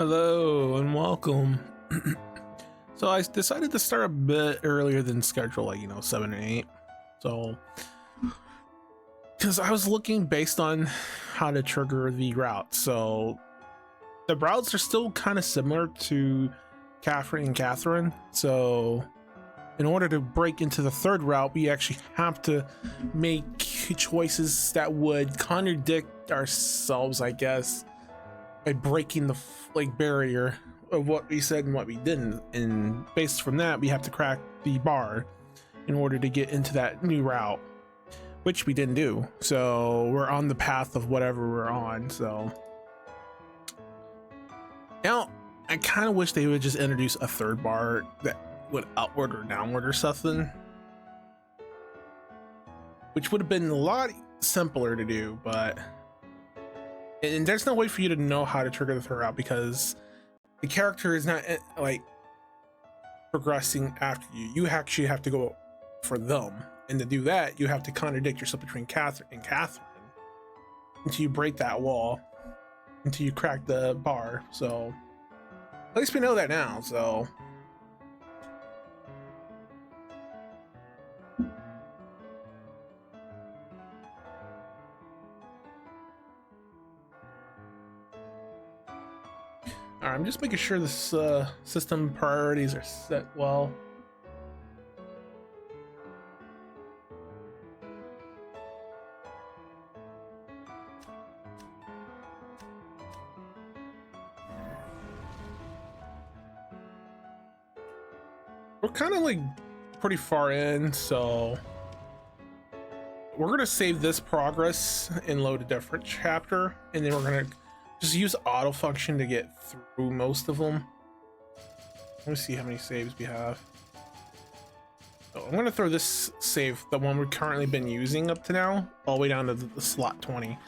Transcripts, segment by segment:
Hello and welcome. So I decided to start a bit earlier than scheduled, like 7 and 8. So because I was looking based on how to trigger the route. So the routes are still kind of similar to Catherine and Catherine. So in order to break into the third route, we actually have to make choices that would contradict ourselves, I guess, by breaking the barrier of what we said and what we didn't, and based from that we have to crack the bar in order to get into that new route, which we didn't do. So we're on the path of whatever we're on. So now I kind of wish they would just introduce a third bar that went upward or downward or something, which would have been a lot simpler to do. But and there's no way for you to know how to trigger the third route because the character is not like progressing after you. You actually have to go for them, and to do that you have to contradict yourself between Catherine and Catherine until you break that wall, until you crack the bar. So at least we know that now. So all right, I'm just making sure this system priorities are set well. We're kind of like pretty far in, so we're gonna save this progress and load a different chapter, and then we're gonna just use auto function to get through most of them. Let me see how many saves we have. So I'm gonna throw this save, the one we've currently been using up to now, all the way down to the slot 20.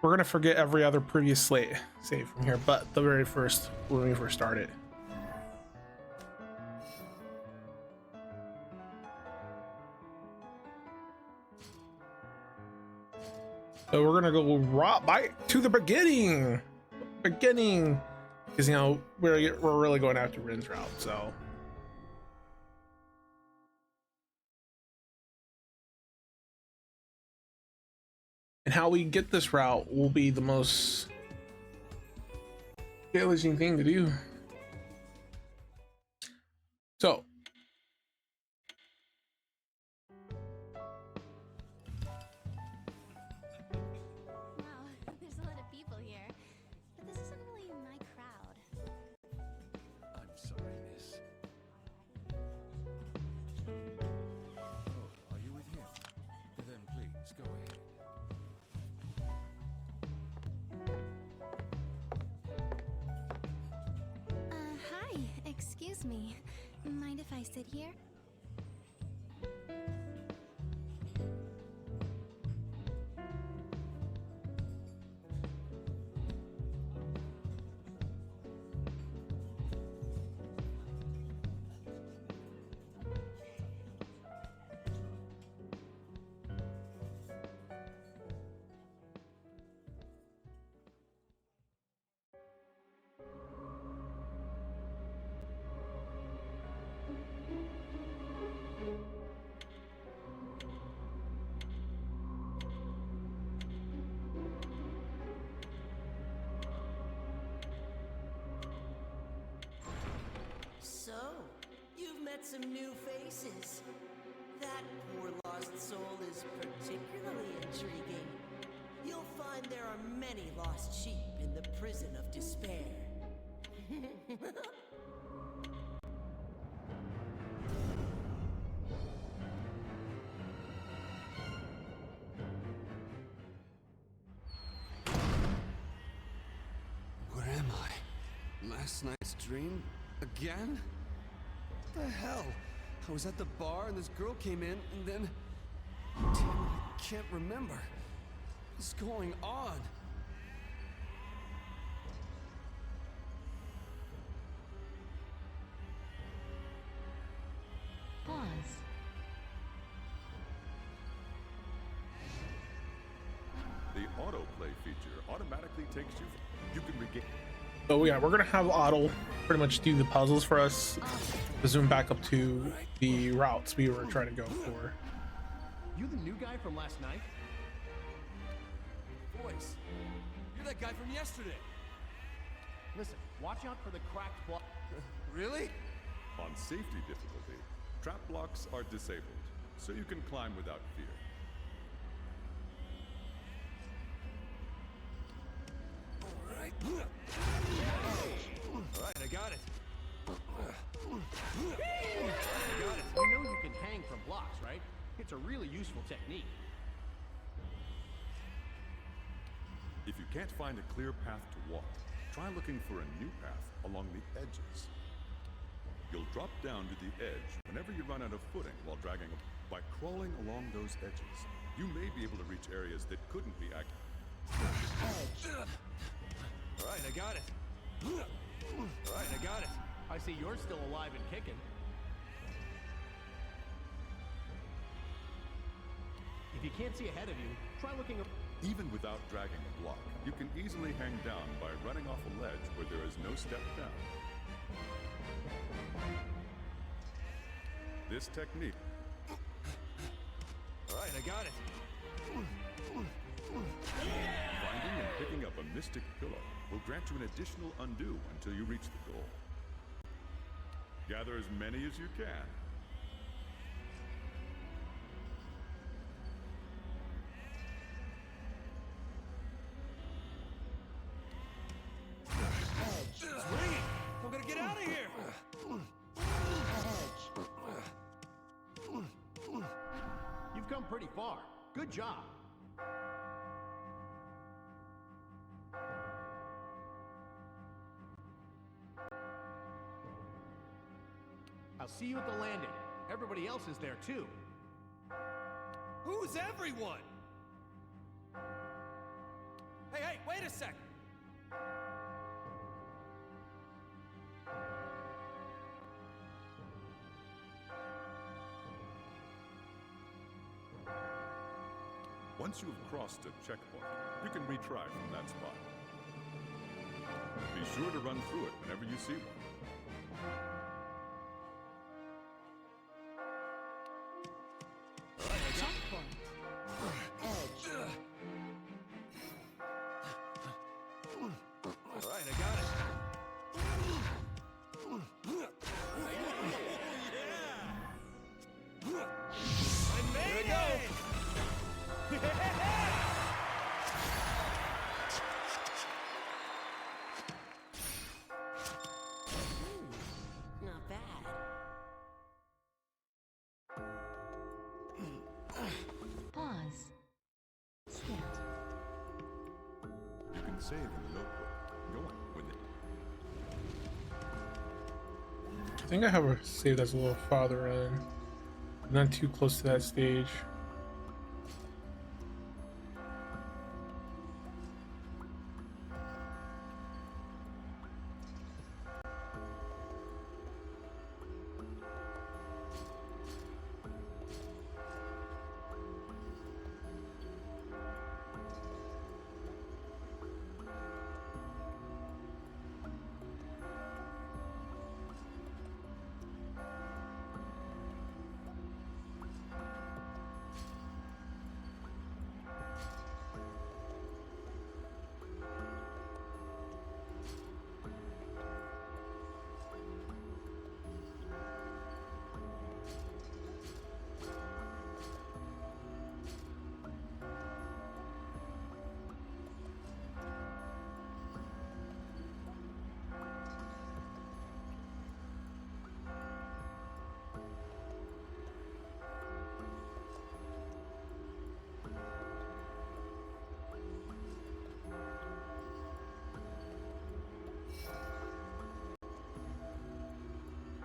We're gonna forget every other previous save from here, but the very first, when we first started. So we're gonna go right back to the beginning, because we're really going after Rin's route. So and how we get this route will be the most challenging thing to do. So there's a lot of people here, but this isn't really my crowd. I'm sorry, miss. Oh, are you with him? Then please, go ahead. Hi, excuse me. Mind if I sit here? So, you've met some new faces. That poor lost soul is particularly intriguing. You'll find there are many lost sheep in the prison of despair. Where am I? Last night's dream? Again? What the hell? I was at the bar and this girl came in and then... Damn, I can't remember. What's going on? Pause. The autoplay feature automatically takes you. You can regain. So yeah, we're gonna have Otto pretty much do the puzzles for us to zoom back up to the routes we were trying to go for. You the new guy from last night? Voice. You're that guy from yesterday. Listen, watch out for the cracked block. Really? On safety difficulty, trap blocks are disabled, so you can climb without fear. Alright, I got it. You know you can hang from blocks, right? It's a really useful technique. If you can't find a clear path to walk, try looking for a new path along the edges. You'll drop down to the edge whenever you run out of footing while dragging by crawling along those edges. You may be able to reach areas that couldn't be Alright, I got it. Alright, I got it. I see you're still alive and kicking. If you can't see ahead of you, try looking up. Even without dragging a block, you can easily hang down by running off a ledge where there is no step down. This technique. Alright, I got it. Finding and picking up a mystic pillow will grant you an additional undo until you reach the goal. Gather as many as you can. It's ringing. I'm gonna get out of here. You've come pretty far. Good job. I'll see you at the landing. Everybody else is there too. Who's everyone? Hey, wait a sec. Once you have crossed a checkpoint, you can retry from that spot. Be sure to run through it whenever you see one. Checkpoint. Edge. Alright, I got it. I made it! Not bad. Pause. Skipped. You can save in the notebook. Go on with it. I think I have a save that's a little farther in, not too close to that stage.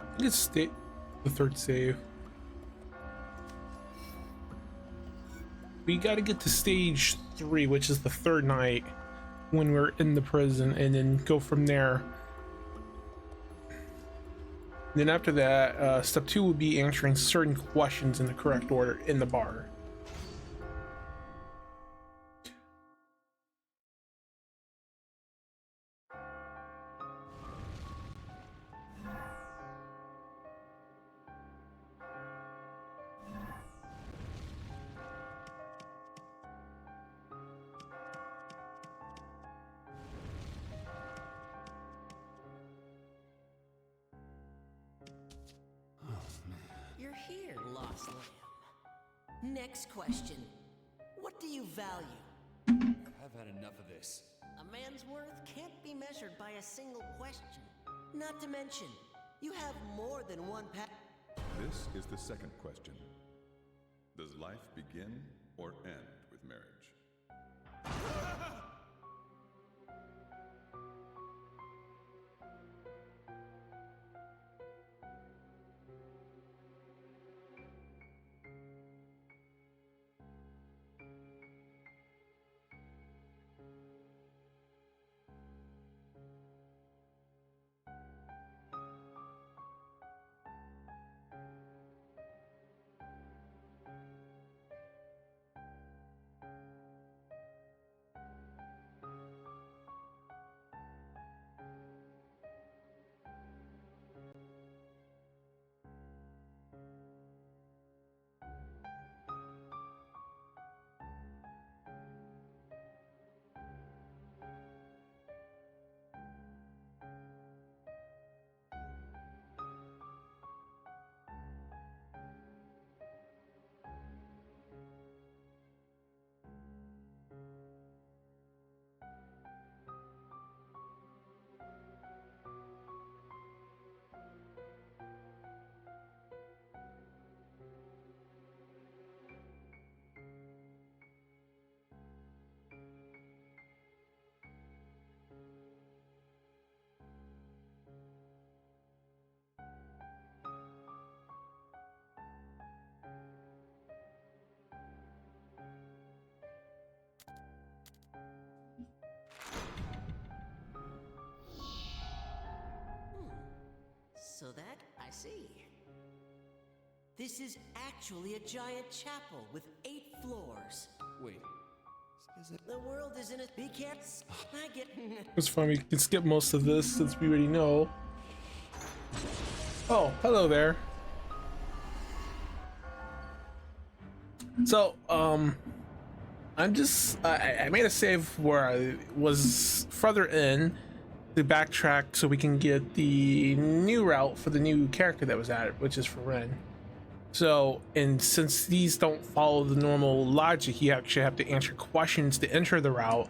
I think it's the third save. We got to get to stage 3, which is the third night when we're in the prison, and then go from there. Then after that, step 2 would be answering certain questions in the correct order in the bar. spotless lamb. Next question. What do you value? I've had enough of this. A man's worth can't be measured by a single question. Not to mention, you have more than one path. This is the second question. Does life begin or end with marriage? So that I see. This is actually a giant chapel with 8 floors. Wait, is it? The world is in a... Be careful. I get... It's fine, we can skip most of this since we already know. Oh, hello there. So, I made a save where I was further in to backtrack so we can get the new route for the new character that was added, which is for Ren. So, and since these don't follow the normal logic, you actually have to answer questions to enter the route.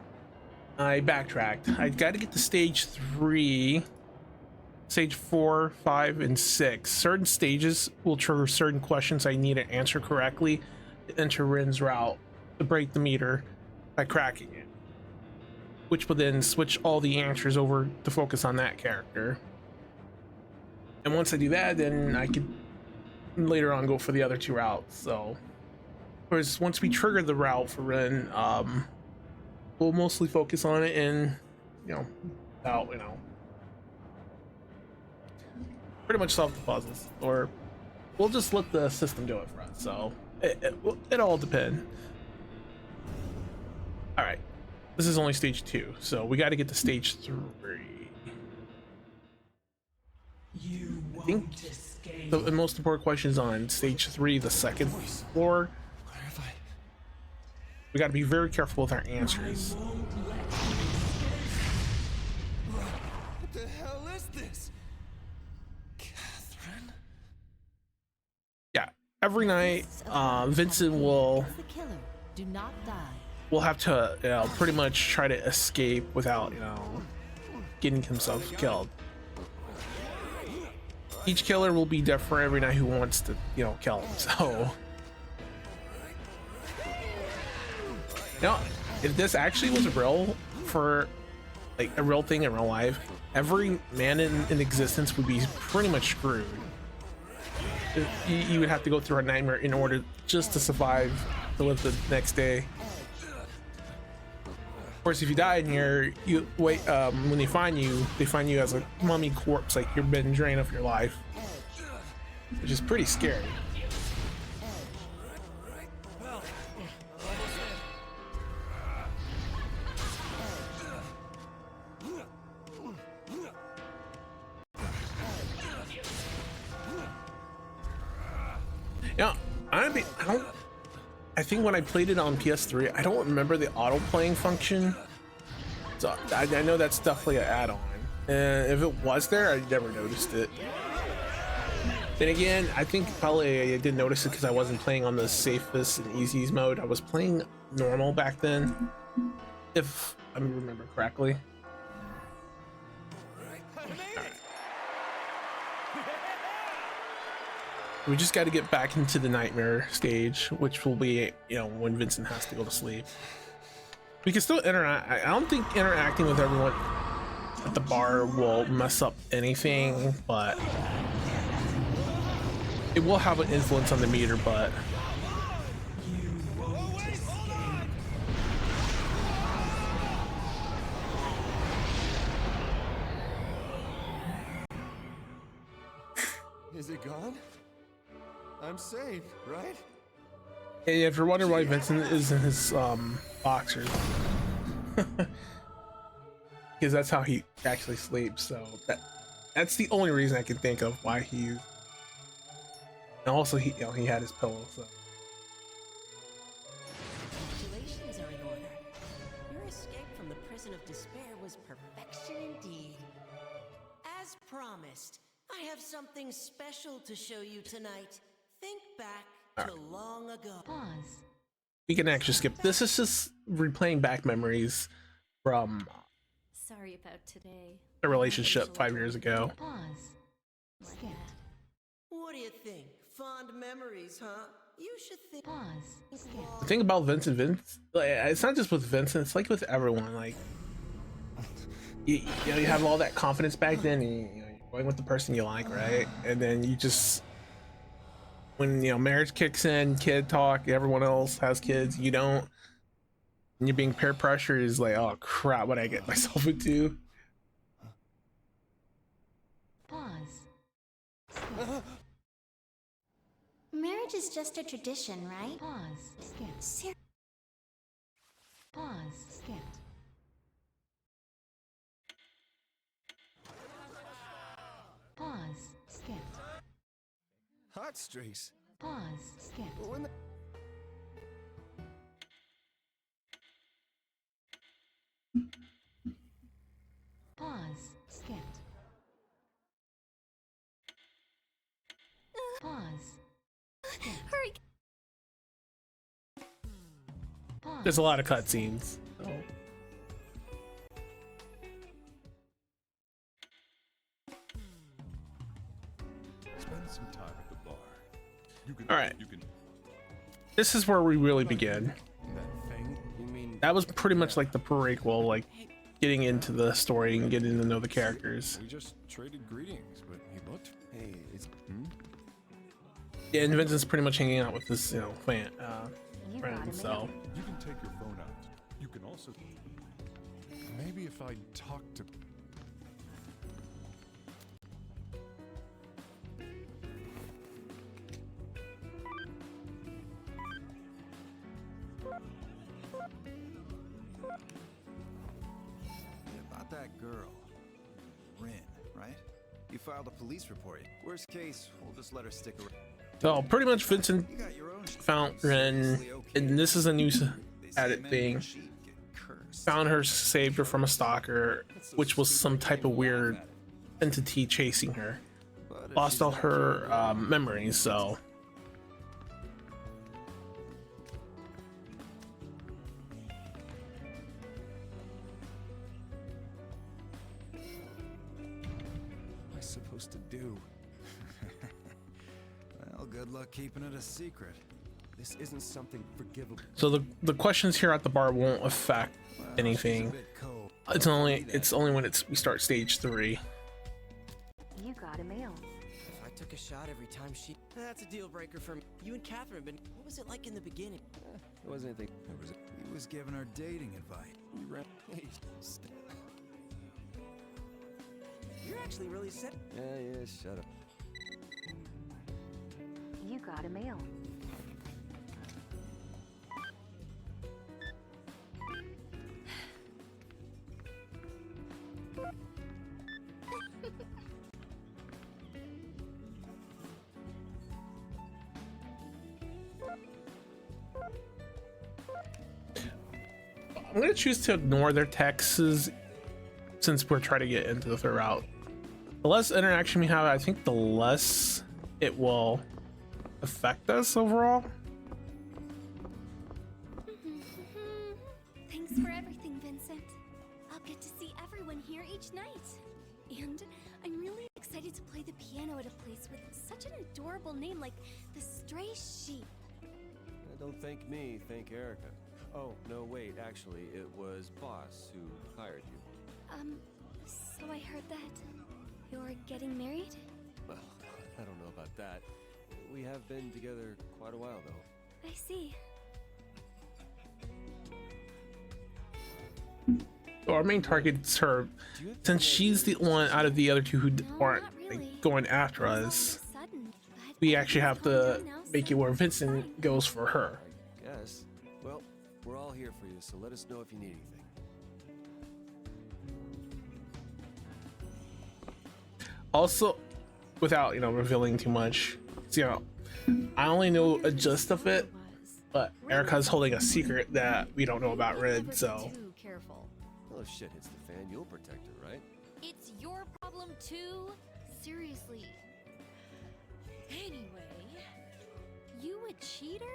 I backtracked. I got to get to stage 3, stage 4, 5, and 6. Certain stages will trigger certain questions I need to answer correctly to enter Ren's route to break the meter by cracking it, which will then switch all the answers over to focus on that character. And once I do that, then I could later on go for the other 2 routes. So, whereas once we trigger the route for Ren, we'll mostly focus on it and, pretty much solve the puzzles, or we'll just let the system do it for us. So it all depends. All right, this is only stage 2, so we got to get to stage 3. I think the most important question is on stage 3, the second floor. We got to be very careful with our answers. What the hell is this? Catherine? Yeah, every night, Vincent will have to, pretty much try to escape without, getting himself killed. Each killer will be different every night who wants to, kill him. So, if this actually was real, for like a real thing in real life, every man in existence would be pretty much screwed. You would have to go through a nightmare in order just to survive to live the next day. Of course, if you die in here, you wait. When they find you as a mummy corpse, like you've been drained of your life, which is pretty scary. I think when I played it on PS3, I don't remember the auto playing function, so I know that's definitely an add-on, and if it was there, I never noticed it. Then again, I think probably I didn't notice it because I wasn't playing on the safest and easiest mode. I was playing normal back then, if I remember correctly. We just got to get back into the nightmare stage, which will be, you know, when Vincent has to go to sleep. We can still interact. I don't think interacting with everyone at the bar will mess up anything, but it will have an influence on the meter. But Is it gone? I'm safe, right? yeah, if you're wondering why Vincent is in his boxers, because that's how he actually sleeps. So that's the only reason I can think of why he. And also, he had his pillow. So Congratulations are in order. Your escape from the prison of despair was perfection indeed. As promised, I have something special to show you tonight. Think back to long ago. Pause. we can actually skip. This is just replaying back memories from Sorry about today. a relationship 5 years ago. Pause. Skip. What do you think? Fond memories, huh? You should think. Pause. Skip. The thing about Vince, like, it's not just with Vincent, it's like with everyone. Like, you have all that confidence back then, and you're going with the person you like, right? And then you just, when marriage kicks in, kid talk, everyone else has kids, you don't, and you're being peer pressured, is like, oh crap, what I get myself into. Pause. Marriage is just a tradition, right? Pause. Skip. Pause. Skip. Pause. Skip. Hot streaks. Pause. Skip. But when the Pause. Skip. Pause. Hurry! Pause. There's a lot of cutscenes. So. Spend some time at the bar. You can. All right. You can. This is where we really begin. that thing, you mean That was pretty much like the prequel, like getting into the story and getting to know the characters. We just traded greetings, but he looked. hey, it's Yeah, and Vincent's pretty much hanging out with this, You got friend. him, So You can take your phone out. You can also. Maybe if I talk to. About that girl, Rin, right? You filed a police report. Worst case, we'll just let her stick around. So pretty much Vincent You got your own shit. found Ren, Seriously, okay. and this is a new They say added men thing. and sheep get cursed. Found her, saved her from a stalker, which was some type of weird entity chasing her. But if Lost she's all not her careful, memories, so what am I supposed to do? Well, good luck keeping it a secret. this isn't something forgivable. the questions here at the bar won't affect Well, anything. she's a bit cold. It's only when we start stage 3. You got a mail. If I took a shot every time she... That's a deal breaker for me. You and Catherine been... What was it like in the beginning? It wasn't anything. He was giving her dating advice. We ran. Hey, You're actually really set... yeah, shut up. You got a mail. I'm gonna choose to ignore their texts since we're trying to get into the third route. The less interaction we have, I think the less it will affect us overall. Thanks for everything, Vincent. I'll get to see everyone here each night. And I'm really excited to play the piano at a place with such an adorable name like the Stray Sheep. Don't thank me, thank Erica. Oh, no, wait, actually, it was Boss who hired you. So I heard that you're getting married? Well, I don't know about that. We have been together quite a while, though. I see. So our main target's her, since she's the one out of the other two who aren't like, going after us. We actually have to make it where Vincent goes for her. I guess. Well, we're all here for you, so let us know if you need anything. Also, without revealing too much, I only know a gist of it, but Erica's holding a secret that we don't know about Red. So. Oh shit hits the fan, you'll protect her, right? It's your problem too? Seriously. Anyway, you a cheater?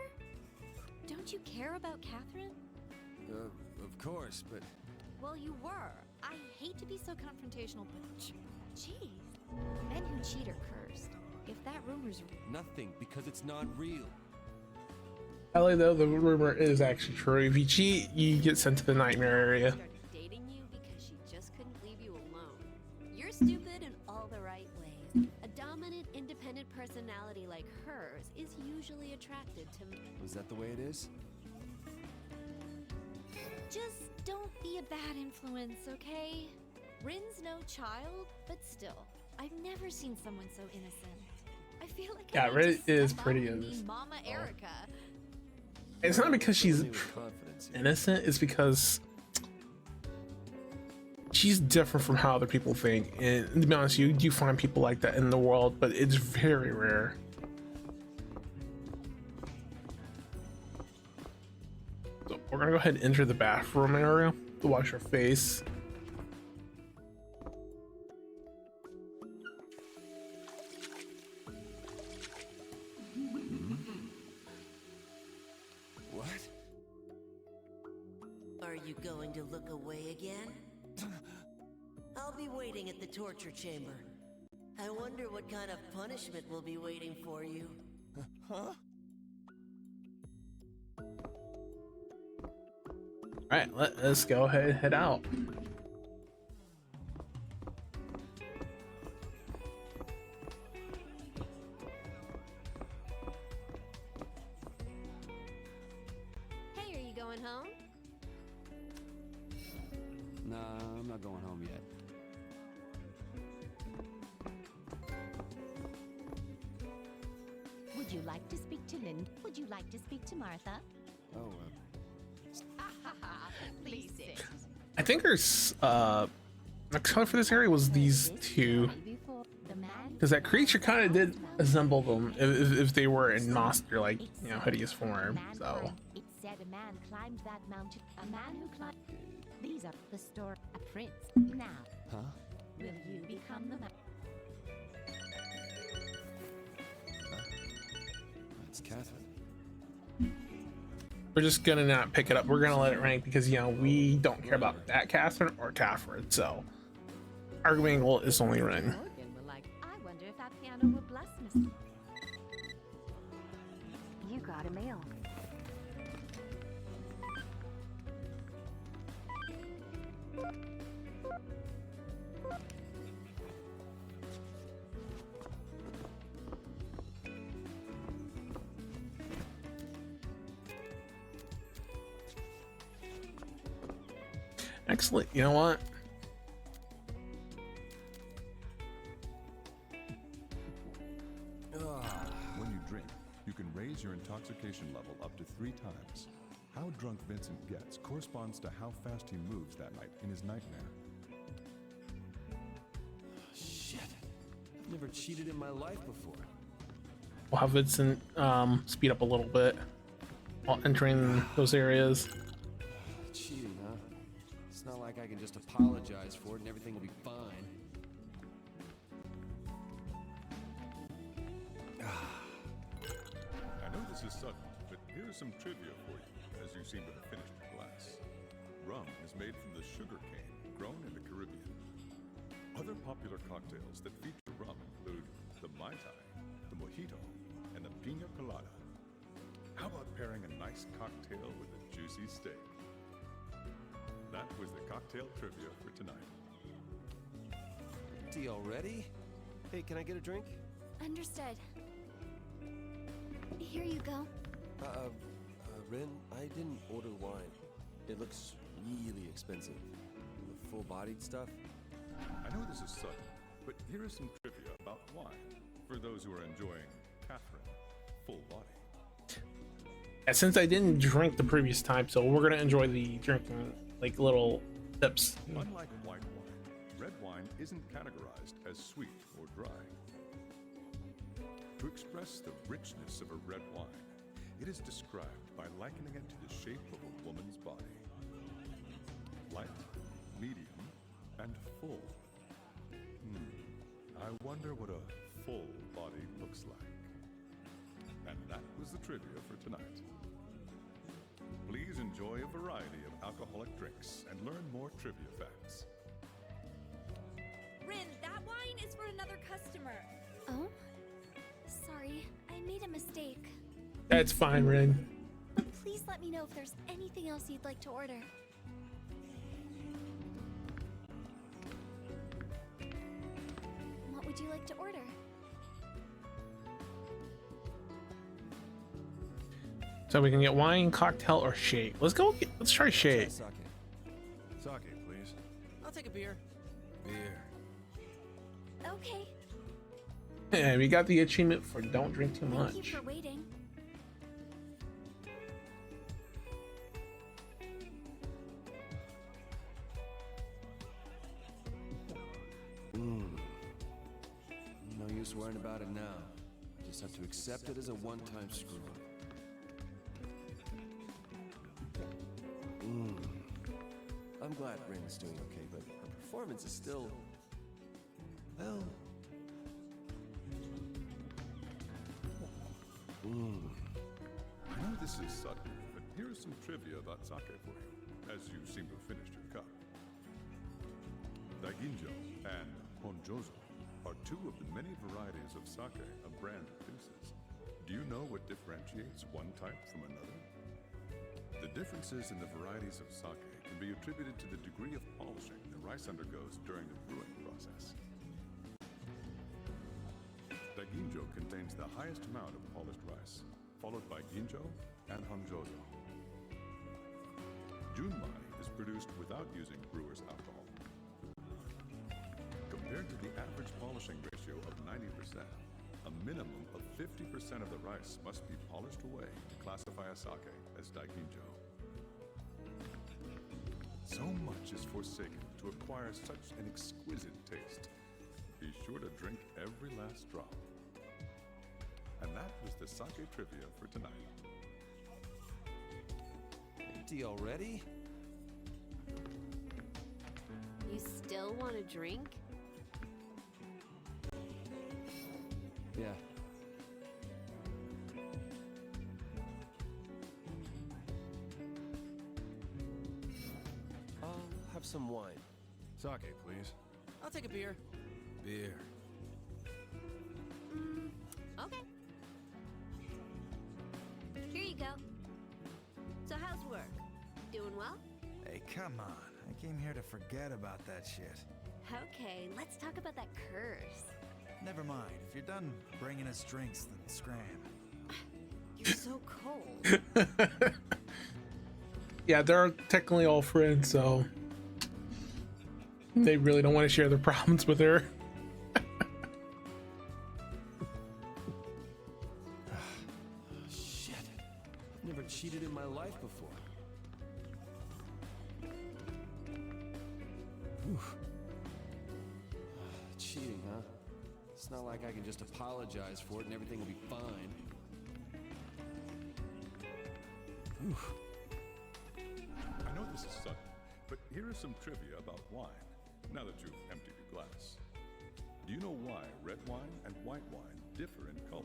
Don't you care about Catherine? Of course, but... Well, you were. I hate to be so confrontational, but jeez. Men who cheat are cursed. If that rumor's... Nothing, because it's not real. Ellie, though, the rumor is actually true. If you cheat, you get sent to the nightmare area. Dating you because she just couldn't leave you alone. You're stupid in all the right ways. A dominant, independent personality like hers is usually attracted to me. Was that the way it is? Just don't be a bad influence, okay? Rin's no child, but still, I've never seen someone so innocent. I feel like Yeah, Rin is pretty innocent. Mama Erica. It's not because she's innocent, it's because she's different from how other people think. And to be honest, you do find people like that in the world, but it's very rare. So we're gonna go ahead and enter the bathroom area to wash our face. Going to look away again? I'll be waiting at the torture chamber. I wonder what kind of punishment will be waiting for you. Huh? Alright, let's go ahead and head out. Hey, are you going home? Nah, I'm not going home yet. Would you like to speak to Lynn? Would you like to speak to Martha? Oh, Please sit. I think our next color for this area was these two. Because that creature kind of did resemble them if they were in monster, like, hideous form. So. It said a man climbed that mountain. A man who climbed. These are the story. A prince. Now. huh? Will you become the man? That's Catherine. We're just gonna not pick it up. We're gonna let it rank because we don't care about that Catherine or Catherine. So our main goal is only Ren. I wonder if that piano will bless Miss. You got a mail. Excellent. You know what? When you drink, you can raise your intoxication level up to 3 times. How drunk Vincent gets corresponds to how fast he moves that night in his nightmare. Shit. I've never cheated in my life before. We'll have Vincent speed up a little bit while entering those areas. Cheating, huh? It's not like I can just apologize for it and everything will be fine. is sudden, but here is some trivia for you, as you seem to have finished your glass. Rum is made from the sugar cane grown in the Caribbean. Other popular cocktails that feature rum include the Mai Tai, the Mojito, and the Pina Colada. How about pairing a nice cocktail with a juicy steak? That was the cocktail trivia for tonight. Tea already? Hey, can I get a drink? Understood. Here you go. Rin, I didn't order wine. It looks really expensive. The full-bodied stuff? I know this is sudden, but here is some trivia about wine for those who are enjoying Catherine full body. And since I didn't drink the previous time, so we're gonna enjoy the drinking like little tips. Unlike white wine, red wine isn't categorized as sweet or dry. To express the richness of a red wine, it is described by likening it to the shape of a woman's body. Light, medium, and full. I wonder what a full body looks like. And that was the trivia for tonight. Please enjoy a variety of alcoholic drinks and learn more trivia facts. Rin, that wine is for another customer. Oh? Sorry, I made a mistake. That's fine, Rin. But please let me know if there's anything else you'd like to order. What would you like to order? So we can get wine, cocktail, or shake. Let's try shake. Sake. Sake, please. I'll take a beer. Beer. Okay. Yeah, we got the achievement for don't drink too much. Thank you for waiting. No use worrying about it now. I just have to accept it as a one-time screw-up. I'm glad Rin's doing okay, but her performance is still... well... I know this is sudden, but here is some trivia about sake for you, as you seem to have finished your cup. Daiginjo and Honjozo are two of the many varieties of sake a brand produces. Do you know what differentiates one type from another? The differences in the varieties of sake can be attributed to the degree of polishing the rice undergoes during the brewing process. Daiginjo contains the highest amount of polished rice, followed by Ginjo and Honjozo. Junmai is produced without using brewer's alcohol. Compared to the average polishing ratio of 90%, a minimum of 50% of the rice must be polished away to classify a sake as Daiginjo. So much is forsaken to acquire such an exquisite taste. Be sure to drink every last drop. And that was the sake trivia for tonight. Empty already? You still want a drink? Yeah. I'll have some wine. Sake, please. I'll take a beer. Beer. Okay. Here you go. So how's work? Doing well? Hey, come on. I came here to forget about that shit. Okay, let's talk about that curse. Never mind. If you're done bringing us drinks, then scram. You're so cold. Yeah, they're technically all friends, so they really don't want to share their problems with her. Shit. I've never cheated in my life before. Cheating, huh? It's not like I can just apologize for it and everything will be fine. I know this is sudden, but here is some trivia about wine, now that you've emptied your glass. Do you know why red wine and white wine differ in color?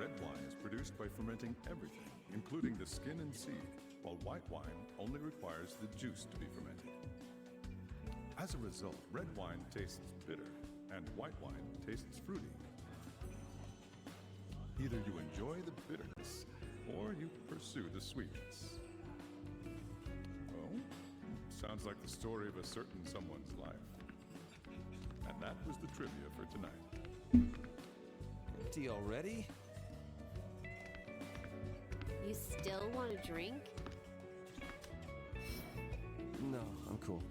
red wine is produced by fermenting everything, including the skin and seed, while white wine only requires the juice to be fermented. As a result, red wine tastes bitter, and white wine tastes fruity. Either you enjoy the bitterness, or you pursue the sweetness. Oh, sounds like the story of a certain someone's life. And that was the trivia for tonight. Empty already? You still want a drink? No, I'm cool.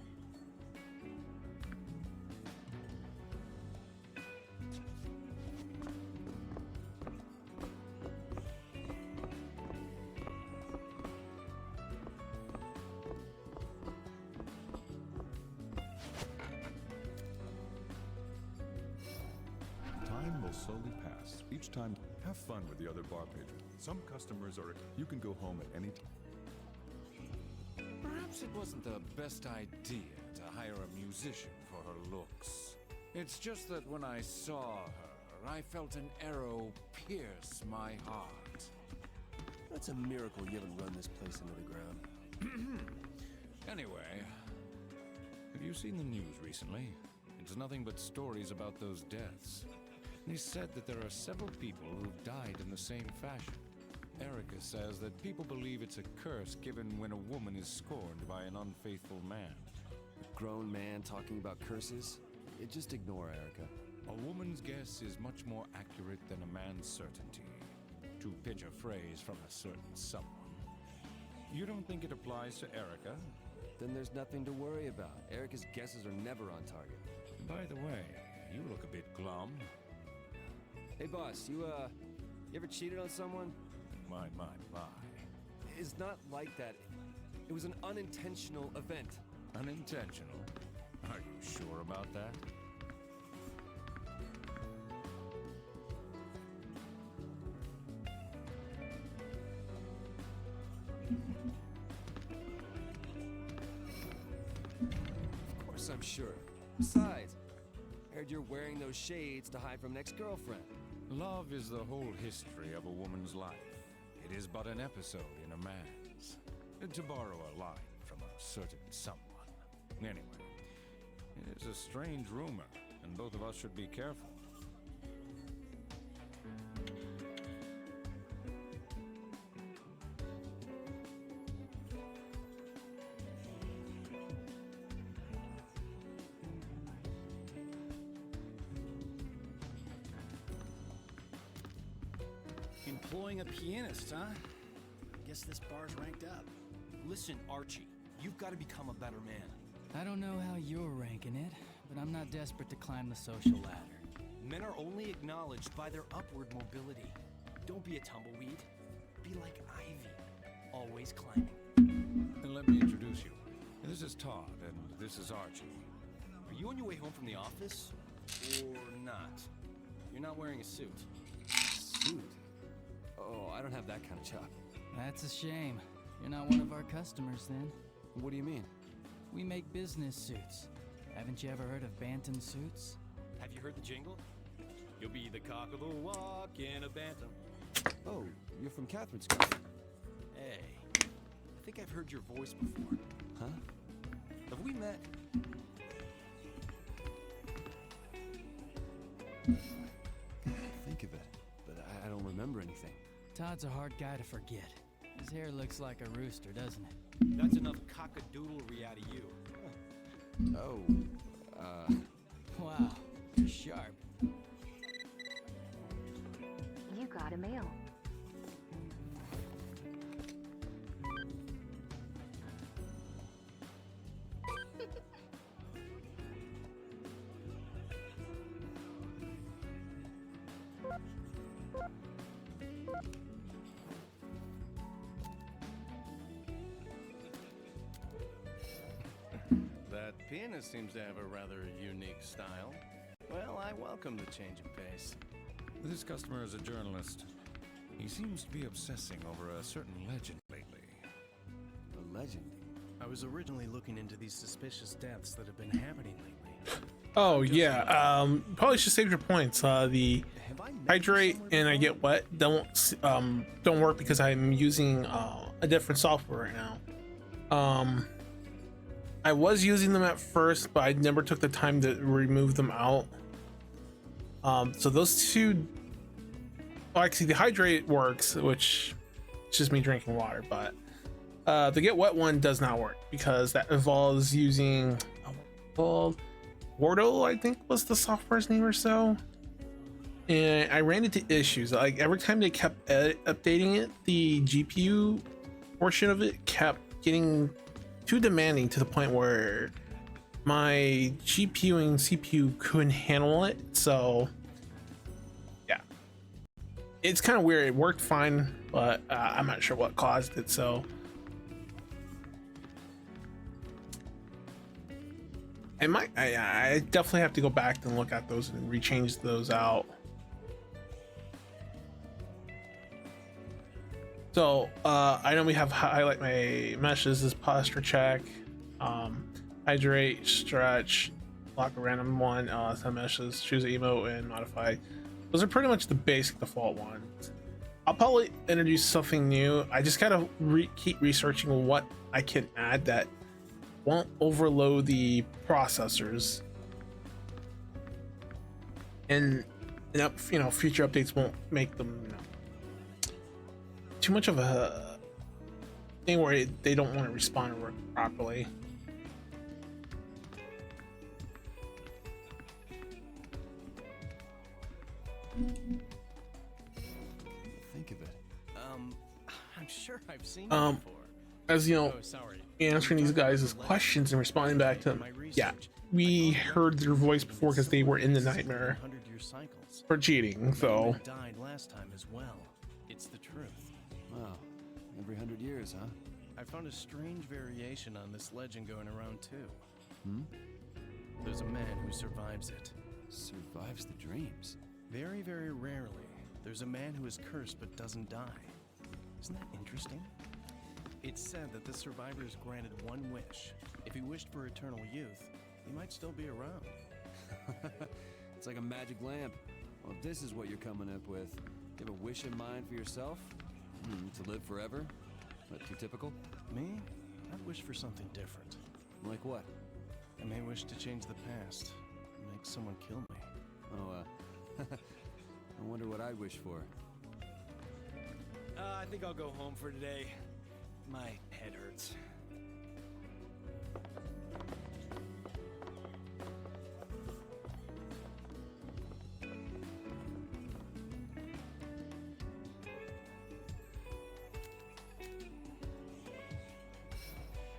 Time will slowly pass. Each time, have fun with the other bar patrons. Some customers are... You can go home at any time. Perhaps it wasn't the best idea to hire a musician for her looks. It's just that when I saw her, I felt an arrow pierce my heart. That's a miracle you haven't run this place into the ground. Anyway, have you seen the news recently? It's nothing but stories about those deaths. They said that there are several people who've died in the same fashion. Erica says that people believe it's a curse given when a woman is scorned by an unfaithful man. A grown man talking about curses? Just ignore Erica. A woman's guess is much more accurate than a man's certainty. To pitch a phrase from a certain someone. You don't think it applies to Erica? Then there's nothing to worry about. Erica's guesses are never on target. By the way, you look a bit glum. Hey boss, you ever cheated on someone? My. It's not like that. It was an unintentional event. Unintentional? Are you sure about that? Of course I'm sure. Besides, I heard you're wearing those shades to hide from an ex-girlfriend. Love is the whole history of a woman's life. It is but an episode in a man's. To borrow a line from a certain someone. Anyway, it's a strange rumor, and both of us should be careful. Employing a pianist, huh? Guess this bar's ranked up. Listen, Archie, you've got to become a better man. I don't know how you're ranking it, but I'm not desperate to climb the social ladder. Men are only acknowledged by their upward mobility. Don't be a tumbleweed. Be like Ivy, always climbing. Then let me introduce you. This is Todd, and this is Archie. Are you on your way home from the office? Or not? You're not wearing a suit. Suit? Oh, I don't have that kind of job. That's a shame. You're not one of our customers, then. What do you mean? We make business suits. Haven't you ever heard of Bantam suits? Have you heard the jingle? You'll be the cock of the walk in a bantam. Oh, you're from Catherine's company. Hey, I think I've heard your voice before. Huh? Have we met? Think of it, but I don't remember anything. Todd's a hard guy to forget. His hair looks like a rooster, doesn't it? That's enough cockadoodlery out of you. Oh, Wow, you're sharp. You got a mail. That pianist seems to have a rather unique style. Well, I welcome the change of pace. This customer is a journalist. He seems to be obsessing over a certain legend lately. A legend? I was originally looking into these suspicious deaths that have been happening lately. Oh yeah, probably should save your points. The hydrate and I get wet don't work because I'm using a different software right now. I was using them at first, but I never took the time to remove them out. So those two, well, actually the hydrate works, which is just me drinking water, but the get wet one does not work because that involves using Wordle, I think was the software's name or so. And I ran into issues. Like every time they kept updating it, the GPU portion of it kept getting too demanding to the point where my GPU and CPU couldn't handle it. So yeah, it's kind of weird. It worked fine, but I'm not sure what caused it. So I definitely have to go back and look at those and rechange those out. So I know we have highlight my meshes is posture check, hydrate, stretch, lock a random one, some meshes, choose an emote, and modify. Those are pretty much the basic default ones. I'll probably introduce something new. I just gotta keep researching what I can add that won't overload the processors, and future updates won't make them too much of a thing where they don't want to respond properly. Think of it. I'm sure I've seen it before. As you know, Oh, sorry. answering these guys' questions and responding back to them. Yeah, we heard their voice before because they were in the nightmare 100-year cycles. for cheating. So Women died last time as well. It's the truth. Wow. Every 100 years, huh? I found a strange variation on this legend going around too. Hmm? There's a man who survives it. Survives the dreams. Very, very rarely, there's a man who is cursed but doesn't die. Isn't that interesting? It's said that the survivor is granted one wish. If he wished for eternal youth, he might still be around. It's like a magic lamp. Well, if this is what you're coming up with, you have a wish in mind for yourself? To live forever? Not too typical? Me? I'd wish for something different. Like what? I may wish to change the past. Make someone kill me. Oh, I wonder what I'd wish for. I think I'll go home for today. My head hurts.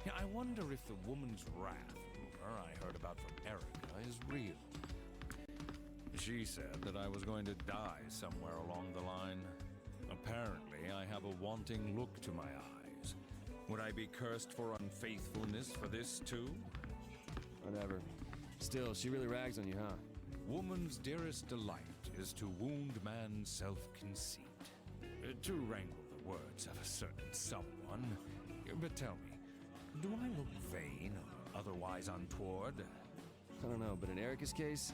Yeah, I wonder if the woman's wrath rumor I heard about from Erica is real. She said that I was going to die somewhere along the line. Apparently, I have a wanting look to my eyes. Would I be cursed for unfaithfulness for this too? Whatever. Still, she really rags on you, huh? Woman's dearest delight is to wound man's self-conceit. To wrangle the words of a certain someone. But tell me, do I look vain or otherwise untoward? I don't know, but in Erica's case,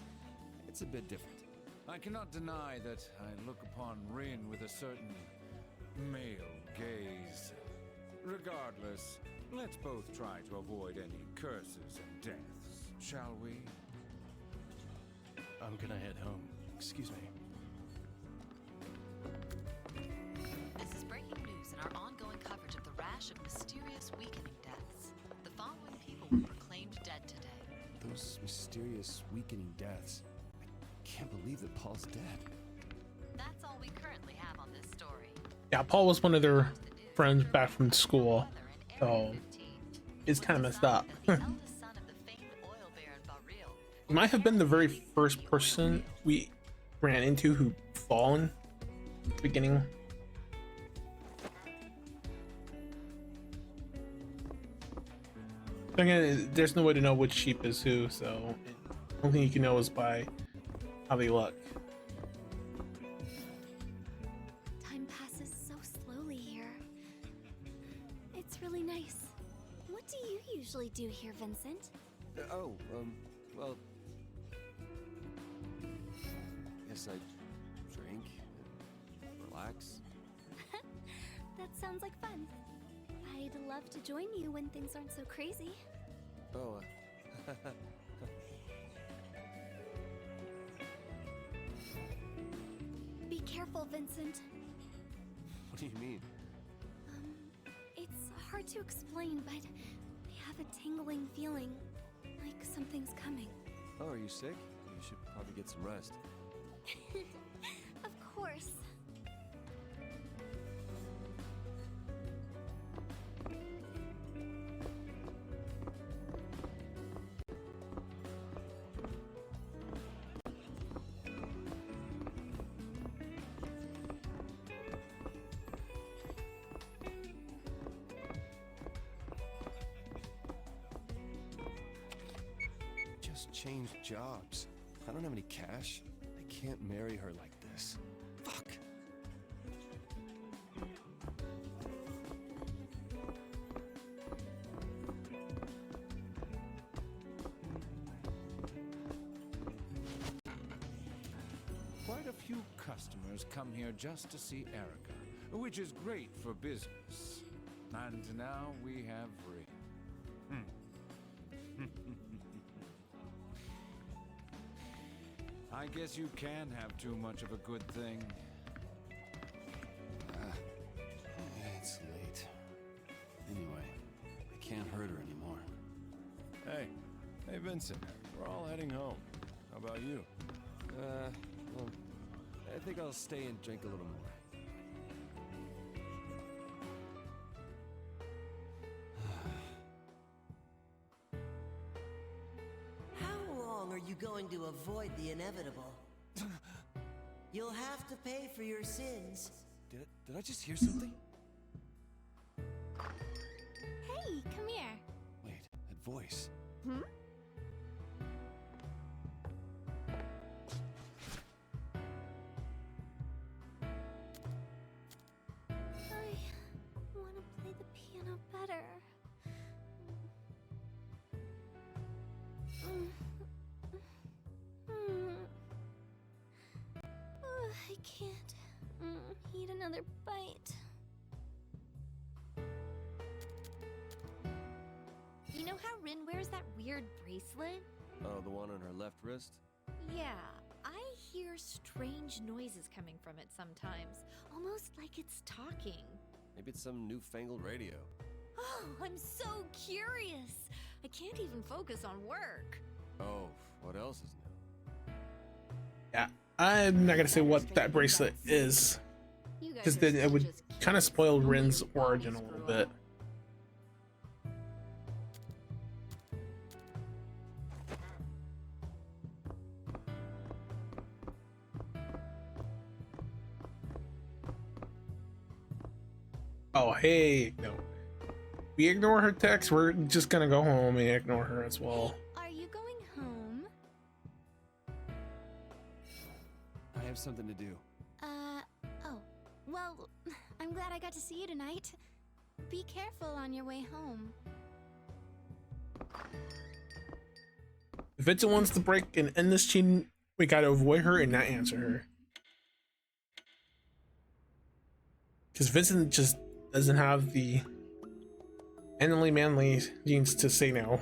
it's a bit different. I cannot deny that I look upon Rin with a certain male gaze. Regardless, let's both try to avoid any curses and deaths, shall we? I'm gonna head home. Excuse me. This is breaking news in our ongoing coverage of the rash of mysterious weakening deaths. The following people were proclaimed dead today. Those mysterious weakening deaths. I can't believe that Paul's dead. That's all we currently have on this story. yeah, Paul was one of their friends back from school, so it's kind of messed up. He might have been the very first person we ran into who fallen at the beginning. Again, there's no way to know which sheep is who, so the only thing you can know is by how they look. Time passes so slowly here. It's really nice. What do you usually do here, Vincent? Well, guess I drink and relax. That sounds like fun. I'd love to join you when things aren't so crazy. Oh, Be careful, Vincent. what do you mean? It's hard to explain, but I have a tingling feeling, like something's coming. Oh, are you sick? You should probably get some rest. Of course. Just changed jobs. I don't have any cash. I can't marry her like this. Fuck. Quite a few customers come here just to see Erica, which is great for business. And now we have Rin. I guess you can have too much of a good thing. It's late. Anyway, I can't hurt her anymore. Hey, Vincent, we're all heading home. How about you? Well, I think I'll stay and drink a little more. How long are you going to avoid the inevitable? You'll have to pay for your sins. Did I just hear something? Hey, come here. Wait, that voice. Hmm? I want to play the piano better. I can't eat another bite. You know how Rin wears that weird bracelet? Oh, the one on her left wrist? Yeah, I hear strange noises coming from it sometimes, almost like it's talking. Maybe it's some newfangled radio. Oh, I'm so curious. I can't even focus on work. Oh, what else is new? Yeah, I'm not gonna say what that bracelet is, because then it would kind of spoil Rin's origin a little bit. Oh, hey, no. We ignore her text, we're just gonna go home and ignore her as well. Are you going home? I have something to do. Oh. Well, I'm glad I got to see you tonight. Be careful on your way home. If Vincent wants to break and end this cheating, we gotta avoid her and not answer her. Because Vincent just doesn't have the manly genes to say no.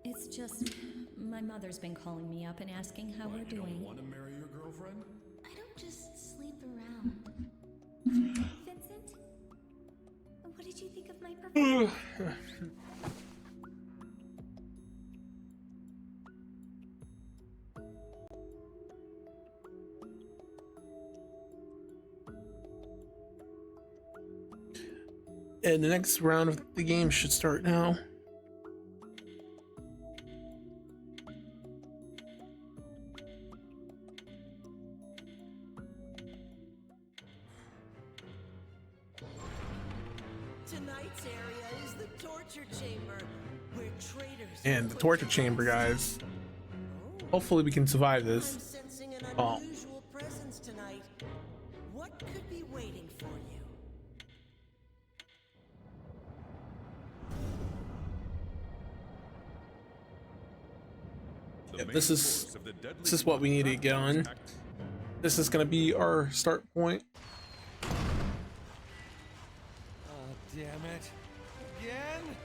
It's just my mother's been calling me up and asking how we're doing. Want to marry your girlfriend? I don't just sleep around. Vincent, what did you think of my performance? And the next round of the game should start now. Tonight's area is the torture chamber, where traitors. And the torture chamber, guys. Hopefully we can survive this. I'm sensing an Oh. unusual presence tonight. What could be waiting for you? Yeah, this is what we need to get on. this is gonna be our start point. Oh, damn it. Again?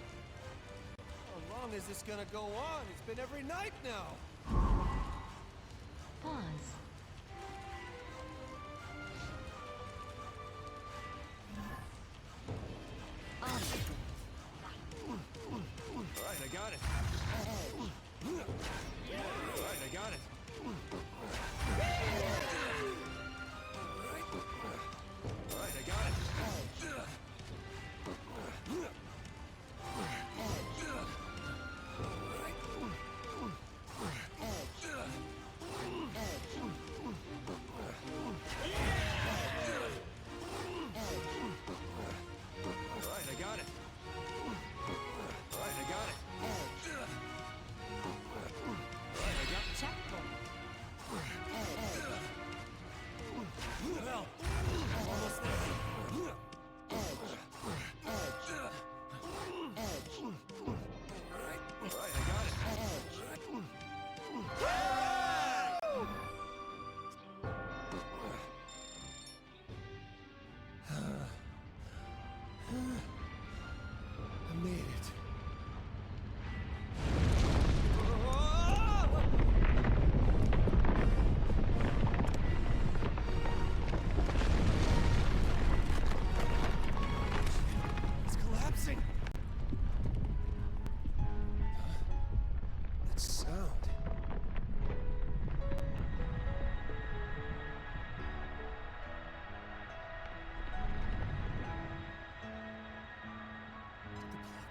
How long is this gonna go on? It's been every night now. Pause. Alright, I got it. Alright, I got it. Alright, I got it.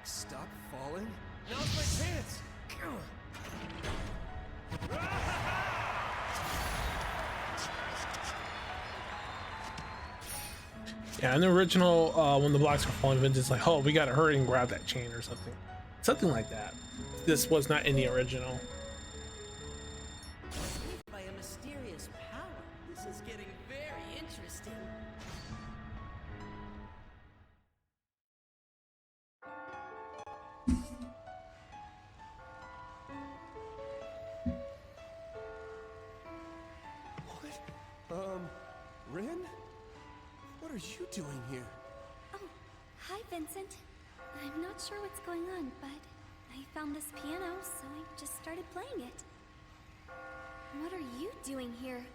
Stop falling? Now's my chance! Yeah, in the original, when the blocks were falling, Vincent's like, oh, we gotta hurry and grab that chain or something. Something like that. This was not in the original. By a mysterious power. This is getting very interesting. Rin? What are you doing here? Oh, hi, Vincent. I'm not sure what's going on, but I found this piano, so I just started playing it. What are you doing here?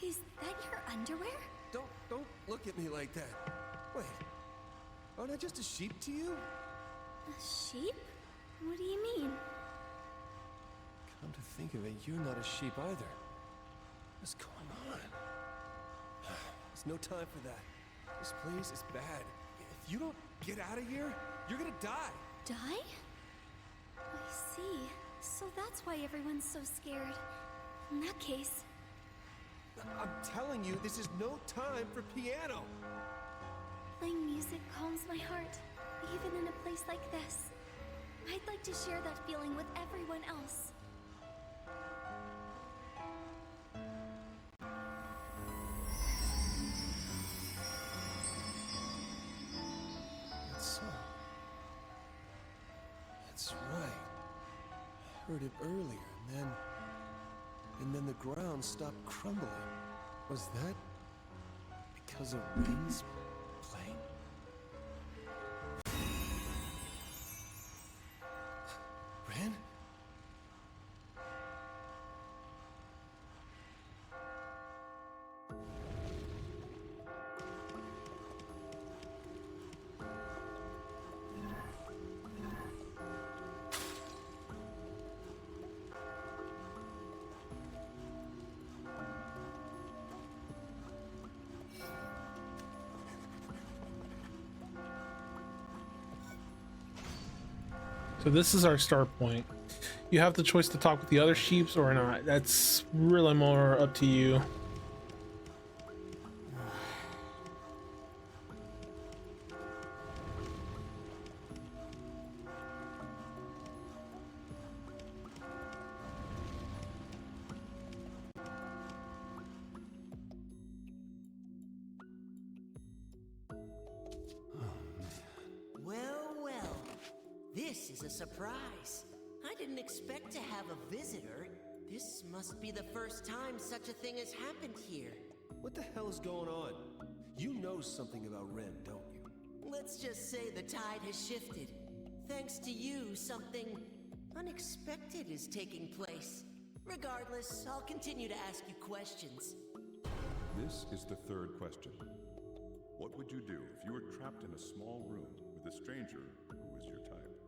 Is that your underwear? Don't look at me like that. Wait, aren't I just a sheep to you? A sheep? What do you mean? Come to think of it, you're not a sheep either. What's going on? There's no time for that. This place is bad. If you don't get out of here, you're gonna die. Die? I see. So that's why everyone's so scared. In that case... I'm telling you, this is no time for piano. Playing music calms my heart, even in a place like this. I'd like to share that feeling with everyone else. That song. That's right. I heard it earlier, and then the ground stopped crumbling. Was that because of Rin's playing? Rin? So this is our start point. You have the choice to talk with the other sheeps or not. That's really more up to you. This is a surprise. I didn't expect to have a visitor. This must be the first time such a thing has happened here. What the hell is going on? You know something about Rin, don't you? Let's just say the tide has shifted. Thanks to you, something unexpected is taking place. Regardless, I'll continue to ask you questions. This is the third question. What would you do if you were trapped in a small room with a stranger who was your type?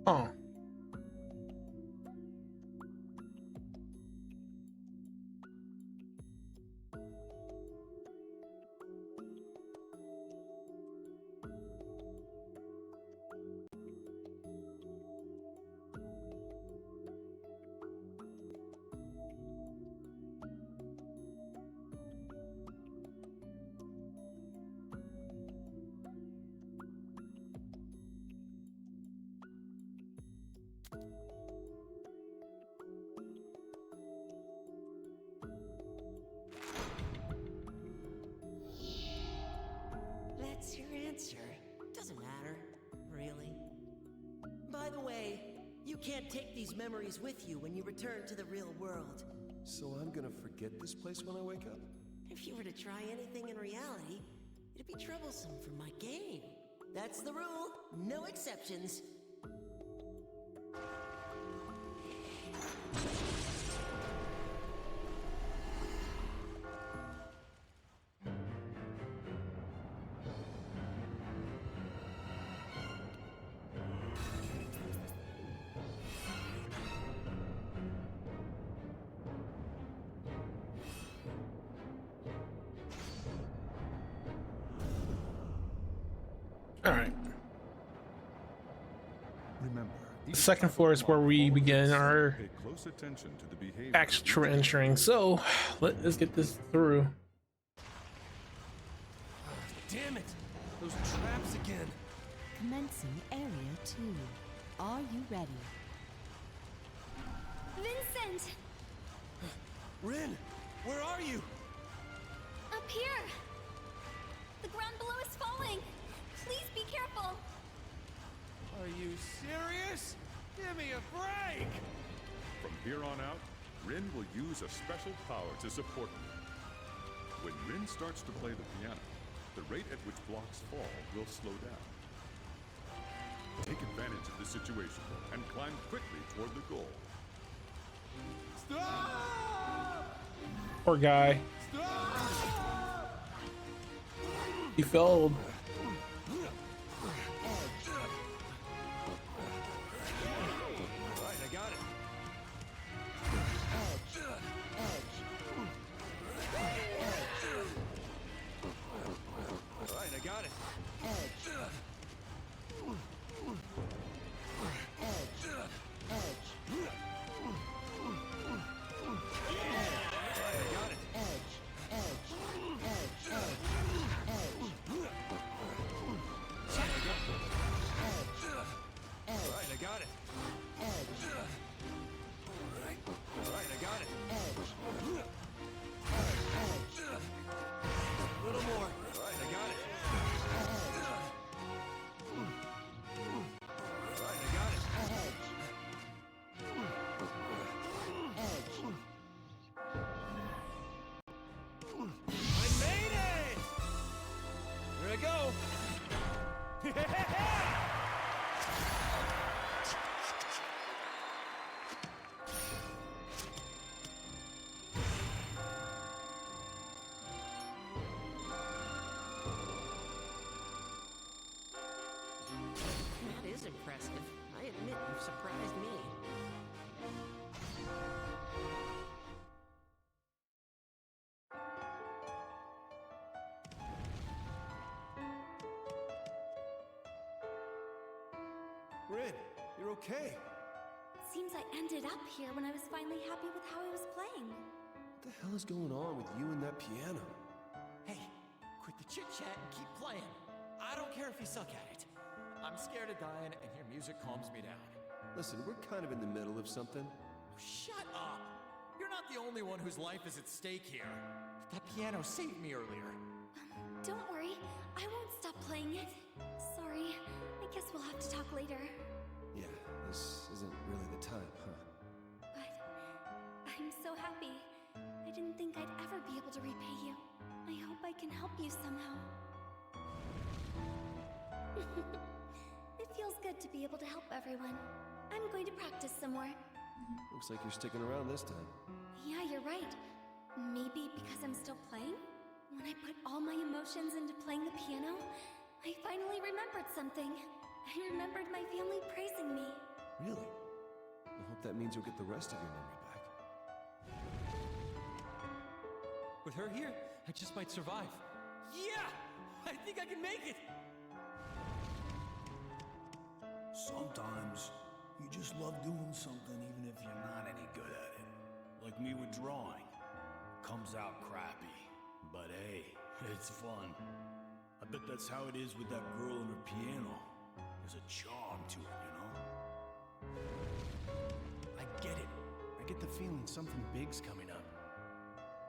Oh. That's your answer. Doesn't matter, really. By the way, you can't take these memories with you when you return to the real world. So I'm gonna forget this place when I wake up? If you were to try anything in reality, it'd be troublesome for my game. That's the rule. No exceptions. All right. Remember, The second floor is where we begin our pay close attention to the behavior. extra entering. So let's get this through. Damn it! Those traps again! Commencing Area 2. Are you ready? Vincent! Rin! Where are you? Up here! The ground below is falling! Please be careful! Are you serious? Give me a break! From here on out, Rin will use a special power to support me. When Rin starts to play the piano, the rate at which blocks fall will slow down. Take advantage of the situation and climb quickly toward the goal. Stop! Poor guy. Stop! He failed. Right, I got it. Right, I got it. That is impressive. I admit you've surprised me. Rin, you're okay. Seems I ended up here when I was finally happy with how I was playing. What the hell is going on with you and that piano? Hey, quit the chit-chat and keep playing. I don't care if you suck at it. I'm scared of dying, and your music calms me down. Listen, we're kind of in the middle of something. Shut up! You're not the only one whose life is at stake here. That piano saved me earlier. Don't worry, I won't stop playing it. Sorry, I guess we'll have to talk later. Yeah, this isn't really the time, huh? But I'm so happy. I didn't think I'd ever be able to repay you. I hope I can help you somehow. It feels good to be able to help everyone. I'm going to practice some more. Looks like you're sticking around this time. Yeah, you're right. Maybe because I'm still playing? When I put all my emotions into playing the piano, I finally remembered something. I remembered my family praising me. Really? I hope that means you'll get the rest of your memory back. With her here, I just might survive. Yeah! I think I can make it! Sometimes, you just love doing something even if you're not any good at it. Like me with drawing. Comes out crappy, but hey, it's fun. I bet that's how it is with that girl and her piano. There's a charm to it, you know? I get it. I get the feeling something big's coming up.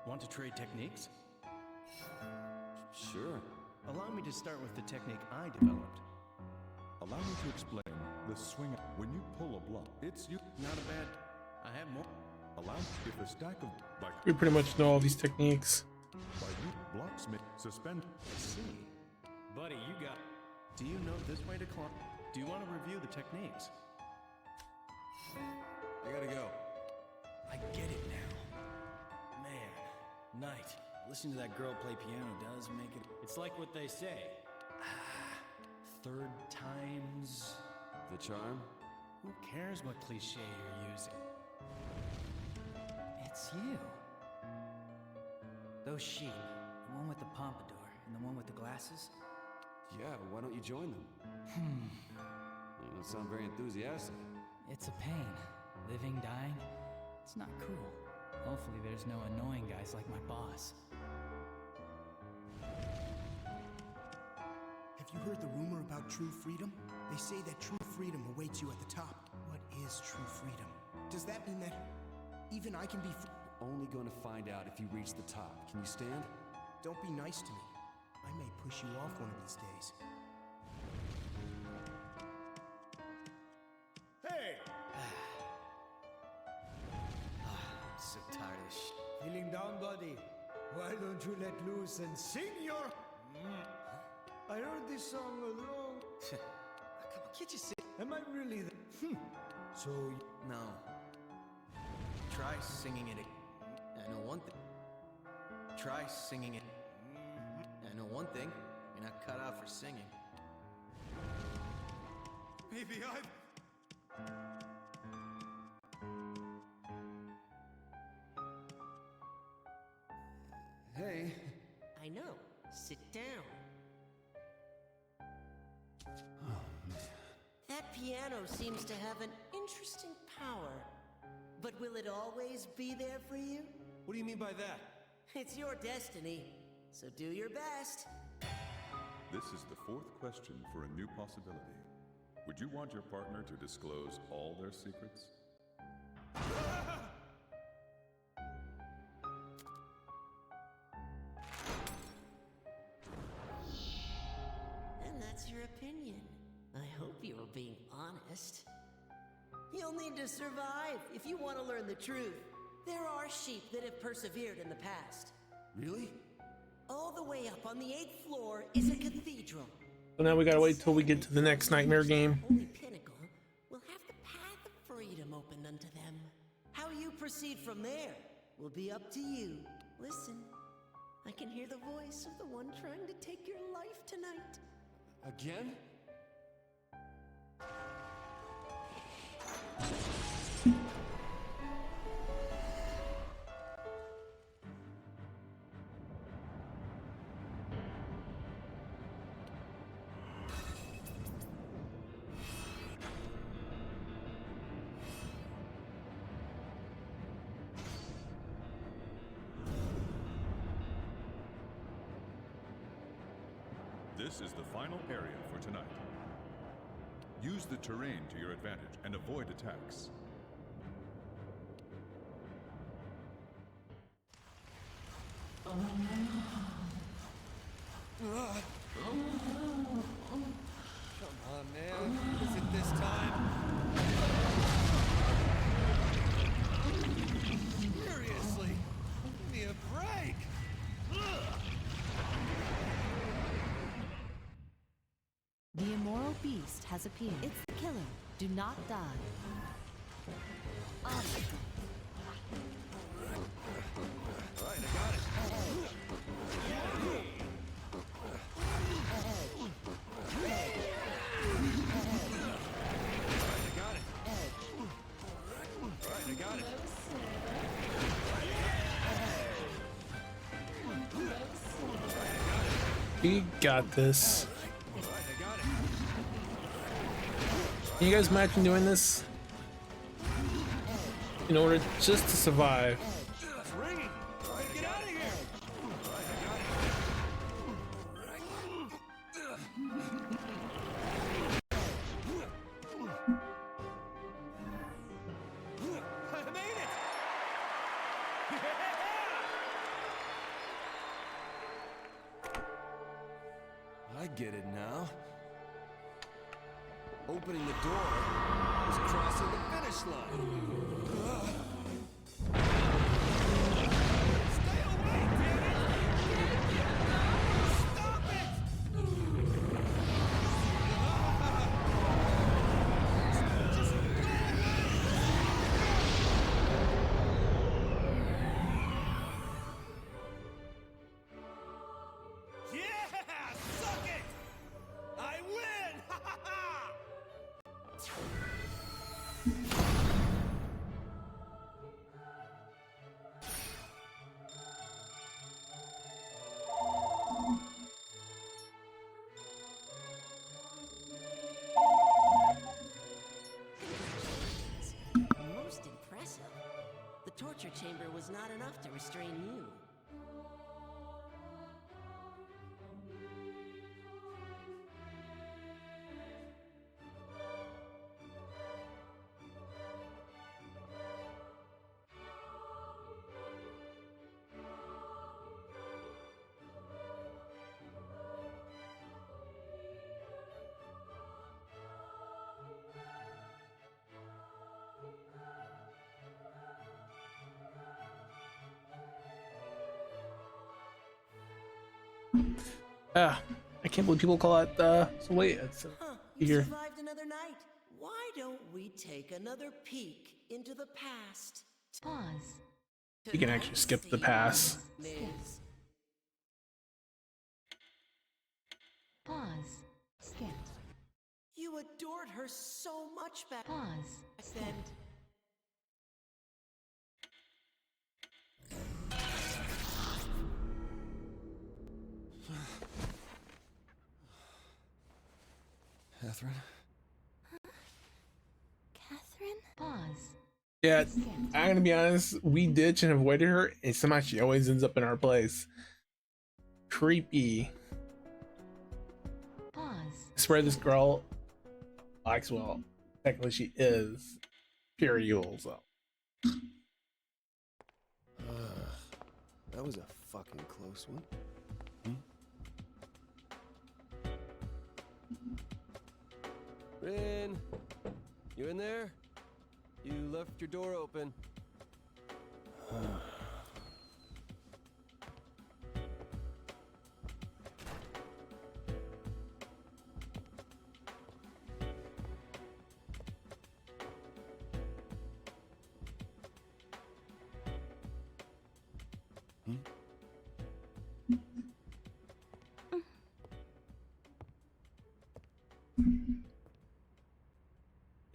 Want to trade techniques? Sure. Allow me to start with the technique I developed. Allow me to explain the swing. When you pull a block, it's you. Not a bad. I have more. Allow if a stack of We pretty much know all these techniques. by you blocks may suspend. See. Buddy, you got. Do you know this way to climb? Do you want to review the techniques? I gotta go. I get it now. Man, Knight, listening to that girl play piano does make it. It's like what they say. Third time's The charm? Who cares what cliche you're using? It's you. Those sheep, the one with the pompadour and the one with the glasses. Yeah, why don't you join them? You don't sound very enthusiastic. It's a pain. Living, dying. It's not cool. Hopefully there's no annoying guys like my boss. Have you heard the rumor about true freedom? They say that true freedom awaits you at the top. What is true freedom? Does that mean that even I can be free? Only gonna find out if you reach the top. Can you stand? Don't be nice to me. I may push you off one of these days. Hey! I'm so tired of this shit. Feeling down, buddy? Why don't you let loose and sing your... I heard this song was wrong. Come on, can't you sing? Am I really the... So... No. Try singing it. I know one thing. Try singing it. I know one thing. You're not cut out for singing. Maybe I've... Hey. I know. Sit down. Oh, man. That piano seems to have an interesting power. But will it always be there for you? What do you mean by that? It's your destiny, so do your best. This is the fourth question for a new possibility. Would you want your partner to disclose all their secrets? And that's your opinion. I hope you are being honest. You'll need to survive if you want to learn the truth. There are sheep that have persevered in the past. Really? All the way up on the 8th floor is a cathedral. So now we gotta wait till we get to the next nightmare game. Holy pinnacle will have the path of freedom opened unto them. How you proceed from there will be up to you. Listen, I can hear the voice of the one trying to take your life tonight. Again? This is the final area for tonight. Use the terrain to your advantage and avoid attacks. Come on, man. Is it this time? beast has appeared. It's the killer. Do not die. On. Right, I got it. You got this. Can you guys imagine doing this in order just to survive? I get it now. Opening the door is crossing the finish line. Stay away, damn it! Stop it! Just go away! Yeah! Suck it! I win! Ha ha ha! Most impressive. The torture chamber was not enough to restrain you. Ah, I can't believe people call it so wait, it's You here. survived another night. Why don't we take another peek into the past? Pause. You can actually skip the pass. Miss. Pause. Skip. You adored her so much back Pause. then. Catherine? Catherine? Pause. Yeah, I'm gonna be honest, we ditch and avoided her, and somehow she always ends up in our place. Creepy. Pause. I swear this girl likes, well, technically she is pure evil, so. That was a fucking close one. Rin, you in there? You left your door open.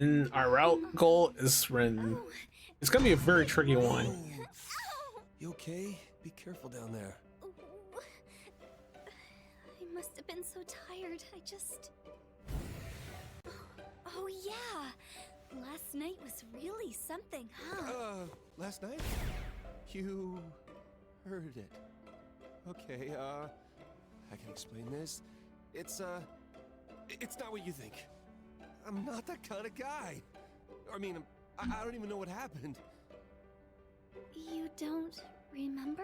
And our route goal is Ren. It's gonna be a very tricky one. You okay? Be careful down there. I must have been so tired. I just... Oh yeah! Last night was really something, huh? Last night? You heard it. Okay, I can explain this. It's not what you think. I'm not that kind of guy. I mean, I don't even know what happened. You don't remember?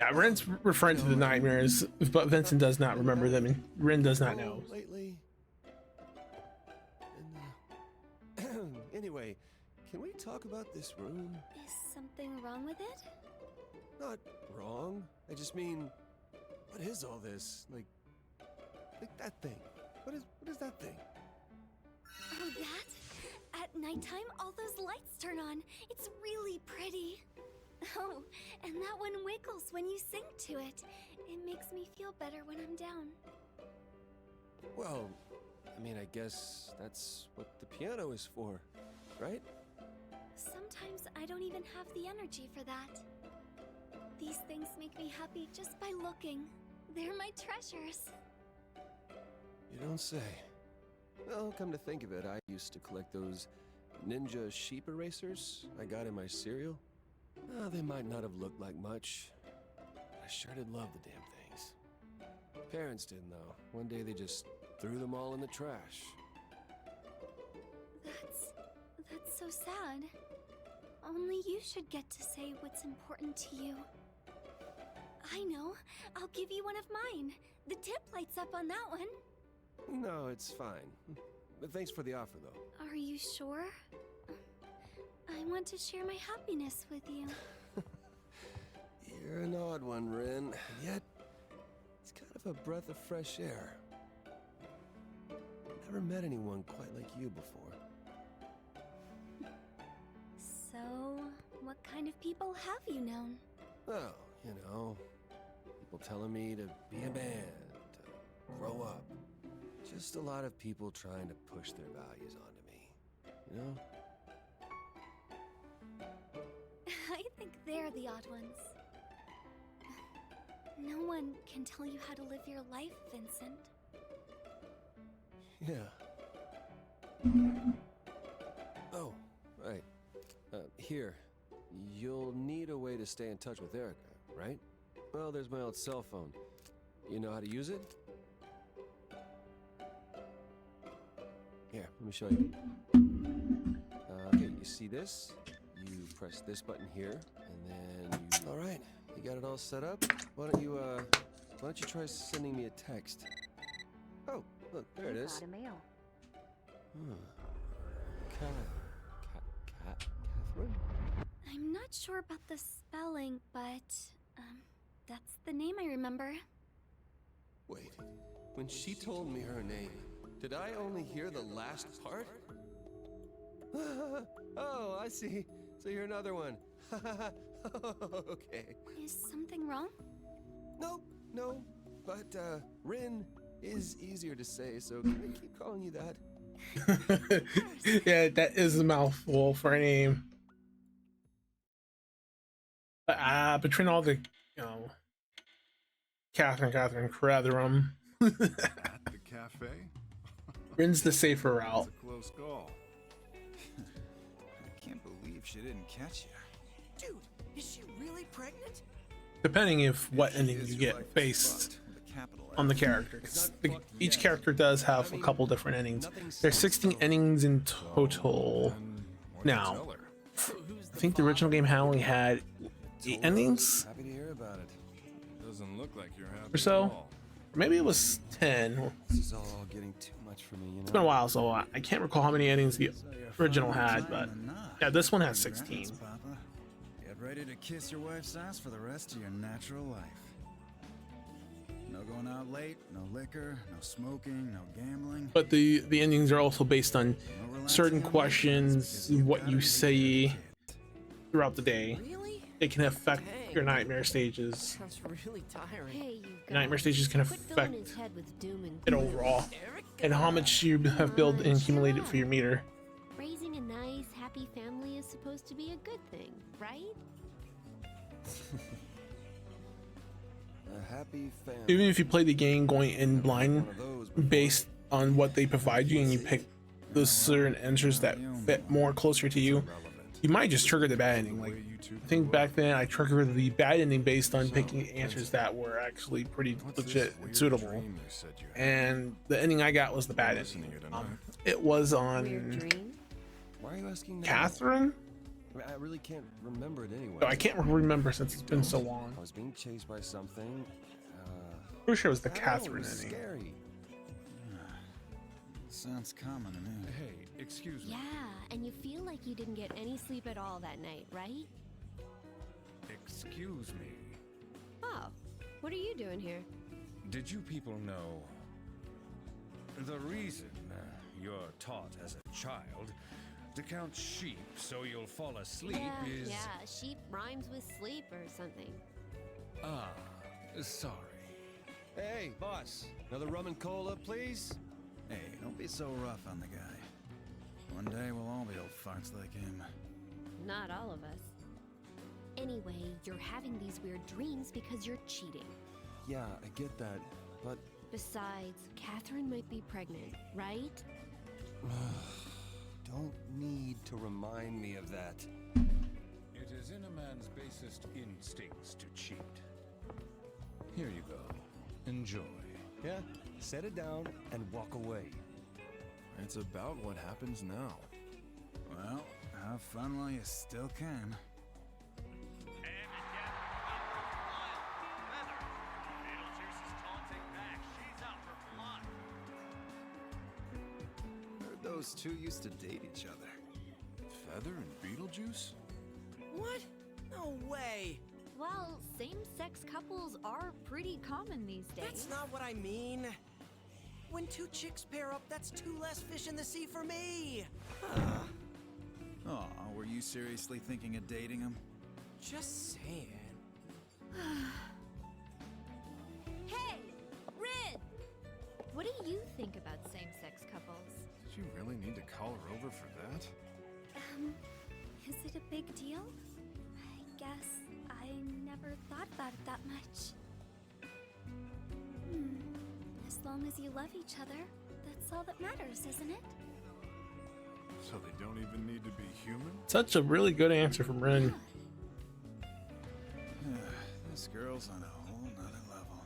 Yeah, Ren's referring to the nightmares, but Vincent does not remember them, and Ren does not know. Lately. And, anyway, can we talk about this room? Is something wrong with it? Not wrong. I just mean, what is all this? Like that thing. What is that thing? Oh, that? At nighttime, all those lights turn on. It's really pretty. Oh, and that one wiggles when you sing to it. It makes me feel better when I'm down. Well, I mean, I guess that's what the piano is for, right? Sometimes I don't even have the energy for that. These things make me happy just by looking. They're my treasures. You don't say. Well, come to think of it, I used to collect those ninja sheep erasers I got in my cereal. Oh, they might not have looked like much, but I sure did love the damn things. Parents didn't, though. One day they just threw them all in the trash. That's so sad. Only you should get to say what's important to you. I know. I'll give you one of mine. The tip lights up on that one. No, it's fine. But thanks for the offer, though. Are you sure? I want to share my happiness with you. You're an odd one, Rin. And yet, it's kind of a breath of fresh air. Never met anyone quite like you before. So, what kind of people have you known? Well, you know, people telling me to be a man, to grow up. Just a lot of people trying to push their values onto me, you know? I think they're the odd ones. No one can tell you how to live your life, Vincent. Yeah. Oh, right. Here. You'll need a way to stay in touch with Erica, right? Well, there's my old cell phone. You know how to use it? Here, let me show you. Okay, you see this? You press this button here, and then you... All right, you got it all set up? Why don't you try sending me a text? Oh, look, there it is. Catherine? I'm not sure about the spelling, but, that's the name I remember. Wait, when she told me her name, did I only hear the last part? Oh, I see. So you're another one. Okay. Is something wrong? Nope, no. But, Rin is easier to say, so can I keep calling you that? Yeah, that is a mouthful for a name. But between all the, you know, Catherine, Cratherum. At the cafe? Rin's the safer route. That's a close call. I can't believe she didn't catch you. Dude, is she really pregnant? Depending if what ending you get based on the character. Each character does have a couple different endings. There's 16 endings in total. Now, I think the original game only had 8 endings Happy to hear about it. Doesn't look like you're happy or so. Or maybe it was 10. This is all getting too much for me, you know? It's been a while, so I can't recall how many endings the original had, but yeah, this one has 16. Get ready to kiss your wife's ass for the rest of your natural life. No going out late, no liquor, no smoking, no gambling. But the endings are also based on certain questions, what you say throughout the day. It can affect your nightmare stages. Sounds really tiring. Hey, you Your nightmare stages can Quit filling affect his head with doom and it overall, and how much you have built and accumulated for your meter. Raising a nice, happy family is supposed to be a good thing, right? A happy family. Even if you play the game going in blind, based on what they provide you, and you pick those certain answers that fit more closer to you, you might just trigger the bad ending. Like, I think back then I triggered the bad ending based on picking answers that were actually pretty legit and suitable, and the ending I got was the bad ending. It was on Why are you asking that? Catherine? I really can't remember it anyway. No, I can't remember since it's been so long. I was being chased by something. Pretty sure it was the I don't know, Catherine it was ending. Scary. Sounds common to me. Hey, excuse me. Yeah, and you feel like you didn't get any sleep at all that night, right? Excuse me. Oh, what are you doing here? Did you people know The reason you're taught as a child to count sheep so you'll fall asleep is... Yeah, sheep rhymes with sleep or something. Ah, sorry. Hey, boss. Another rum and cola, please? Hey, don't be so rough on the guy. One day we'll all be old farts like him. Not all of us. Anyway, you're having these weird dreams because you're cheating. Yeah, I get that, but... Besides, Catherine might be pregnant, right? Don't need to remind me of that. It is in a man's basest instincts to cheat. Here you go. Enjoy. Yeah, set it down and walk away. It's about what happens now. Well, have fun while you still can. Heard those two used to date each other. Feather and Beetlejuice? What? No way! Well, same-sex couples are pretty common these days. That's not what I mean. When two chicks pair up, that's two less fish in the sea for me. Aw, were you seriously thinking of dating him? Just saying. Hey, Rin! What do you think about same-sex couples? Did you really need to call her over for that? Is it a big deal? I guess I never thought about it that much. As long as you love each other, that's all that matters, isn't it? So they don't even need to be human? Such a really good answer from Ren. This girl's on a whole nother level.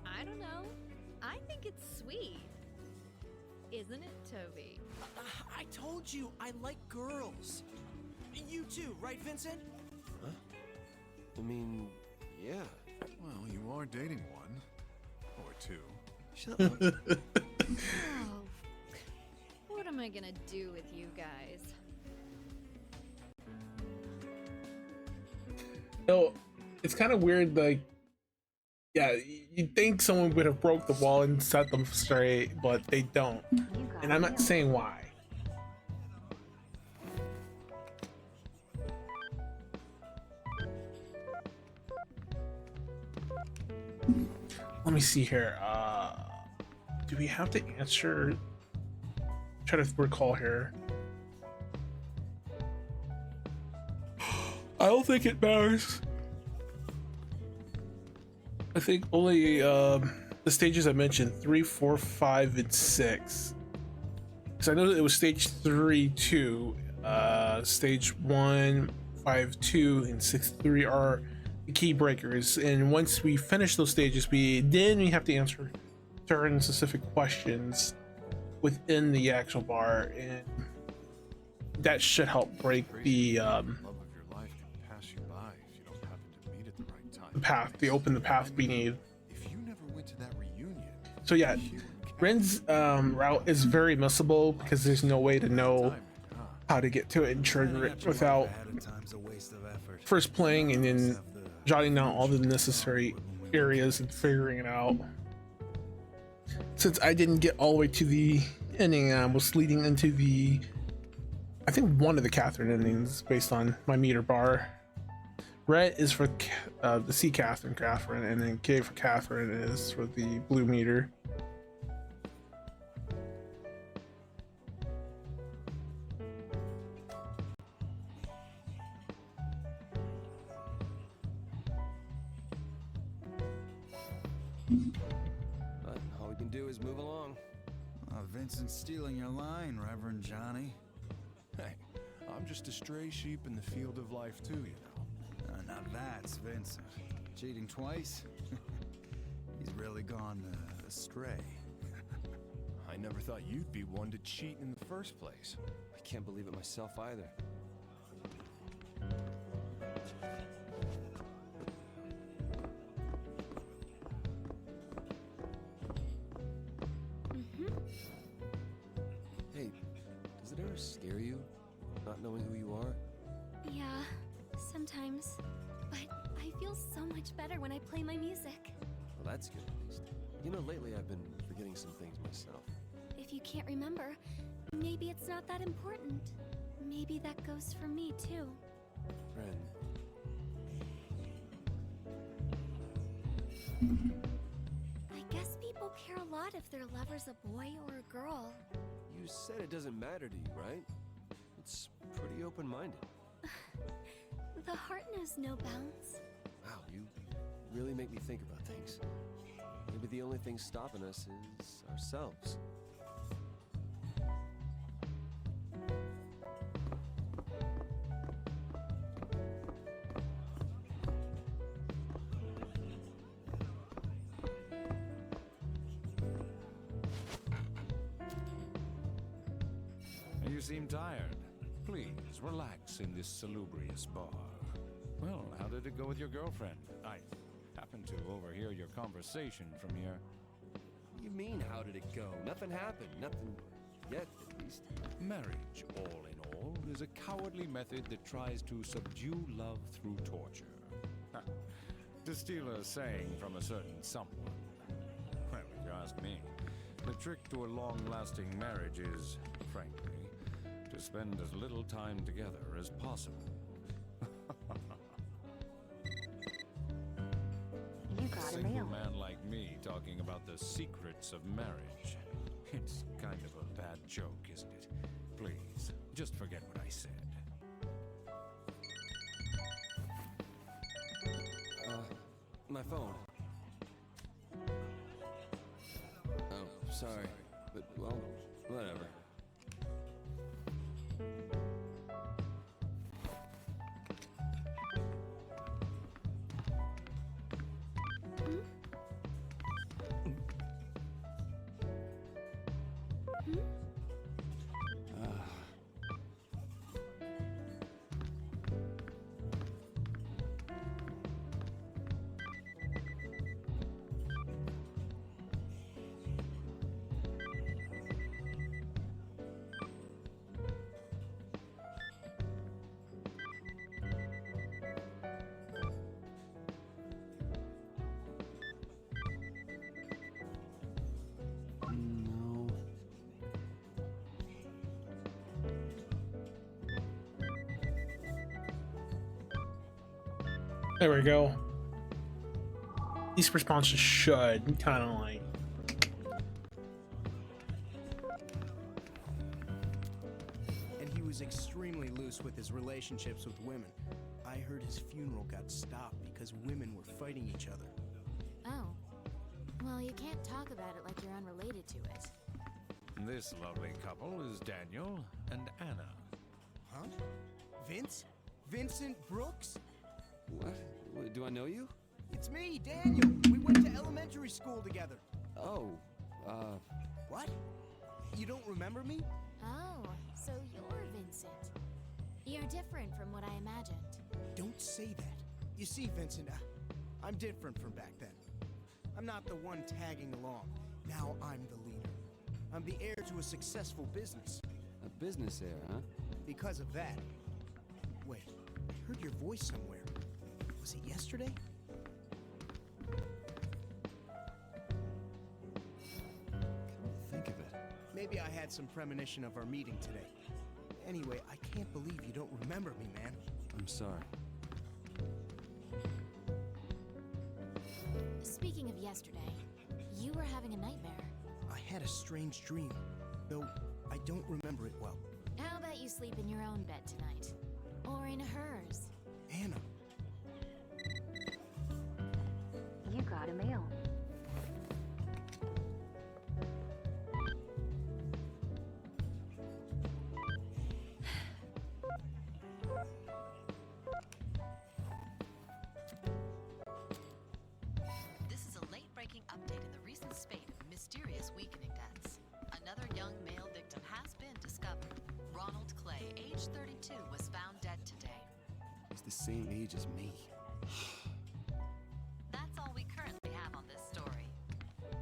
I don't know. I think it's sweet. Isn't it, Toby? I told you I like girls. You too, right, Vincent? Huh? I mean, yeah. Well, you are dating one. Or two. Shut up. Oh, what am I gonna do with you guys? So it's kind of weird, like, yeah, you'd think someone would have broke the wall and set them straight, but they don't. And I'm not saying why. Let me see here. Do we have to answer? Try to recall here. I don't think it matters. I think only the stages I mentioned, 3, 4, 5, and 6. Because I know that it was stage 3, 2, stage 1, 5, 2, and 6, 3 are the key breakers. And once we finish those stages, we have to answer certain specific questions within the actual bar, and that should help break the path. They open the path we need. If you never went to that reunion. So yeah, Ren's route is very missable because there's no way to know how to get to it and trigger it without first playing and then jotting down all the necessary areas and figuring it out. Since I didn't get all the way to the ending, I was leading into the, I think one of the Catherine endings based on my meter bar. Red is for the C Catherine, and then K for Catherine is for the blue meter. But all we can do is move along. Vincent's stealing your line, Reverend Johnny. Hey, I'm just a stray sheep in the field of life too, you know. Now that's Vincent. Cheating twice? He's really gone astray. I never thought you'd be one to cheat in the first place. I can't believe it myself either. Hey, does it ever scare you, not knowing who you are? Yeah, sometimes. But I feel so much better when I play my music. Well, that's good at least. You know, lately I've been forgetting some things myself. If you can't remember, maybe it's not that important. Maybe that goes for me, too. Friend, I guess people care a lot if their lover's a boy or a girl. you said it doesn't matter to you, right? It's pretty open-minded. The heart knows no bounds. Wow, you really make me think about things. Maybe the only thing stopping us is ourselves. You seem tired. Please, relax in this salubrious bar. Well, how did it go with your girlfriend? I happened to overhear your conversation from here. What do you mean, how did it go? Nothing happened. Nothing yet, at least. Marriage, all in all, is a cowardly method that tries to subdue love through torture. To steal a saying from a certain someone. Well, if you ask me, the trick to a long-lasting marriage is, frankly, to spend as little time together as possible. You got a single mail. man like me talking about the secrets of marriage. It's kind of a bad joke, isn't it? Please, just forget what I said. My phone. Oh, sorry. But, well, whatever. There we go. These responses should kind of like. And he was extremely loose with his relationships with women. I heard his funeral got stopped because women were fighting each other. Oh. Well, you can't talk about it like you're unrelated to it. This lovely couple is Daniel and Anna. Huh? Vince? Vincent Brooks? What? Do I know you? It's me, Daniel. We went to elementary school together. Oh, What? You don't remember me? Oh, so you're Vincent. You're different from what I imagined. Don't say that. You see, Vincent, I'm different from back then. I'm not the one tagging along. Now I'm the leader. I'm the heir to a successful business. A business heir, huh? Because of that. Wait, I heard your voice somewhere. Was it yesterday? Think of it. Maybe I had some premonition of our meeting today. Anyway, I can't believe you don't remember me, man. I'm sorry. Speaking of yesterday, you were having a nightmare. I had a strange dream, though I don't remember it well. How about you sleep in your own bed tonight? Or in hers? Anna. You got a mail. This is a late-breaking update in the recent spate of mysterious weakening deaths. Another young male victim has been discovered. Ronald Clay, age 32, was found dead today. He's the same age as me. That's all we currently have on this story.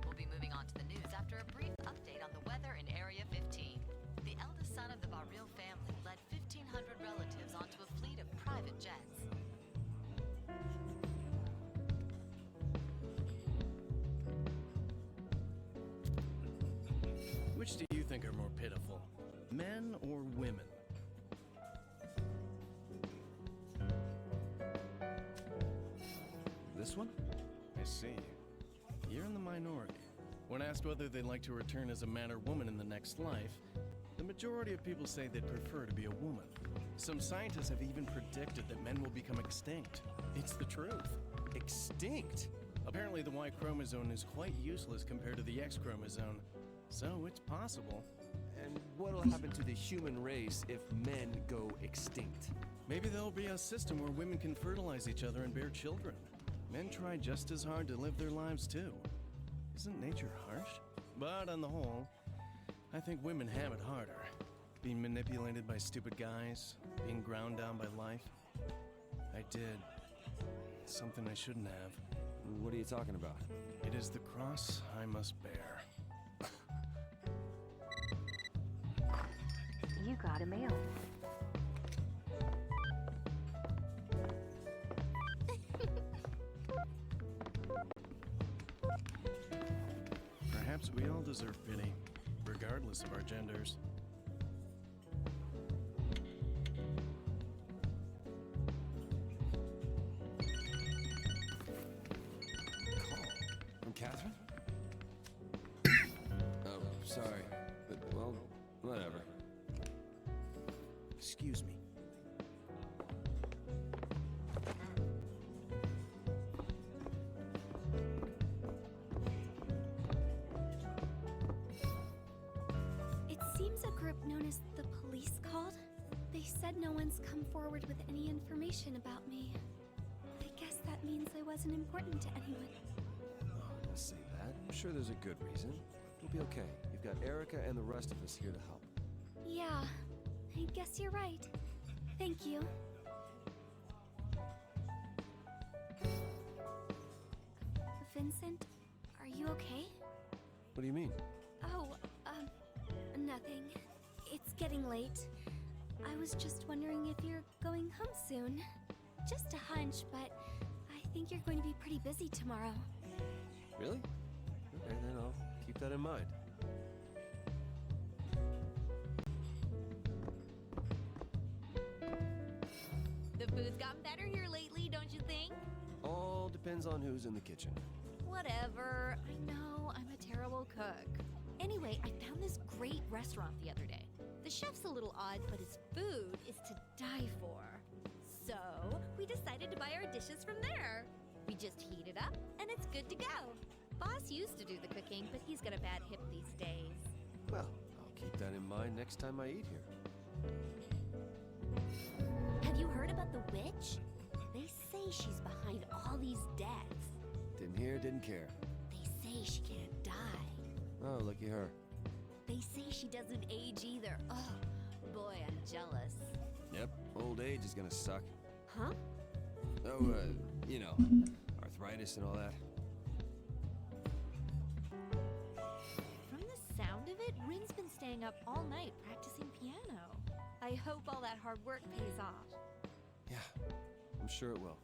We'll be moving on to the news after a brief update on the weather in Area 15. The eldest son of the Barril family led 1,500 relatives onto a fleet of private jets. think are more pitiful? Men or women? This one? I see. You're in the minority. When asked whether they'd like to return as a man or woman in the next life, the majority of people say they'd prefer to be a woman. Some scientists have even predicted that men will become extinct. It's the truth. Extinct? Apparently the Y chromosome is quite useless compared to the X chromosome, so it's possible. And what'll happen to the human race if men go extinct? Maybe there'll be a system where women can fertilize each other and bear children. Men try just as hard to live their lives too. Isn't nature harsh? But on the whole, I think women have it harder. Being manipulated by stupid guys, being ground down by life. I did. Something I shouldn't have. What are you talking about? It is the cross I must bear. You got a mail. Perhaps we all deserve pity, regardless of our genders. From Catherine? Oh, sorry. But, well, whatever. Excuse me. It seems a group known as the police called. They said no one's come forward with any information about me. I guess that means I wasn't important to anyone. Oh, don't say that. I'm sure there's a good reason. You'll be okay. You've got Erica and the rest of us here to help. Yeah, I guess you're right. Thank you. Vincent, are you okay? What do you mean? Oh, nothing. It's getting late. I was just wondering if you're going home soon. Just a hunch, but I think you're going to be pretty busy tomorrow. Really? Okay, then I'll keep that in mind. The food's gotten better here lately, don't you think? All depends on who's in the kitchen. Whatever. I know I'm a terrible cook. Anyway, I found this great restaurant the other day. The chef's a little odd, but his food is to die for. So, we decided to buy our dishes from there. We just heat it up, and it's good to go. Boss used to do the cooking, but he's got a bad hip these days. Well, I'll keep that in mind next time I eat here. Have you heard about the witch? They say she's behind all these deaths. Didn't hear, didn't care. They say she can't die. Oh, lucky her. They say she doesn't age either. Oh, boy, I'm jealous. Yep, old age is gonna suck. Huh? Oh, you know, arthritis and all that. From the sound of it, Rin's been staying up all night practicing piano. I hope all that hard work pays off. Yeah, I'm sure it will.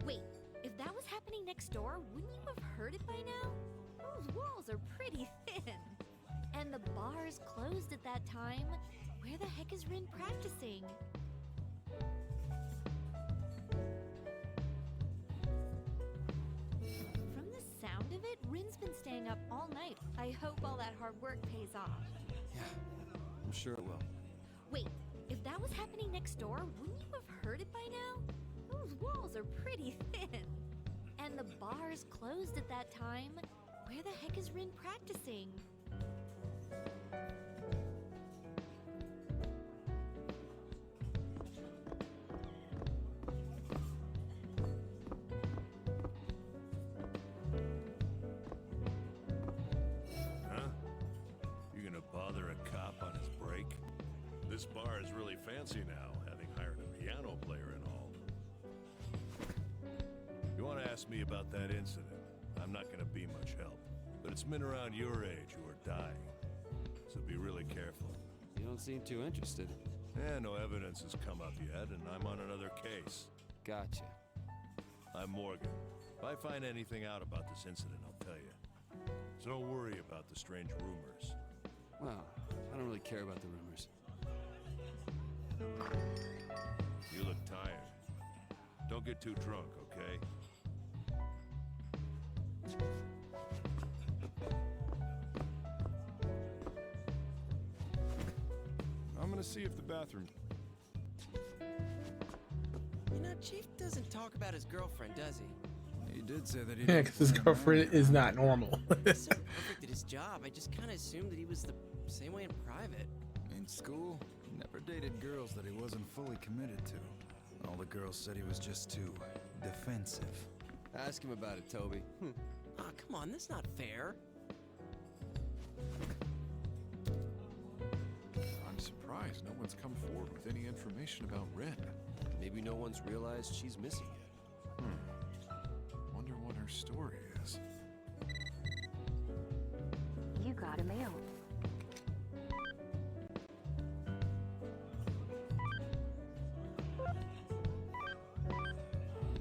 Wait, if that was happening next door, wouldn't you have heard it by now? Those walls are pretty thin. And the bar's closed at that time. Where the heck is Rin practicing? From the sound of it, Rin's been staying up all night. I hope all that hard work pays off. Yeah, I'm sure it will. Wait, if that was happening next door, wouldn't you have heard it by now? Those walls are pretty thin. And the bar's closed at that time. Where the heck is Rin practicing? Huh? You gonna bother a cop on his break? This bar is really fancy now, having hired a piano player and all. You want to ask me about that incident? I'm not gonna be much help. But it's men around your age who are dying. So be really careful. You don't seem too interested. No evidence has come up yet, and I'm on another case. Gotcha. I'm Morgan. If I find anything out about this incident, I'll tell you. So don't worry about the strange rumors. Wow, I don't really care about the rumors. You look tired. Don't get too drunk, okay? I'm gonna see if the bathroom... You know, Chief doesn't talk about his girlfriend, does he? He did say that he Yeah, because his girlfriend is not normal. He's so perfect at his job. I just kind of assumed that he was the same way in private. In school, he never dated girls that he wasn't fully committed to. All the girls said he was just too defensive. Ask him about it, Toby. Aw, come on, that's not fair. I'm surprised no one's come forward with any information about Ren. Maybe no one's realized she's missing yet. Wonder what her story is. You got a mail.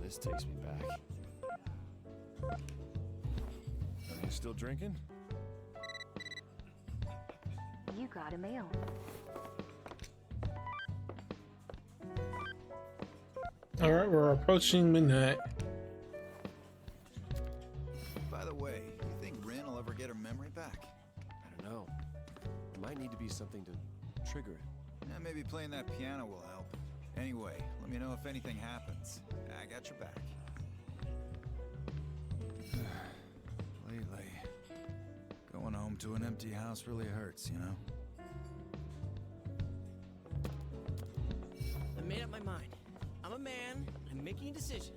This takes me back. Are you still drinking? You got a mail. All right, we're approaching midnight. By the way, you think Ren will ever get her memory back? I don't know. There might need to be something to trigger it. Yeah, maybe playing that piano will help. Anyway, let me know if anything happens. I got your back. Lately, going home to an empty house really hurts, you know? I made up my mind. I'm a man. I'm making a decision.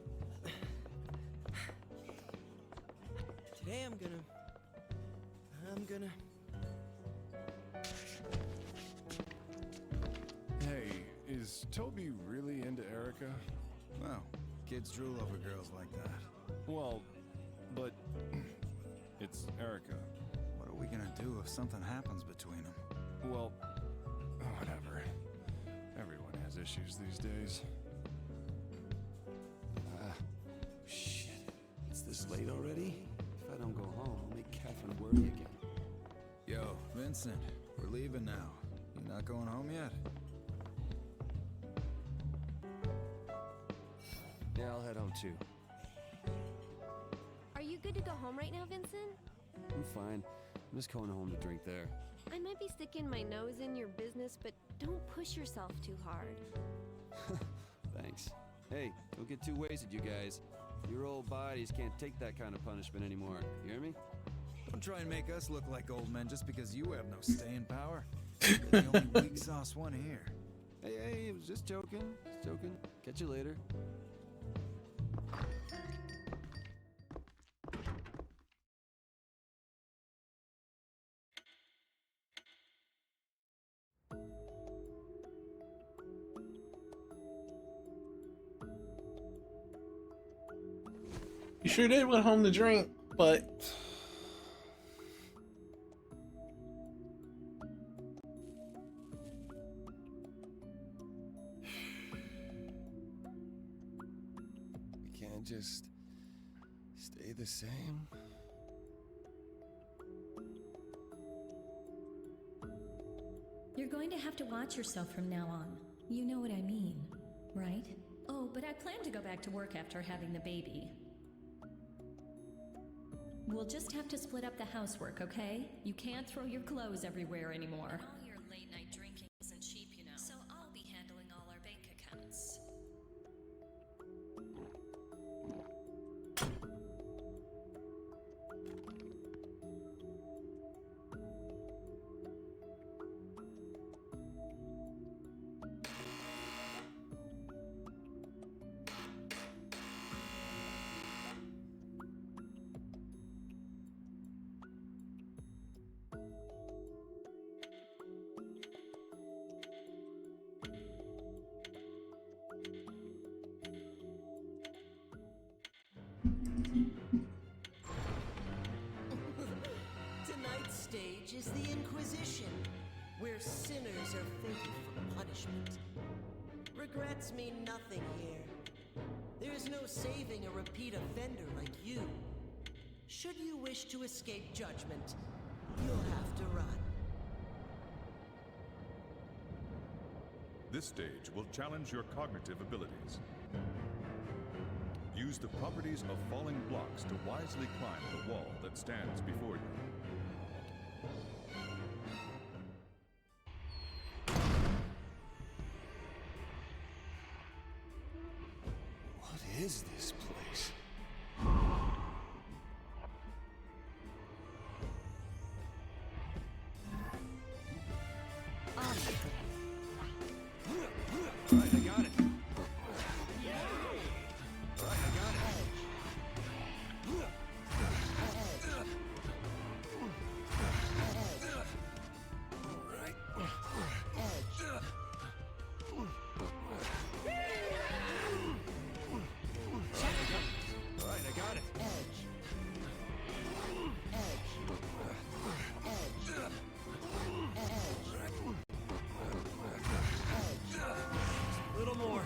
Today I'm gonna... Hey, is Toby really into Erica? Well, kids drool over girls like that. Well, but it's Erica. What are we gonna do if something happens between them? Well, whatever. Everyone has issues these days. Shit. It's this late already? If I don't go home, I'll make Catherine worry again. Yo, Vincent, we're leaving now. You not going home yet? Yeah, I'll head home too. Are you good to go home right now, Vincent? I'm fine. I'm just going home to drink there. I might be sticking my nose in your business, but don't push yourself too hard. Thanks. Hey, don't get too wasted, you guys. Your old bodies can't take that kind of punishment anymore. You hear me? Don't try and make us look like old men just because you have no staying power. You're the only weak sauce one here. Hey, I was just joking. Just joking. Catch you later. You sure did went home to drink, but We can't just stay the same. You're going to have to watch yourself from now on. You know what I mean, right? Oh, but I plan to go back to work after having the baby. We'll just have to split up the housework, okay? You can't throw your clothes everywhere anymore. And all your late-night drinking isn't cheap, you know. So I'll be handling all our bank accounts. Tonight's stage is the Inquisition, where sinners are fated for punishment. Regrets mean nothing here. There is no saving a repeat offender like you. Should you wish to escape judgment, you'll have to run. This stage will challenge your cognitive abilities. Use the properties of falling blocks to wisely climb the wall that stands before you. What is this place? Right, I got it. Right, I got it. Right, I got it. A little more.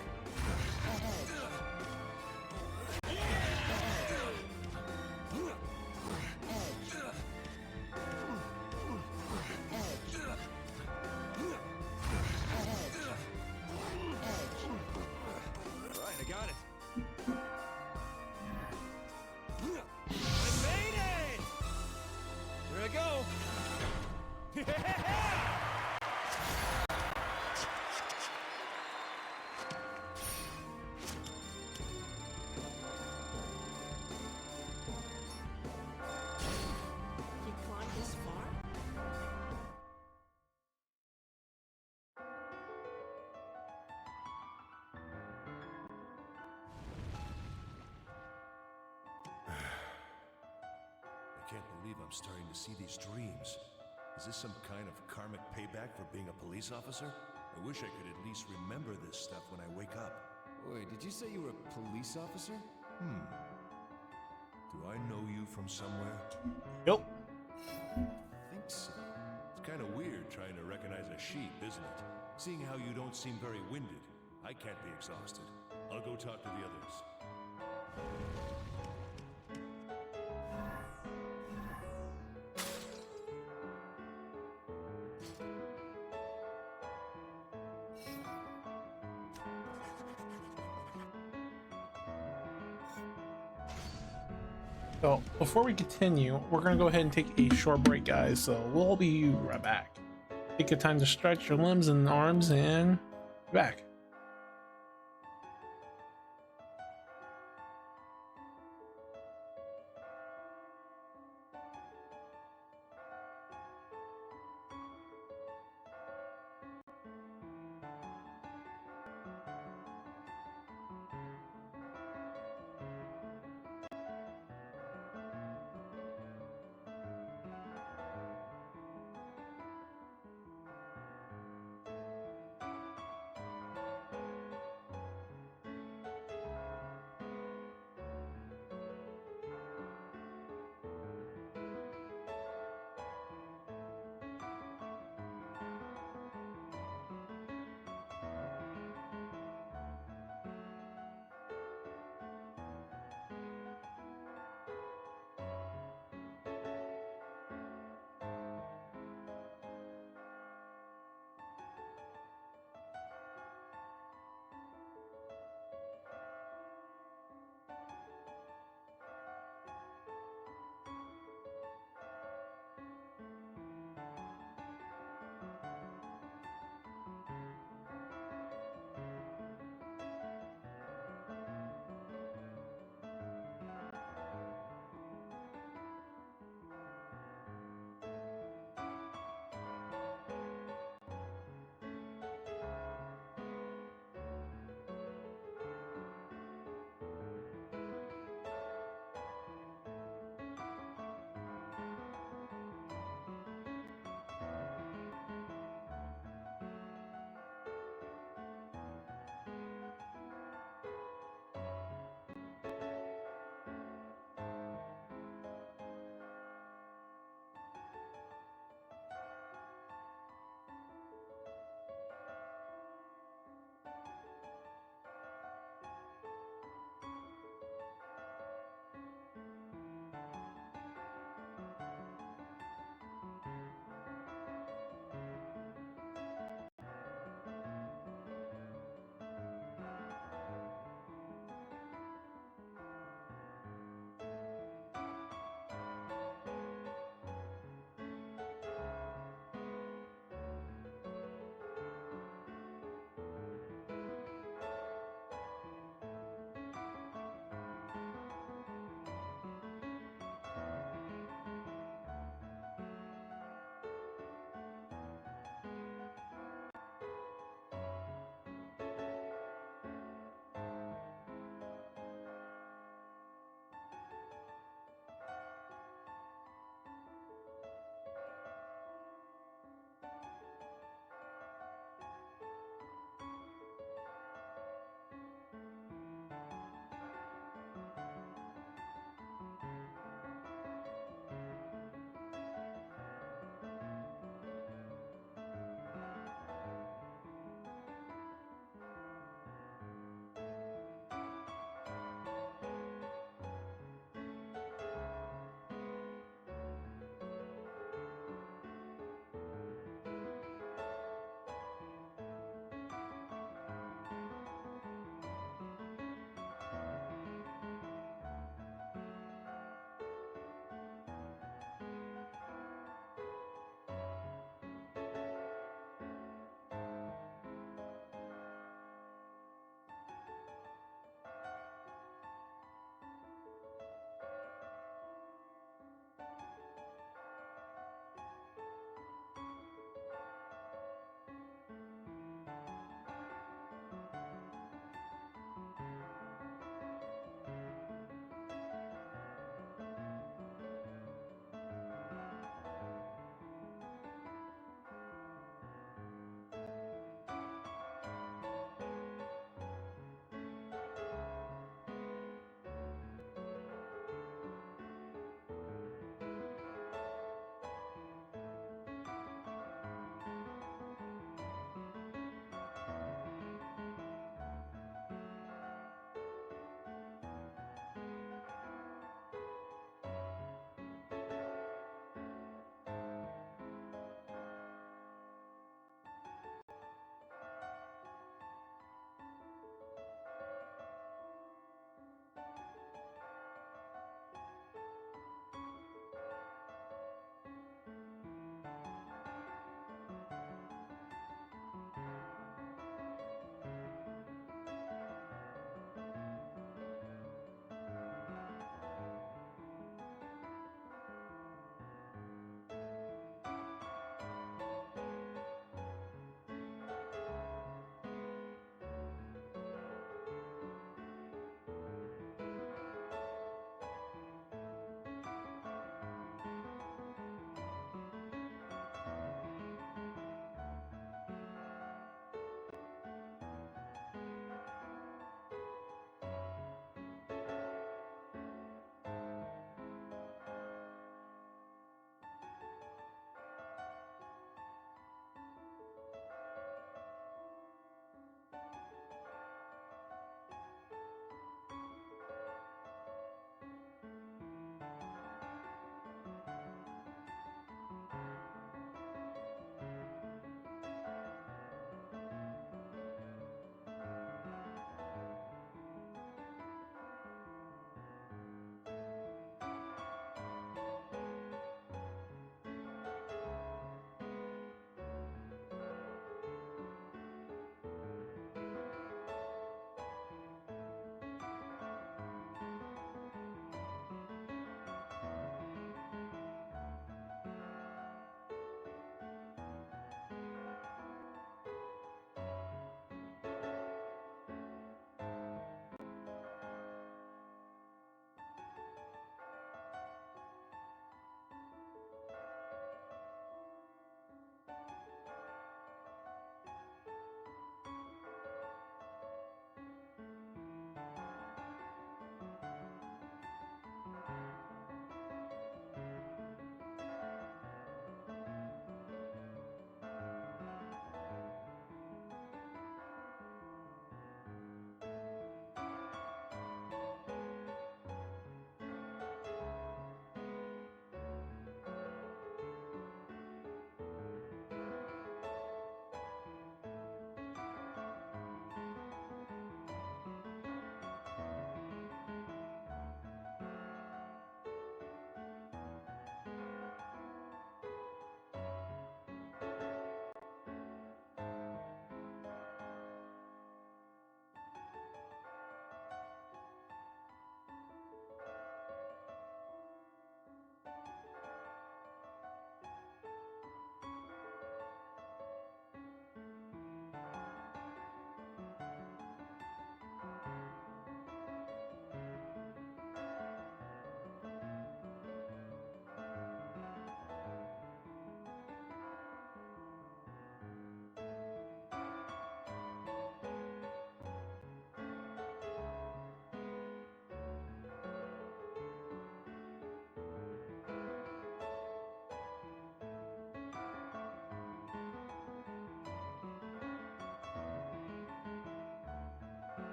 Right, I got it. I made it! Here I go. You climbed this far? I can't believe I'm starting to see these dreams. Is this some kind of karmic payback for being a police officer? I wish I could at least remember this stuff when I wake up. Wait, did you say you were a police officer? Do I know you from somewhere? Yep. I think so. It's kind of weird trying to recognize a sheep, isn't it? Seeing how you don't seem very winded, I can't be exhausted. I'll go talk to the others. So before we continue, we're gonna go ahead and take a short break, guys. So we'll be right back. Take your time to stretch your limbs and arms, and be back.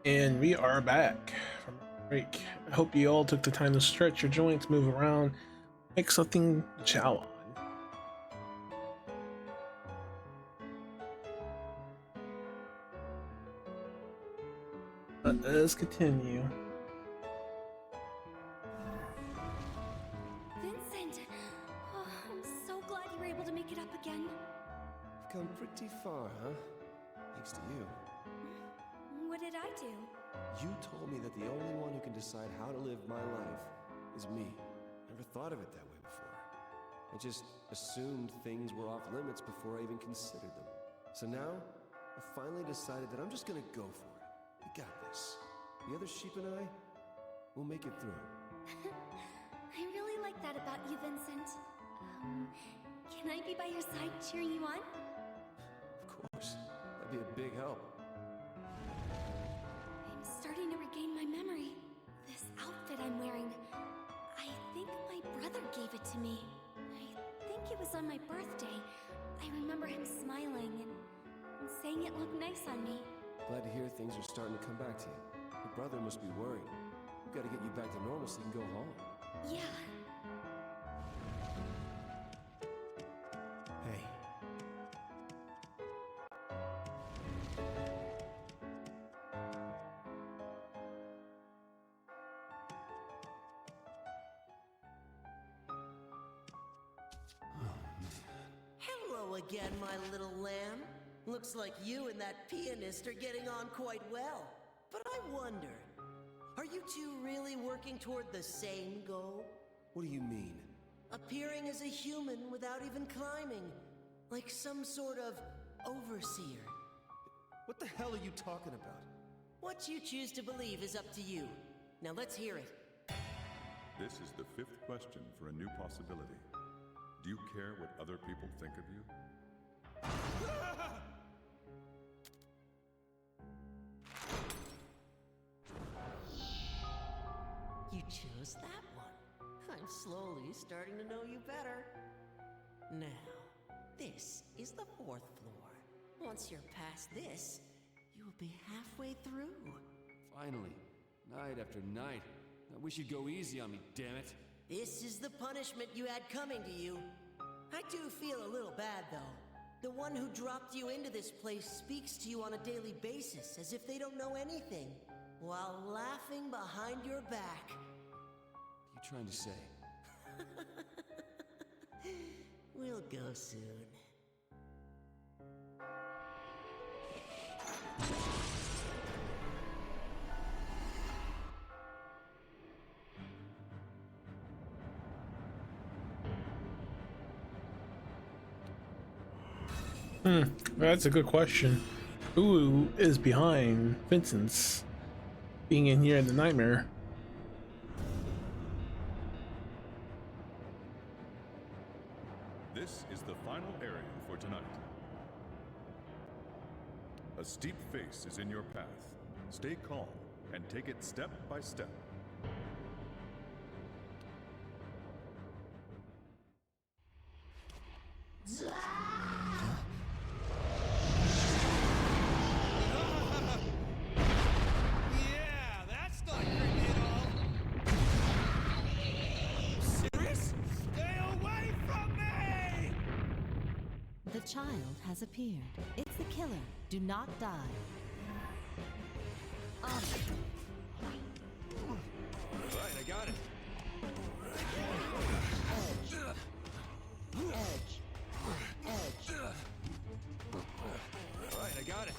And we are back from a break. I hope you all took the time to stretch your joints, move around, make something to chow on. But let's continue. Vincent! Oh, I'm so glad you were able to make it up again. I've come pretty far, huh? Thanks to you. What did I do? You told me that the only one who can decide how to live my life is me. Never thought of it that way before. I just assumed things were off limits before I even considered them. So now, I finally decided that I'm just gonna go for it. We got this. The other sheep and I, we'll make it through. I really like that about you, Vincent. Can I be by your side cheering you on? Of course. That'd be a big help. I'm starting to regain my memory. This outfit I'm wearing, I think my brother gave it to me. I think it was on my birthday. I remember him smiling and saying it looked nice on me. Glad to hear things are starting to come back to you. Your brother must be worried. We've got to get you back to normal so you can go home. Yeah. Hey. Hello again, my little lamb. Looks like you and that pianist are getting on quite well. But I wonder, are you two really working toward the same goal? What do you mean? Appearing as a human without even climbing. Like some sort of overseer. What the hell are you talking about? What you choose to believe is up to you. Now let's hear it. This is the 5th question for a new possibility. Do you care what other people think of you? You chose that one. I'm slowly starting to know you better. Now, this is the 4th floor. Once you're past this, you will be halfway through. Finally. Night after night. I wish you'd go easy on me, damn it. This is the punishment you had coming to you. I do feel a little bad, though. The one who dropped you into this place speaks to you on a daily basis as if they don't know anything, while laughing behind your back. What are you trying to say? We'll go soon. That's a good question. Who is behind Vincent's being in here in the nightmare? This is the final area for tonight. A steep face is in your path. Stay calm and take it step by step. Yeah, that's not creepy at all. Serious? Stay away from me! The child has appeared. It's the killer. Do not die. Right, I got it. Edge. Right, I got it.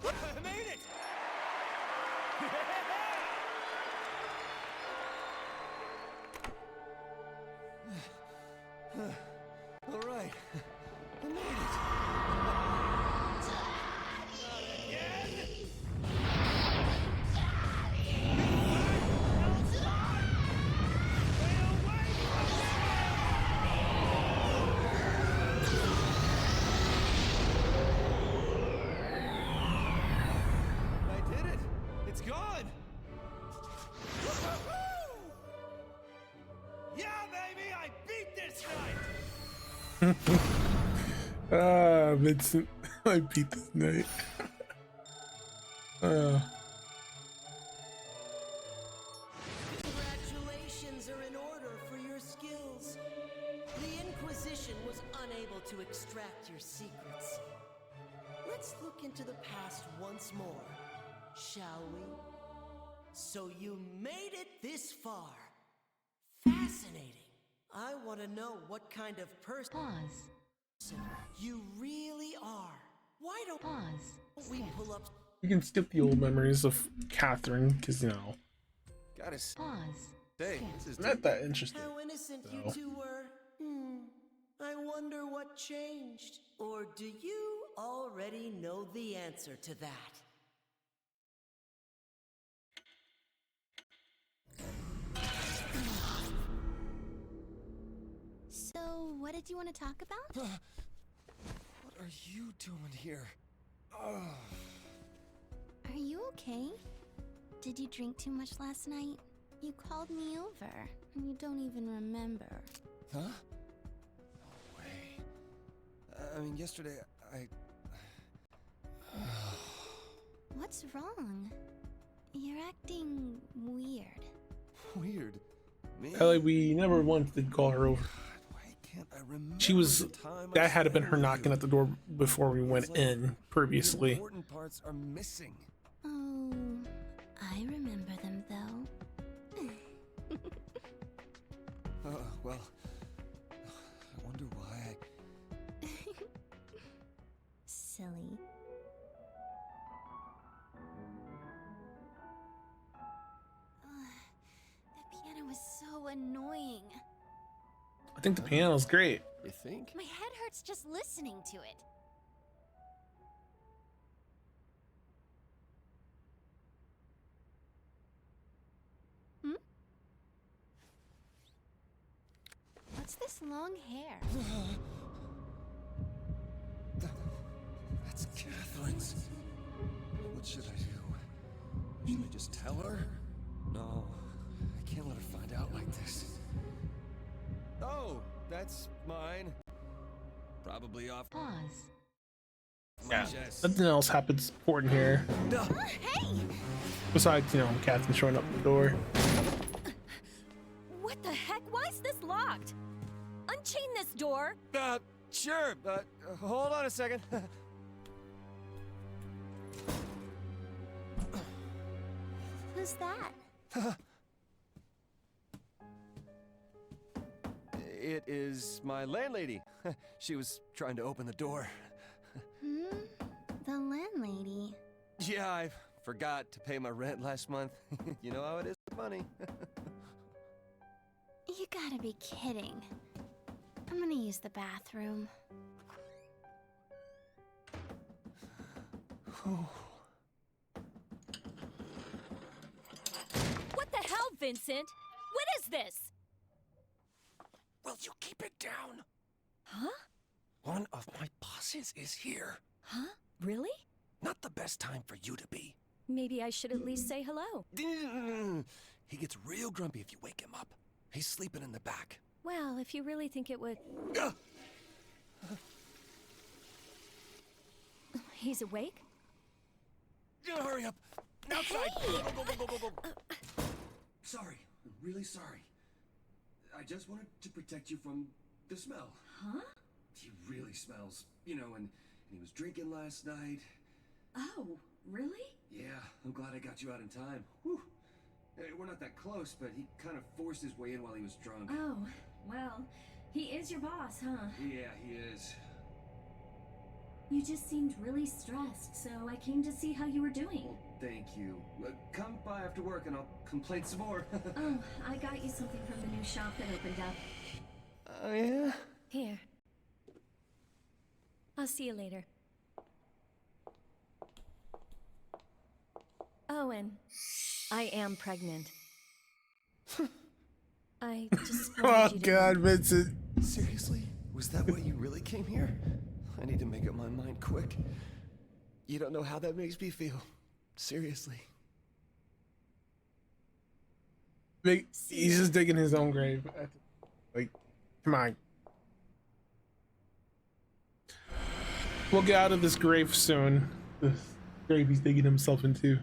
I made it! All right. I made it. I did it! It's gone! Yeah, baby! I beat this night! Ah, Vincent, I beat this night. Congratulations are in order for your skills. The Inquisition was unable to extract your secrets. Let's look into the past once more, shall we? So you made it this far. Fascinating. I want to know what kind of person you really are. Why don't we pull up? You can skip the old memories of Catherine, because, you know, Gotta say, this is not that interesting. How innocent So. you two were. I wonder what changed. Or do you already know the answer to that? So, what did you want to talk about? What are you doing here? Are you okay? Did you drink too much last night? You called me over, and you don't even remember. Huh? No way. I mean, yesterday, What's wrong? You're acting weird. Weird. Me? Ellie, we never wanted to call her over. She was. That had been her knocking at the door before we went in previously. Important parts are missing. Oh, I remember them though. Well, I wonder why Silly. The piano was so annoying. I think the piano's great. You think? My head hurts just listening to it. What's this long hair? That's Catherine's. What should I do? Should I just tell her? No, I can't let her find out like this. Oh, that's mine. Probably off. Yeah, nothing else happens important here. Hey! Besides, you know, Catherine showing up at the door. What the heck? Why is this locked? Unchain this door. Sure, but hold on a second. Who's that? It is my landlady. She was trying to open the door. The landlady. Yeah, I forgot to pay my rent last month. You know how it is with money. You gotta be kidding. I'm gonna use the bathroom. What the hell, Vincent? What is this? Will you keep it down? Huh? One of my bosses is here. Huh? Really? Not the best time for you to be. Maybe I should at least say hello. He gets real grumpy if you wake him up. He's sleeping in the back. Well, if you really think it would... He's awake? Hurry up! Outside! Hey! Go. Sorry. I'm really sorry. I just wanted to protect you from the smell. Huh? He really smells, you know, and he was drinking last night. Oh, really? Yeah, I'm glad I got you out in time. Whew. We're not that close, but he kind of forced his way in while he was drunk. Oh, well, he is your boss, huh? Yeah, he is. You just seemed really stressed, so I came to see how you were doing. Thank you. Come by after work and I'll complain some more. Oh, I got you something from the new shop that opened up. Oh, yeah? Here. I'll see you later. Oh, and I am pregnant. I just Oh wanted you to God, know. Vincent. Seriously? Was that why you really came here? I need to make up my mind quick. You don't know how that makes me feel. Seriously. He's just digging his own grave. Like, come on. We'll get out of this grave soon. This grave he's digging himself into.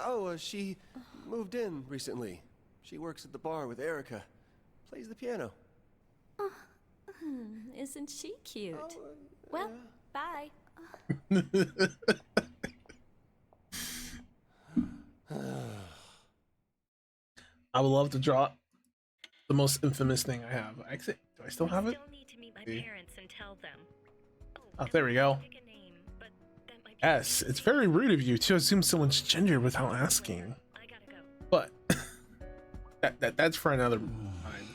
Oh, she moved in recently. She works at the bar with Erica. Plays the piano. Isn't she cute? Well, bye. I would love to draw the most infamous thing I have. Actually, do I still have it? Need to meet my parents and tell them. Oh, there we go. Yes, it's very rude of you to assume someone's gender without asking. But that's for another time.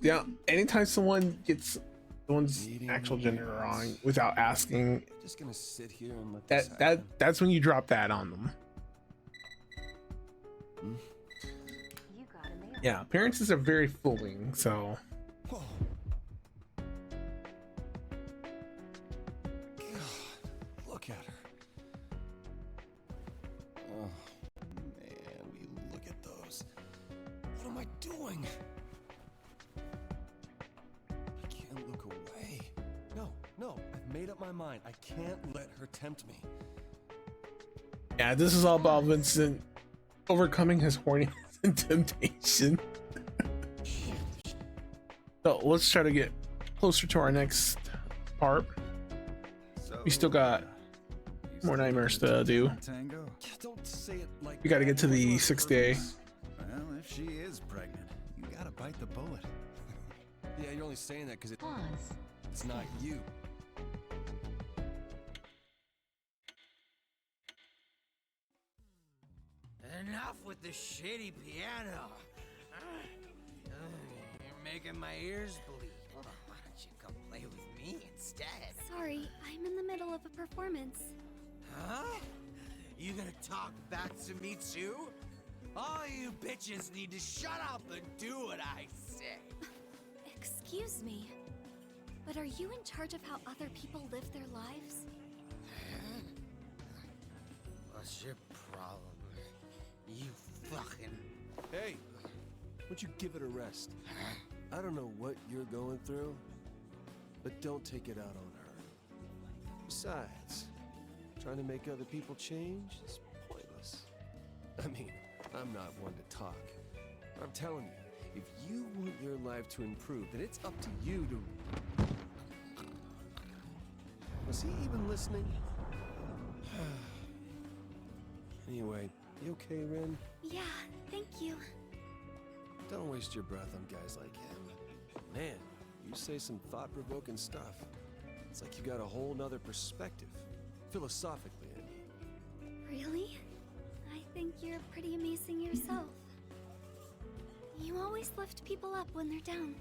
Yeah, anytime someone gets someone's actual gender wrong without asking, Just gonna sit here and let this that's when you drop that on them. Yeah, appearances are very fooling, so. Look at her. Oh, man, will you look at those? What am I doing? I can't look away. No, I've made up my mind. I can't let her tempt me. Yeah, this is all about Vincent overcoming his horniness and temptation. So let's try to get closer to our next part. We still got more nightmares to do. Don't say it like We got to get to the 6th day. Well, if she is pregnant, you gotta bite the bullet. Yeah, you're only saying that because it's not you. Enough with the shitty piano. You're making my ears bleed. Why don't you come play with me instead? Sorry, I'm in the middle of a performance. Huh? You gonna talk back to me too? All you bitches need to shut up and do what I say. Excuse me, but are you in charge of how other people live their lives? What's your problem? You fucking... Hey, would you give it a rest? I don't know what you're going through, but don't take it out on her. Besides, trying to make other people change is pointless. I mean, I'm not one to talk. I'm telling you, if you want your life to improve, then it's up to you to... Was he even listening? Anyway, you okay, Ren? Yeah, thank you. Don't waste your breath on guys like him. Man, you say some thought-provoking stuff. It's like you got a whole nother perspective. Philosophically, I mean. Really? I think you're pretty amazing yourself. You always lift people up when they're down.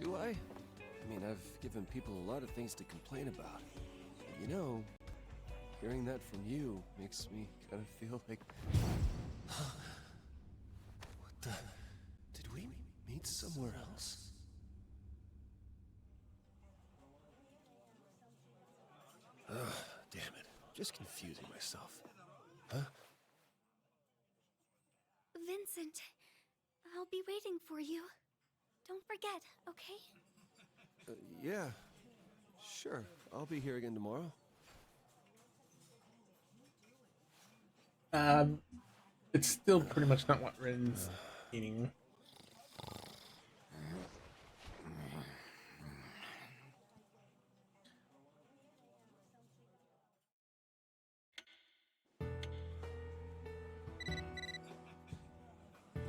Do I? I mean, I've given people a lot of things to complain about. But you know, hearing that from you makes me kind of feel like... What the... Did we meet somewhere else? Ugh, damn it. Just confusing myself. Huh? Vincent, I'll be waiting for you. Don't forget, okay? Yeah. Sure. I'll be here again tomorrow. It's still pretty much not what Ren's eating.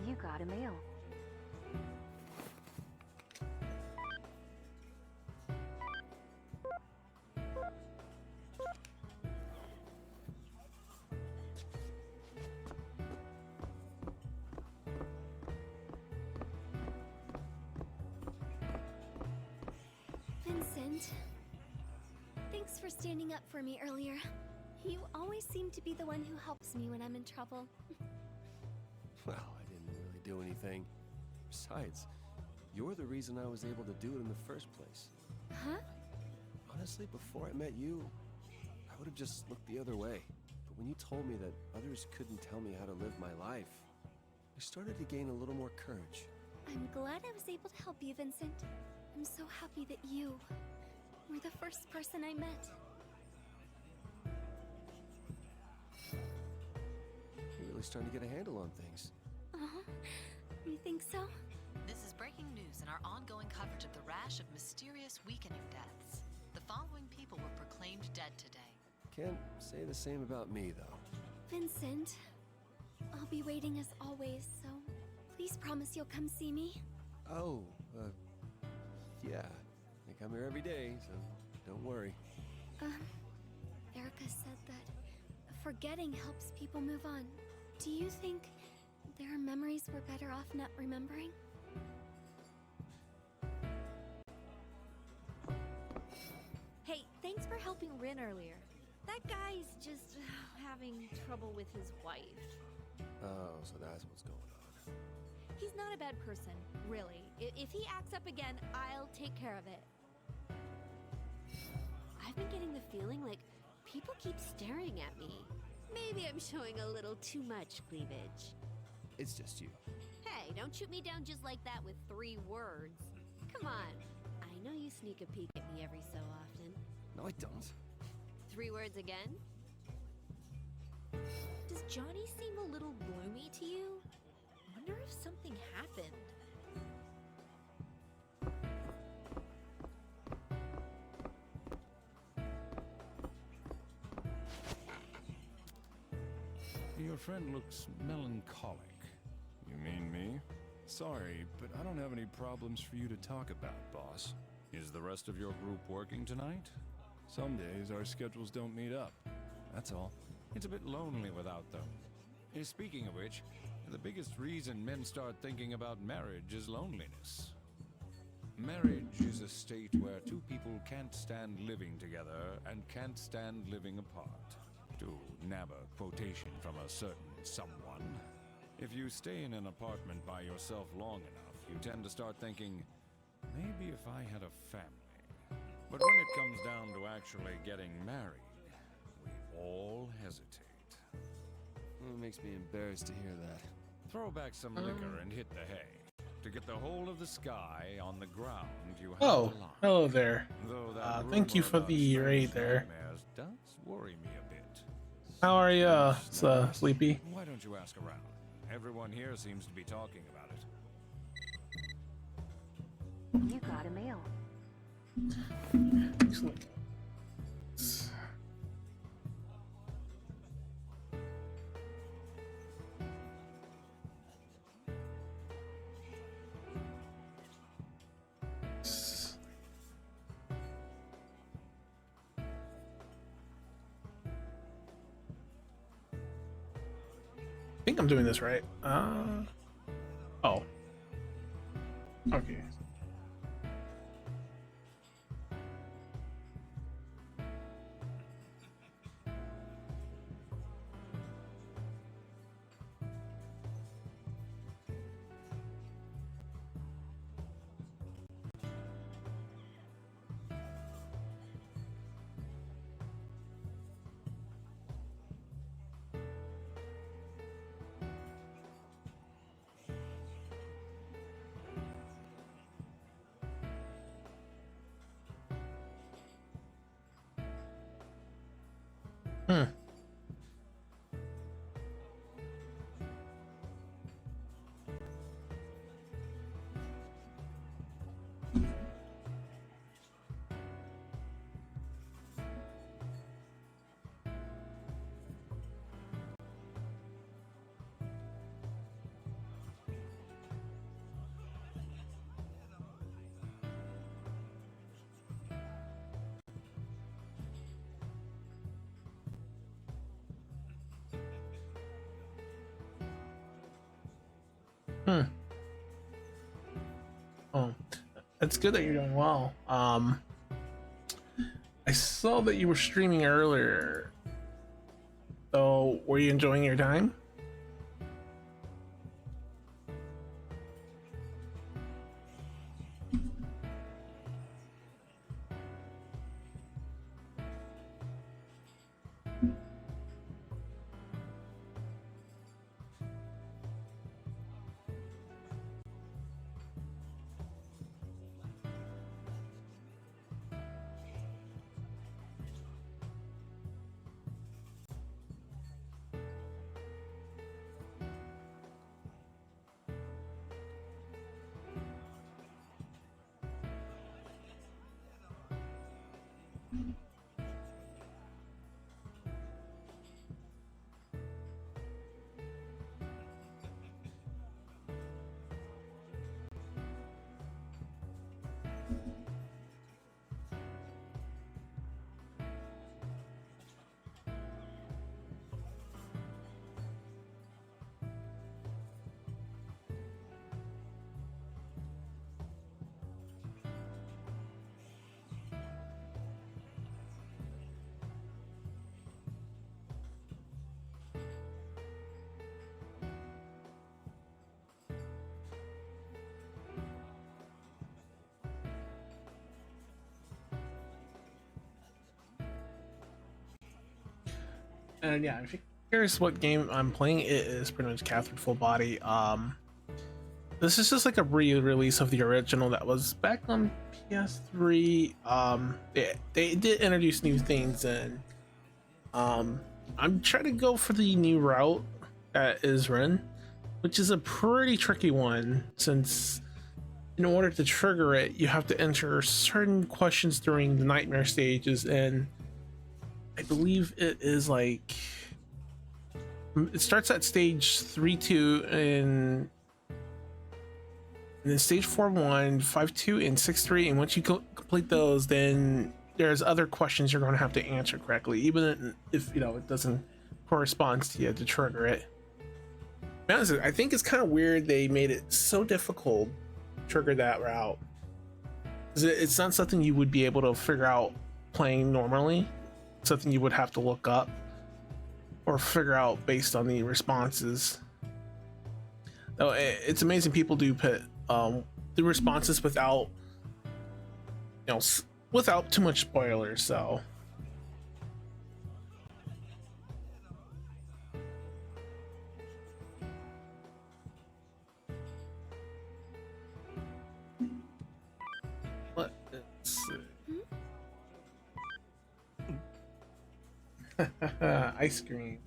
You got a meal. Vincent. Thanks for standing up for me earlier. You always seem to be the one who helps me when I'm in trouble. Well, I didn't really do anything. Besides, you're the reason I was able to do it in the first place. Huh? Honestly, before I met you, I would have just looked the other way. But when you told me that others couldn't tell me how to live my life, I started to gain a little more courage. I'm glad I was able to help you, Vincent. I'm so happy that you were the first person I met. You're really starting to get a handle on things. Uh-huh. You think so? This is breaking news in our ongoing coverage of the rash of mysterious weakening deaths. The following people were proclaimed dead today. Can't say the same about me, though. Vincent, I'll be waiting as always, so please promise you'll come see me. Oh, yeah. I come here every day, so don't worry. Erica said that forgetting helps people move on. Do you think there are memories we're better off not remembering? Hey, thanks for helping Rin earlier. That guy's just having trouble with his wife. Oh, so that's what's going on. He's not a bad person, really. If he acts up again, I'll take care of it. I've been getting the feeling like people keep staring at me. Maybe I'm showing a little too much cleavage. It's just you. Hey, don't shoot me down just like that with 3 words. Come on. I know you sneak a peek at me every so often. No, I don't. 3 words again? Does Johnny seem a little gloomy to you? Wonder if something happened. Your friend looks melancholic. You mean me? Sorry, but I don't have any problems for you to talk about, boss. Is the rest of your group working tonight? Some days our schedules don't meet up. That's all. It's a bit lonely without them. Speaking of which, the biggest reason men start thinking about marriage is loneliness. Marriage is a state where 2 people can't stand living together and can't stand living apart. To nab a quotation from a certain someone. If you stay in an apartment by yourself long enough, you tend to start thinking, maybe if I had a family. But when it comes down to actually getting married, we all hesitate. It makes me embarrassed to hear that. Throw back some liquor and hit the hay. To get the whole of the sky on the ground, you have Oh, to lie. hello there. Though that Thank you rumor for about the raid Spanish there. nightmares does worry me a bit. How are you, Sleepy? Why don't you ask around? Everyone here seems to be talking about it. You got a mail. Excellent. I think I'm doing this right. Oh. Okay. Hmm. Hmm. Oh, it's good that you're doing well. I saw that you were streaming earlier. So, were you enjoying your time? And yeah, if you're curious what game I'm playing, it is pretty much Catherine Full Body. This is just like a re-release of the original that was back on PS3. They did introduce new things, and I'm trying to go for the new route that is run, which is a pretty tricky one, since in order to trigger it, you have to enter certain questions during the nightmare stages, and I believe it is like it starts at stage 3-2 and then stage 4-1, 5-2, and 6-3. And once you complete those, then there's other questions you're going to have to answer correctly, even if it doesn't correspond to you to trigger it. Honestly, I think it's kind of weird they made it so difficult to trigger that route. It's not something you would be able to figure out playing normally. Something you would have to look up or figure out based on the responses. Oh, it's amazing people do put the responses without without too much spoilers. So let's see. Ice cream.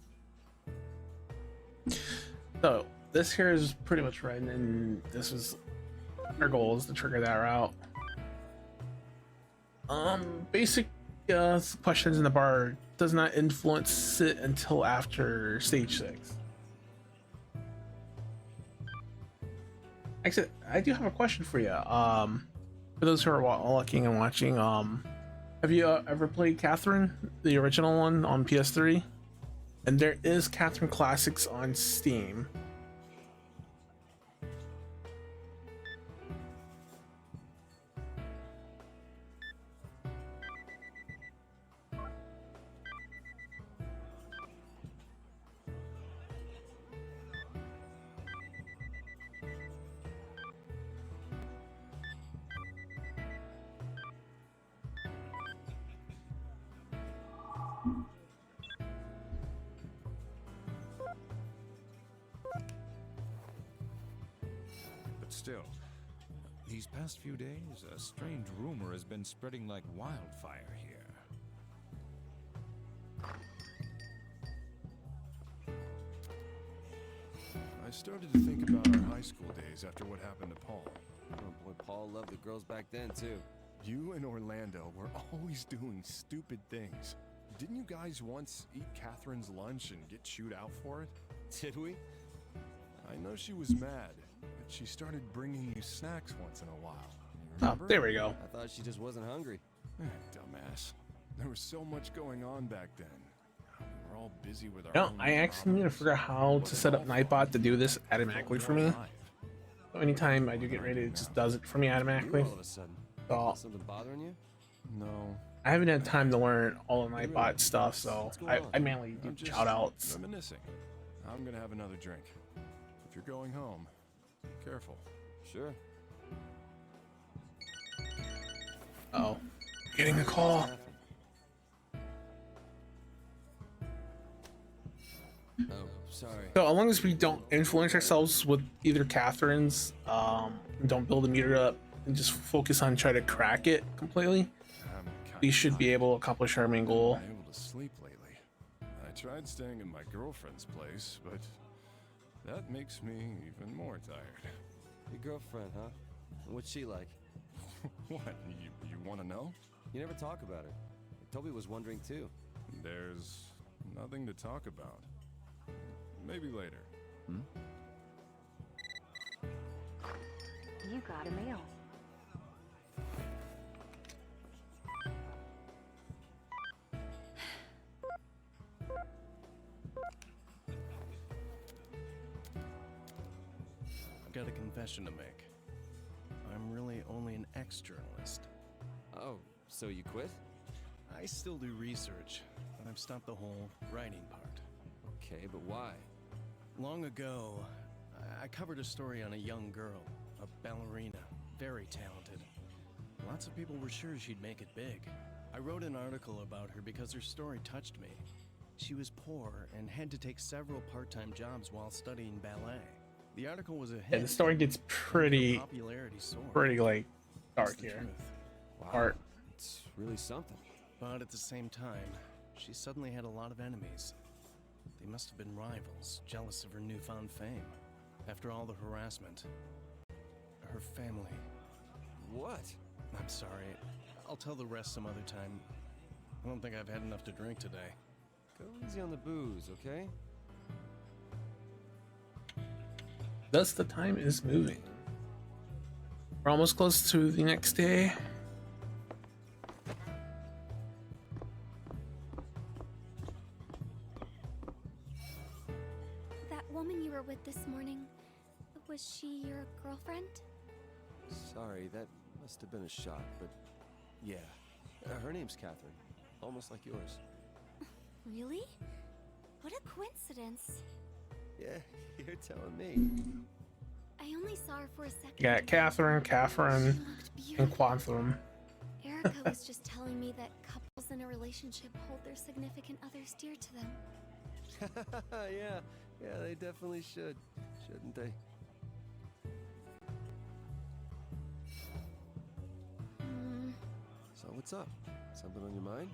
So this here is pretty much right, and this was our goal, is to trigger that route. Basic questions in the bar does not influence it until after stage 6. Actually, I do have a question for you. For those who are looking and watching, have you ever played Catherine, the original one on PS3? And there is Catherine Classics on Steam. Still, these past few days, a strange rumor has been spreading like wildfire here. I started to think about our high school days after what happened to Paul. Oh boy, Paul loved the girls back then, too. You and Orlando were always doing stupid things. Didn't you guys once eat Catherine's lunch and get chewed out for it? Did we? I know she was mad, but she started bringing you snacks once in a while. Oh, there we go. I thought she just wasn't hungry. Dumbass. There was so much going on back then. We were all busy with our own I actually need to figure out how to set up Nightbot to do this automatically for me. So anytime I do get ready, it just does it for me automatically. All of a sudden. So, something bothering you? No, I haven't had time to learn all of my bot stuff, so I mainly do I'm just shout outs. reminiscing. I'm gonna have another drink. If you're going home, careful. Sure. Oh, getting a call. Oh, sorry. So as long as we don't influence ourselves with either Catherine's, don't build a meter up and just focus on trying to crack it completely, we should be able to accomplish our main goal. I'm not able to sleep lately. I tried staying in my girlfriend's place, but that makes me even more tired. Your girlfriend, huh? What's she like? What? You want to know? You never talk about her. Toby was wondering too. There's nothing to talk about. Maybe later. You got a mail. I've got a confession to make. I'm really only an ex-journalist. Oh, so you quit? I still do research, but I've stopped the whole writing part. Okay, but why? Long ago, I covered a story on a young girl, a ballerina, very talented. Lots of people were sure she'd make it big. I wrote an article about her because her story touched me. She was poor and had to take several part-time jobs while studying ballet. The article was a hit. Yeah, the story gets pretty like dark here. Art. It's really something. But at the same time, she suddenly had a lot of enemies. They must have been rivals, jealous of her newfound fame. After all the harassment, her family. What? I'm sorry. I'll tell the rest some other time. I don't think I've had enough to drink today. Go easy on the booze, okay? Thus, the time is moving. We're almost close to the next day. That woman you were with this morning, was she your girlfriend? Sorry, that must have been a shot, but yeah. Her name's Catherine. Almost like yours. Really? What a coincidence. Yeah, you're telling me. I only saw her for a second. You got Catherine, and Quantum. Erica was just telling me that couples in a relationship hold their significant others dear to them. Yeah, they definitely should, shouldn't they? So what's up? Something on your mind?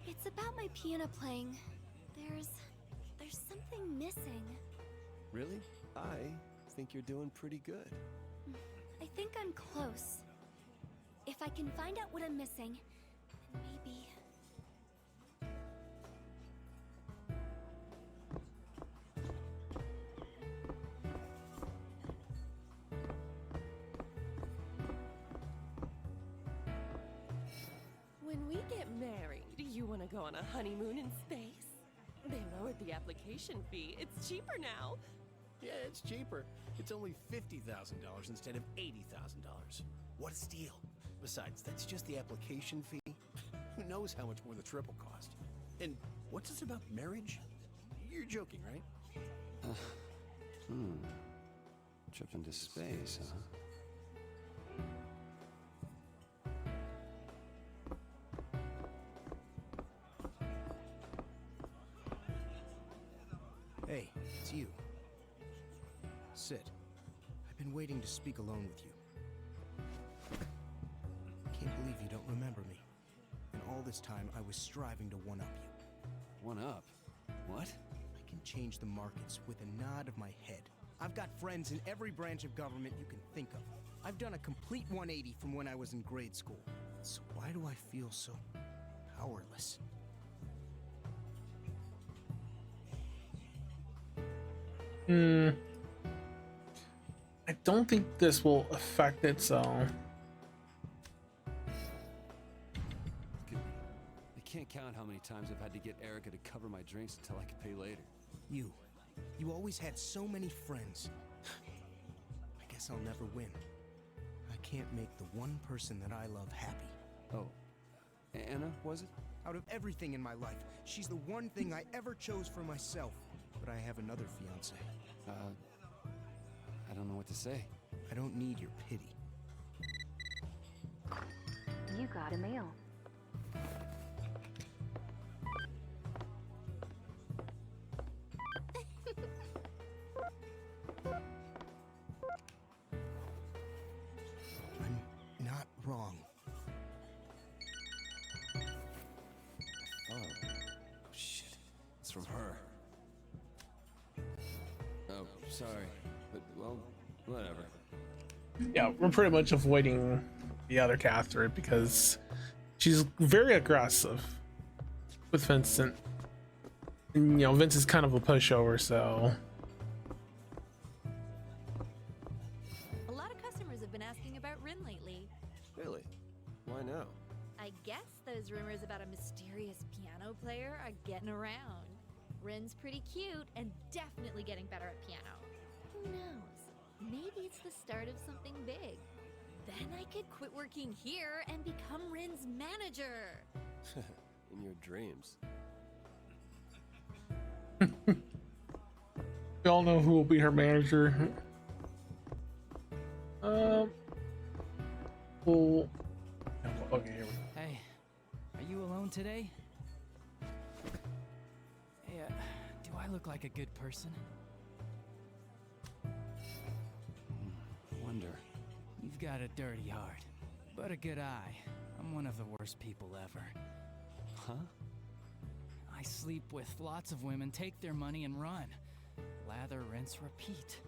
It's about my piano playing. There's something missing. Really? I think you're doing pretty good. I think I'm close. If I can find out what I'm missing, then maybe... When we get married, you want to go on a honeymoon in space? They lowered the application fee. It's cheaper now. Yeah, it's cheaper. It's only $50,000 instead of $80,000. What a steal. Besides, that's just the application fee. Who knows how much more the trip will cost? And what's this about marriage? You're joking, right? Trip into space, huh? Hey, it's you. Sit. I've been waiting to speak alone with you. Can't believe you don't remember me. And all this time, I was striving to one-up you. One-up? What? I can change the markets with a nod of my head. I've got friends in every branch of government you can think of. I've done a complete 180 from when I was in grade school. So why do I feel so powerless? I don't think this will affect it, so... I can't count how many times I've had to get Erica to cover my drinks until I could pay later. You always had so many friends. I guess I'll never win. I can't make the one person that I love happy. Oh, Anna, was it? Out of everything in my life, she's the one thing I ever chose for myself. But I have another fiance. I don't know what to say. I don't need your pity. You got a mail. I'm not wrong. Oh shit. It's from her. Oh, sorry. But, well, whatever. Yeah, we're pretty much avoiding the other Catherine because she's very aggressive with Vincent. And, you know, Vince is kind of a pushover, so. A lot of customers have been asking about Rin lately. Really? Why now? I guess those rumors about a mysterious piano player are getting around. Rin's pretty cute and definitely getting better at piano. Who knows? Maybe it's the start of something big. Then I could quit working here and become Rin's manager. In your dreams. We all know who will be her manager. Well, okay, here we go. Hey, are you alone today? Hey, do I look like a good person? Wonder. You've got a dirty heart, but a good eye. I'm one of the worst people ever. Huh? I sleep with lots of women, take their money and run. Lather, rinse, repeat.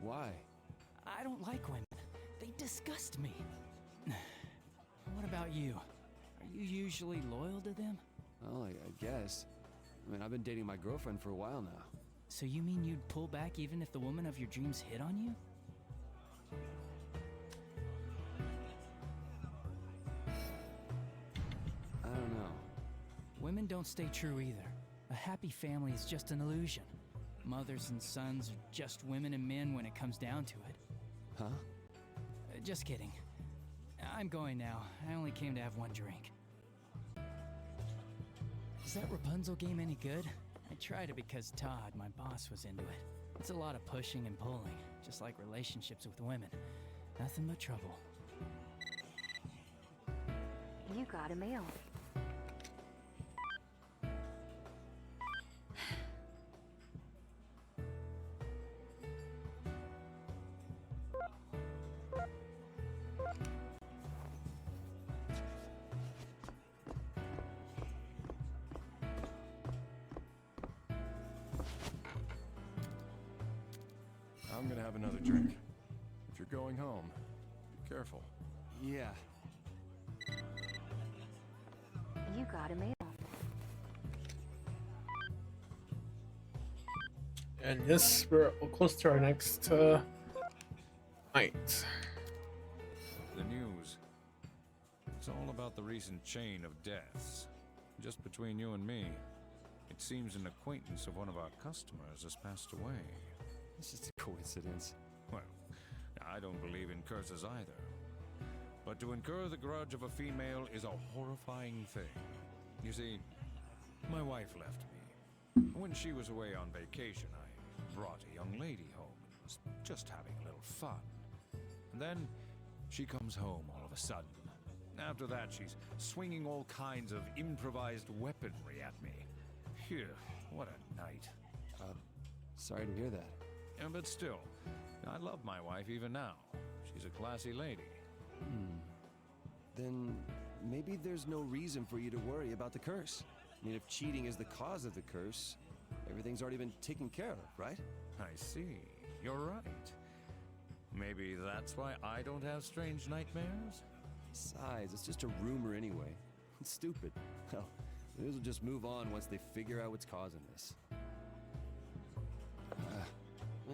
Why? I don't like women. They disgust me. What about you? Are you usually loyal to them? Well, I guess. I mean, I've been dating my girlfriend for a while now. So you mean you'd pull back even if the woman of your dreams hit on you? I don't know. Women don't stay true either. A happy family is just an illusion. Mothers and sons are just women and men when it comes down to it. Huh? Just kidding. I'm going now. I only came to have one drink. Is that Rapunzel game any good? I tried it because Todd, my boss, was into it. It's a lot of pushing and pulling, just like relationships with women. Nothing but trouble. You got a mail. I'm gonna have another drink. If you're going home, be careful. Yeah. You got a mail. And yes, we're close to our next night. The news. It's all about the recent chain of deaths. Just between you and me, it seems an acquaintance of one of our customers has passed away. It's just a coincidence. Well, I don't believe in curses either. But to incur the grudge of a female is a horrifying thing. You see, my wife left me. When she was away on vacation, I brought a young lady home and was just having a little fun. And then she comes home all of a sudden. After that, she's swinging all kinds of improvised weaponry at me. Phew, what a night. Sorry to hear that. Yeah, but still, I love my wife even now. She's a classy lady. Then maybe there's no reason for you to worry about the curse. I mean, if cheating is the cause of the curse, everything's already been taken care of, right? I see. You're right. Maybe that's why I don't have strange nightmares? Besides, it's just a rumor anyway. It's stupid. Hell, these will just move on once they figure out what's causing this.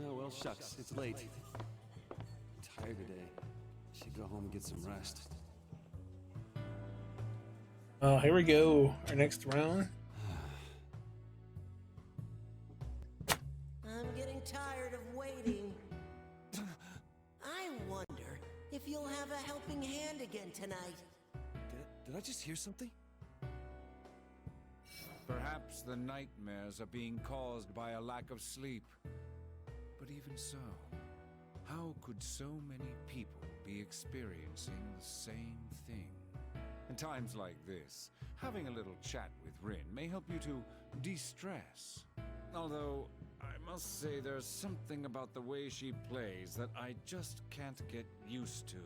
Oh, well, shucks. It's late. I'm tired today. Should go home and get some rest. Here we go. Our next round. I'm getting tired of waiting. I wonder if you'll have a helping hand again tonight. Did I just hear something? Perhaps the nightmares are being caused by a lack of sleep. But even so, how could so many people be experiencing the same thing? In times like this, having a little chat with Rin may help you to de-stress. Although, I must say there's something about the way she plays that I just can't get used to.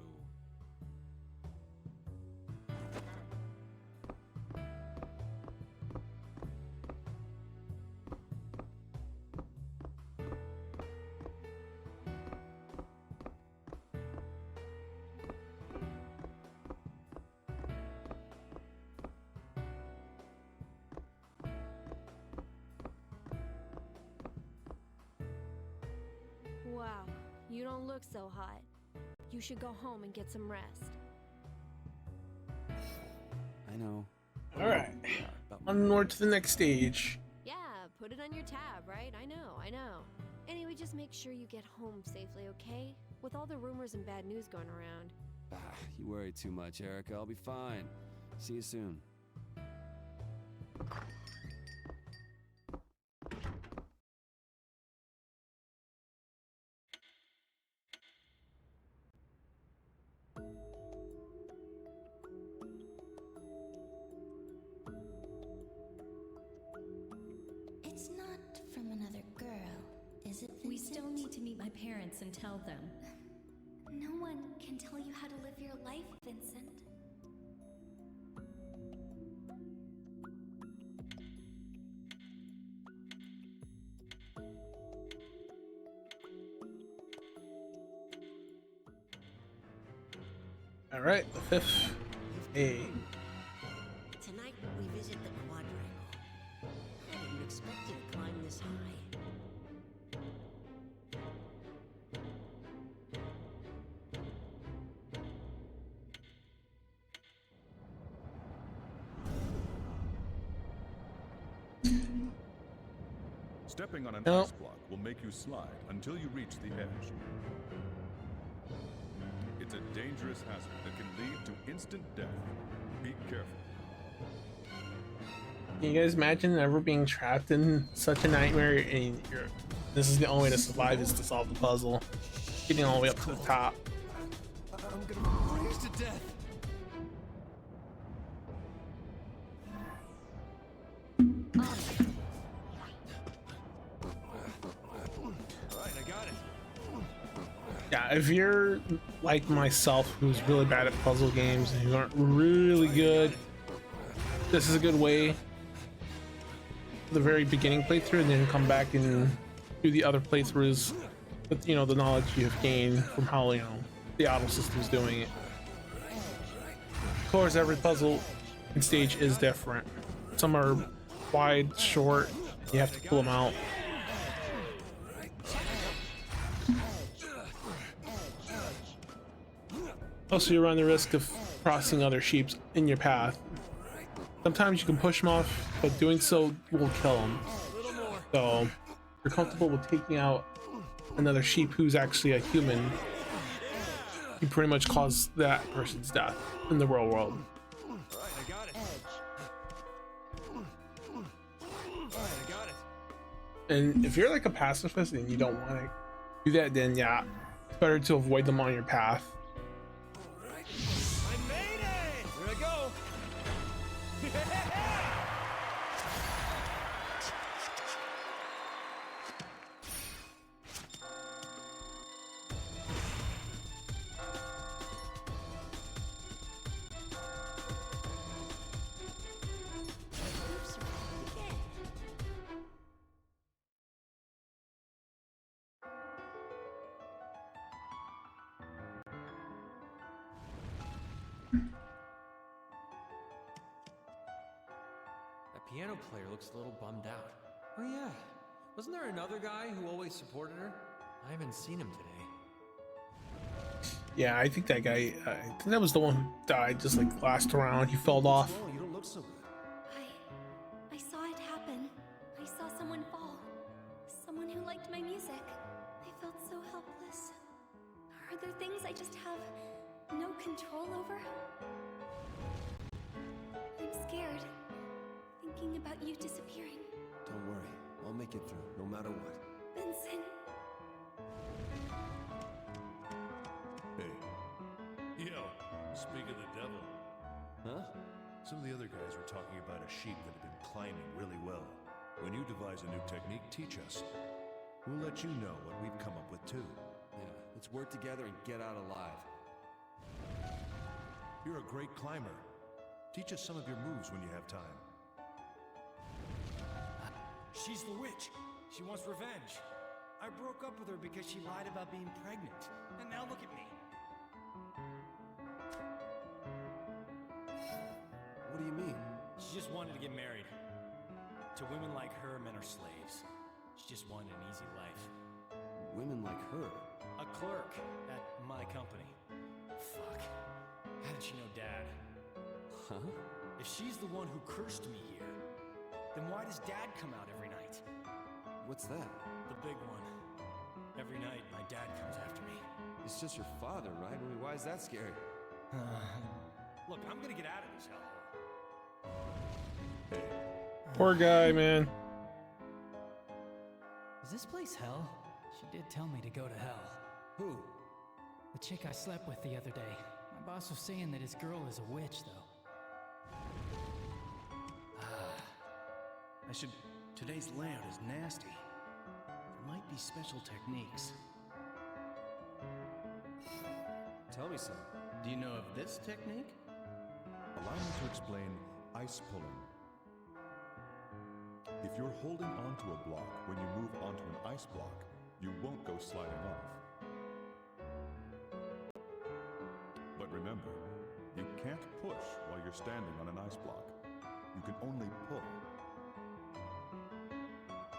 Wow, you don't look so hot. You should go home and get some rest. I know. All right, onward to the next stage. Yeah, put it on your tab, right? I know. Anyway, just make sure you get home safely, okay? With all the rumors and bad news going around. You worry too much, Erica. I'll be fine. See you soon. It's not from another girl, is it, Vincent? We still need to meet my parents and tell them. No one can tell you how to live your life, Vincent. All right, the fifth A. Tonight we visit the quadrangle. I didn't expect you to climb this high. Stepping on an Nope. ice block will make you slide until you reach the edge. It's a dangerous hazard that can lead to instant death. Be careful. Can you guys imagine ever being trapped in such a nightmare and this is the only way to survive is to solve the puzzle, getting all the way up to the top. I'm gonna freeze to death. Alright, I got it. Yeah, if you're like myself, who's really bad at puzzle games and who aren't really good, this is a good way. The very beginning playthrough, and then come back and do the other playthroughs with, you know, the knowledge you have gained from how, you know, the auto system's doing it. Of course, every puzzle and stage is different. Some are wide, short, you have to pull them out. Also, you run the risk of crossing other sheep in your path. Sometimes you can push them off, but doing so will kill them. So, if you're comfortable with taking out another sheep who's actually a human, you pretty much cause that person's death in the real world. Alright, I got it. Alright, I got it. And if you're like a pacifist and you don't want to do that, then yeah, it's better to avoid them on your path. I made it! Here I go! That piano player looks a little bummed out. Oh yeah, wasn't there another guy who always supported her? I haven't seen him today. Yeah, I think that guy, I think that was the one who died just like last round. He fell off. Oh, you don't look so good. I saw it happen. I saw someone fall. Someone who liked my music. I felt so helpless. Are there things I just have no control over? I'm scared. thinking about you disappearing. Don't worry, I'll make it through, no matter what. Vincent. Hey. Yo, speak of the devil. Huh? Some of the other guys were talking about a sheep that had been climbing really well. When you devise a new technique, teach us. We'll let you know what we've come up with too. Yeah, let's work together and get out alive. You're a great climber. Teach us some of your moves when you have time. She's the witch. She wants revenge. I broke up with her because she lied about being pregnant. And now look at me. What do you mean? She just wanted to get married. To women like her, men are slaves. She just wanted an easy life. Women like her? A clerk at my company. Fuck. How did she know Dad? Huh? If she's the one who cursed me here, then why does Dad come out every night? What's that? The big one. Every night, my dad comes after me. It's just your father, right? I mean, why is that scary? Look, I'm gonna get out of this hellhole. Poor guy, man. Is this place hell? She did tell me to go to hell. Who? The chick I slept with the other day. My boss was saying that his girl is a witch, though. I should... Today's layout is nasty. There might be special techniques. Tell me some. Do you know of this technique? Allow me to explain ice pulling. If you're holding onto a block when you move onto an ice block, you won't go sliding off. But remember, you can't push while you're standing on an ice block. You can only pull.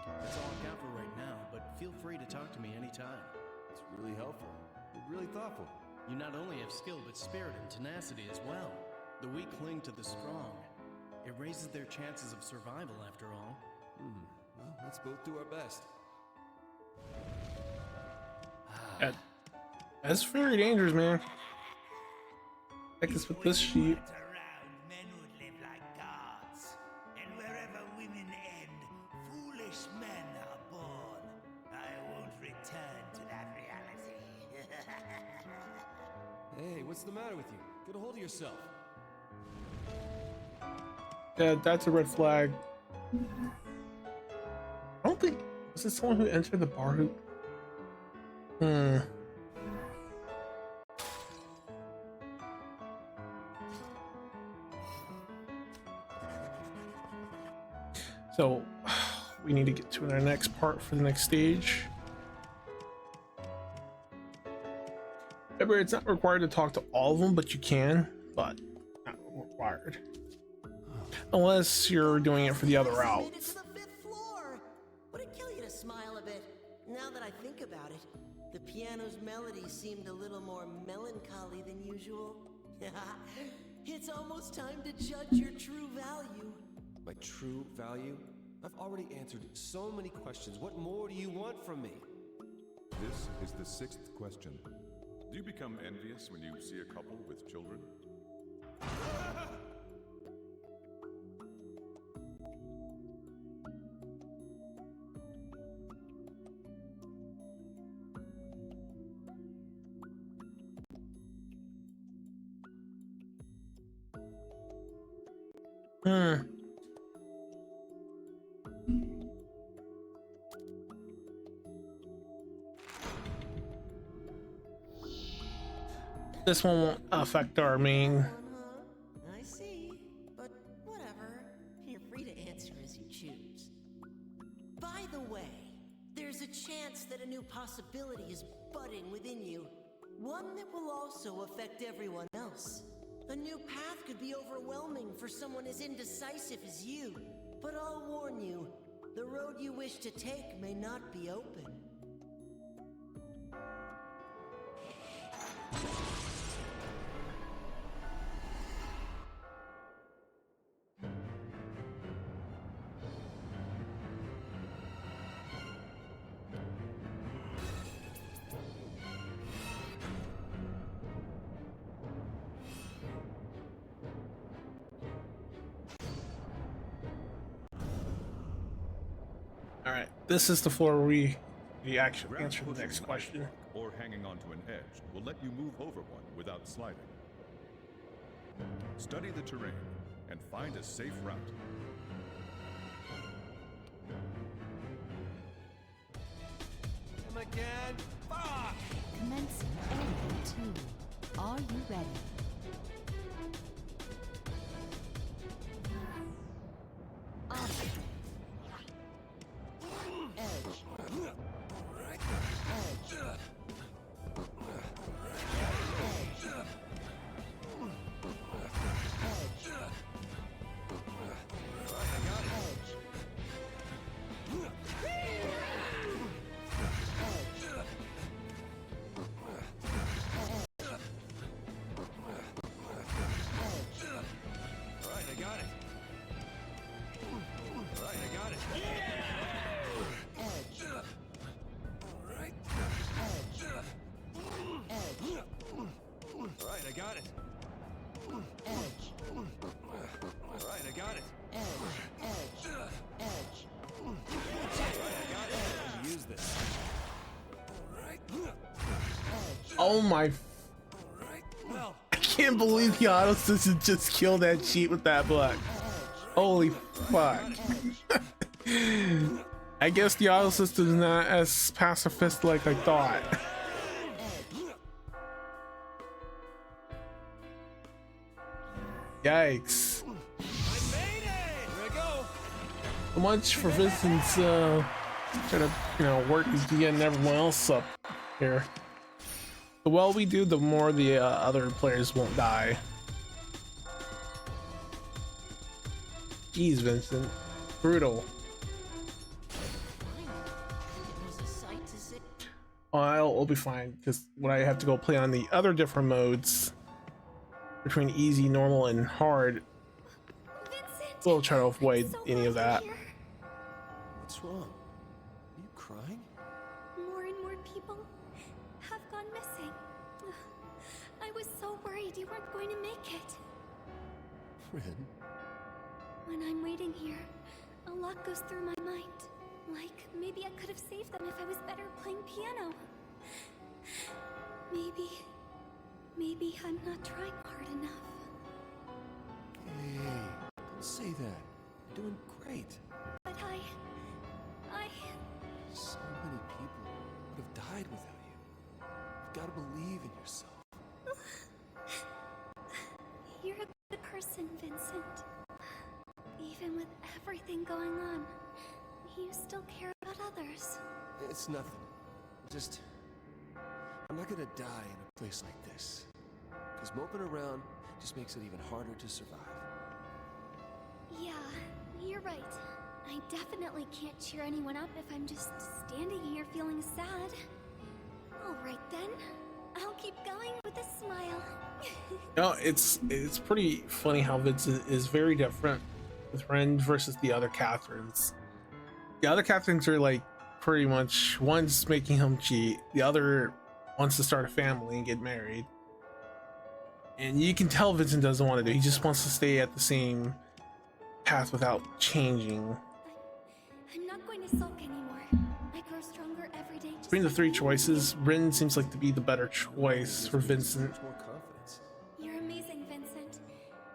That's all I've got for right now, but feel free to talk to me anytime. It's really helpful. You're really thoughtful. You not only have skill, but spirit and tenacity as well. The weak cling to the strong. It raises their chances of survival, after all. Well, let's both do our best. That's very dangerous, man. Heck is with this sheep. Men would live like gods, and wherever women end, foolish men are born. I won't return to that reality. Hey, what's the matter with you? Get a hold of yourself. Yeah, that's a red flag. I don't think... Was it someone who entered the bar who... So, we need to get to our next part for the next stage. Remember, it's not required to talk to all of them, but you can, but not required. Unless you're doing it for the other route. Made it to the 5th floor. Would it kill you to smile a bit? Now that I think about it, the piano's melody seemed a little more melancholy than usual. It's almost time to judge your true value. My true value? I've already answered so many questions. What more do you want from me? This is the 6th question. Do you become envious when you see a couple with children? This one won't affect our main. I see, but whatever. You're free to answer as you choose. By the way, there's a chance that a new possibility is budding within you. One that will also affect everyone else. A new path could be overwhelming for someone as indecisive as you. But I'll warn you, the road you wish to take may not be open. this is the floor where we actually Grab answer the pushing next an ice question. block or hanging onto an edge will let you move over one without sliding. Study the terrain and find a safe route. Him again? Fuck! Commencing area 2. Are you ready? On. Edge. Edge. Oh my! I can't believe the auto system just killed that cheat with that block. Holy fuck! I guess the auto system is not as pacifist like I thought. Yikes! So much for Vincent's trying to work with getting everyone else up here. The well we do, the more the other players won't die. Jeez, Vincent. Brutal. I'll be fine, because when I have to go play on the other different modes, between easy, normal, and hard, we'll try to avoid any of that. What's wrong? Are you crying? More and more people have gone missing. I was so worried you weren't going to make it. Rin? When I'm waiting here, a lot goes through my mind. Like, maybe I could have saved them if I was better playing piano. Maybe I'm not trying hard enough. Hey, don't say that. You're doing great. But I... So many people would have died without you. You've got to believe in yourself. You're a good person, Vincent. Even with everything going on, you still care about others. It's nothing. Just... I'm not gonna die in a place like this. Because moping around just makes it even harder to survive. Yeah, you're right. I definitely can't cheer anyone up if I'm just standing here feeling sad. Alright then. I'll keep going with a smile. No, it's pretty funny how Vincent is very different with Ren versus the other Catherines. The other Catherines are like pretty much, one's making him cheat, the other wants to start a family and get married. And you can tell Vincent doesn't want to do it. He just wants to stay at the same path without changing. I'm not going to sulk anymore. I grow stronger every day. Between the three choices, Ren seems like to be the better choice for Vincent. More confidence. You're amazing, Vincent.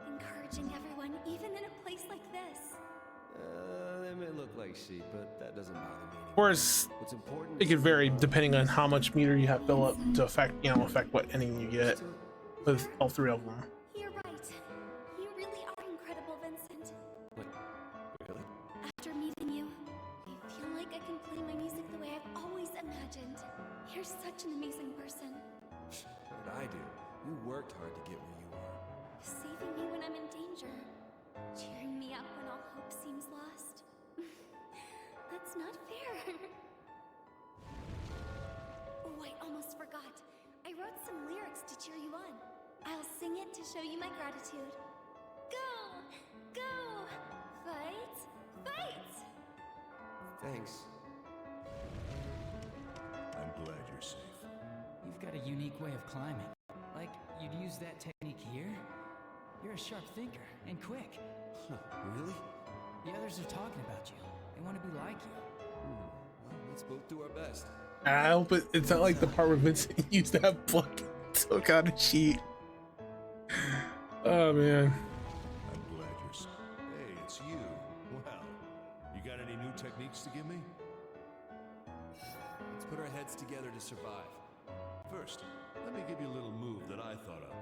Encouraging everyone, even in a place like this. They may look like sheep, but that doesn't bother me anymore. Of course, What's important it could vary depending on how much meter you have built up to affect what ending you get with all three of them. You're right. You really are incredible, Vincent. What? Really? After meeting you, I feel like I can play my music the way I've always imagined. You're such an amazing person. What did I do? You worked hard to get where you are. Saving me when I'm in danger. Cheering me up when all hope seems lost. That's not fair. Oh, I almost forgot. I wrote some lyrics to cheer you on. I'll sing it to show you my gratitude. Go! Go! Fight! Fight! Thanks. I'm glad you're safe. You've got a unique way of climbing. Like, you'd use that technique here? You're a sharp thinker, and quick. Huh, really? The others are talking about you. They want to be like you. Let's both do our best. I hope it's not like the part where Vincent used to have blood took out a sheet. Oh man. I'm glad Hey, it's you. Well, you got any new techniques to give me? Let's put our heads together to survive. First, let me give you a little move that I thought of.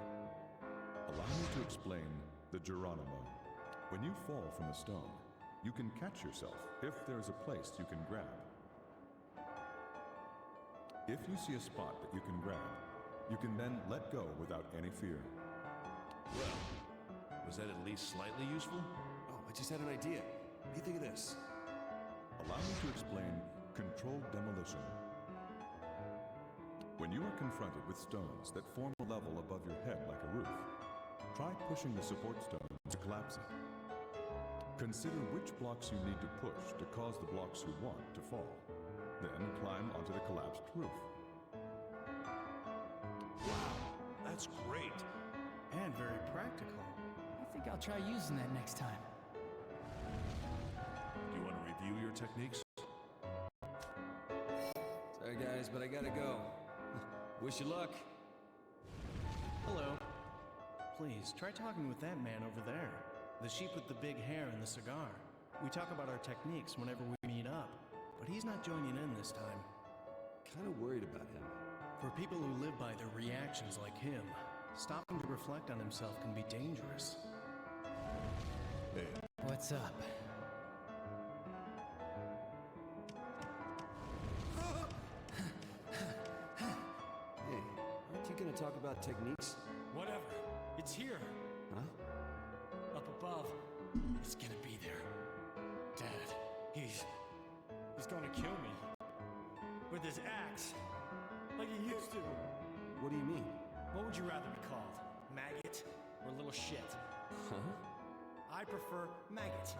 Allow me to explain the Geronimo. When you fall from a stone, you can catch yourself if there's a place you can grab. If you see a spot that you can grab, you can then let go without any fear. Well, was that at least slightly useful? Oh, I just had an idea. What do you think of this? Allow me to explain controlled demolition. When you are confronted with stones that form a level above your head like a roof, try pushing the support stone to collapse it. Consider which blocks you need to push to cause the blocks you want to fall. Then climb onto the collapsed roof. Wow, that's great. And very practical. I think I'll try using that next time. Do you want to review your techniques? Sorry guys, but I gotta go. Wish you luck. Hello. Please, try talking with that man over there. The sheep with the big hair and the cigar. We talk about our techniques whenever we meet up, but he's not joining in this time. Kinda worried about him. For people who live by their reactions like him, stopping to reflect on himself can be dangerous. Hey. What's up? Hey, aren't you gonna talk about techniques? Whatever. It's here. Huh? Up above. It's gonna be there. Dad, he's gonna kill me. With his axe. Like he used to. What do you mean? What would you rather be called? Maggot or little shit? Huh? I prefer maggot.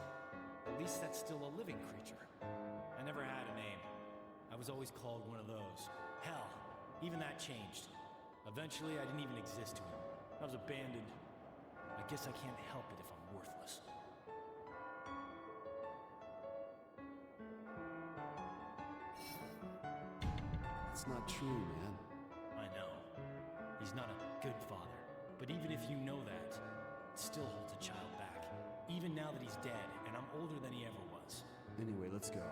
At least that's still a living creature. I never had a name. I was always called one of those. Hell, even that changed. Eventually, I didn't even exist to him. I was abandoned. I guess I can't help it if I'm worthless. It's not true, man. I know. He's not a good father. But even if you know that, it still holds a child back. Even now that he's dead, and I'm older than he ever was. Anyway, let's go.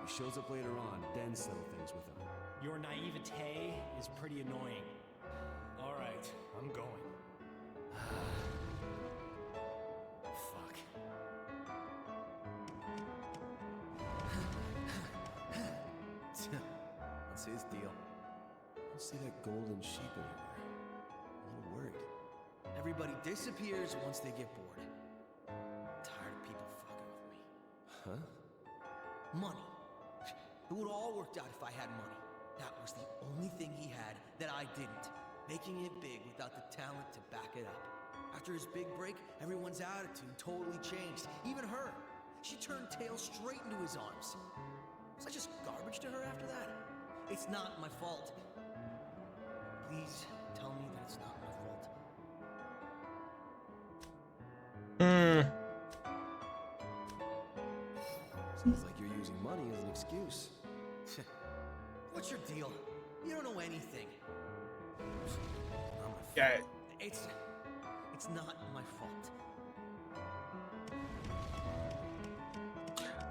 He shows up later on, then settle things with him. Your naivete is pretty annoying. All right, I'm going. Fuck. What's his deal? I see that golden sheep everywhere. A little worried. Everybody disappears once they get bored. Tired of people fucking with me. Huh? Money. It would all worked out if I had money. That was the only thing he had that I didn't. Making it big without the talent to back it up. After his big break, everyone's attitude totally changed. Even her. She turned tail straight into his arms. Was I just garbage to her after that? It's not my fault. Please tell me that it's not my fault. Sounds like you're using money as an excuse. What's your deal? You don't know anything. Yeah. It's not my fault.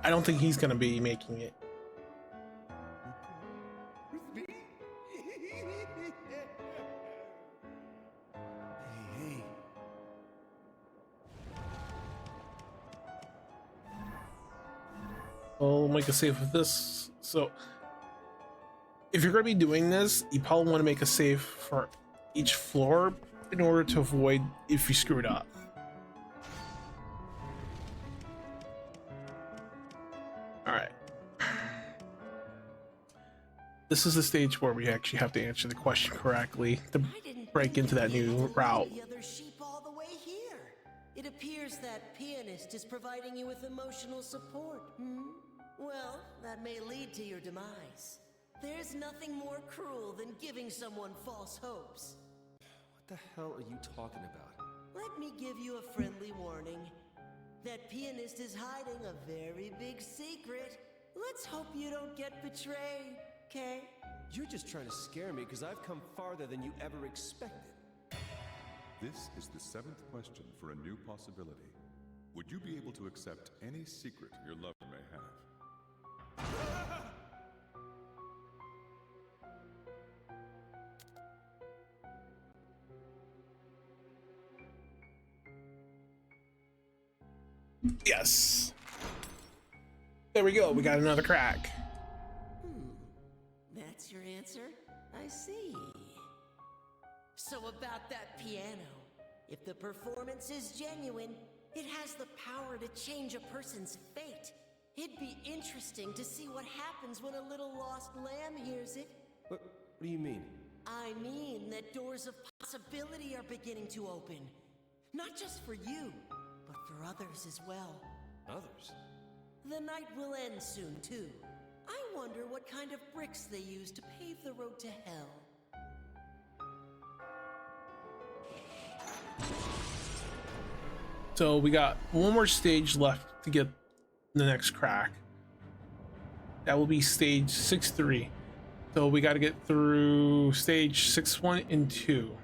I don't think he's gonna be making it. Hey. I'll make a save with this. So if you're gonna be doing this, you probably want to make a save for each floor in order to avoid if you screw it up. Alright. This is the stage where we actually have to answer the question correctly to break into that new route. The other sheep all the way here. It appears that pianist is providing you with emotional support, hmm? Well, that may lead to your demise. There's nothing more cruel than giving someone false hopes. What the hell are you talking about? Let me give you a friendly warning. That pianist is hiding a very big secret. Let's hope you don't get betrayed, okay? You're just trying to scare me because I've come farther than you ever expected. This is the 7th question for a new possibility. Would you be able to accept any secret your lover may have? Yes. There we go. We got another crack. That's your answer? I see. So about that piano. If the performance is genuine, it has the power to change a person's fate. It'd be interesting to see what happens when a little lost lamb hears it. What do you mean? I mean that doors of possibility are beginning to open. Not just for you, but for others as well. Others? The night will end soon, too. I wonder what kind of bricks they use to pave the road to hell. So we got one more stage left to get the next crack. That will be stage 6-3. So we got to get through stage 6-1 and 2.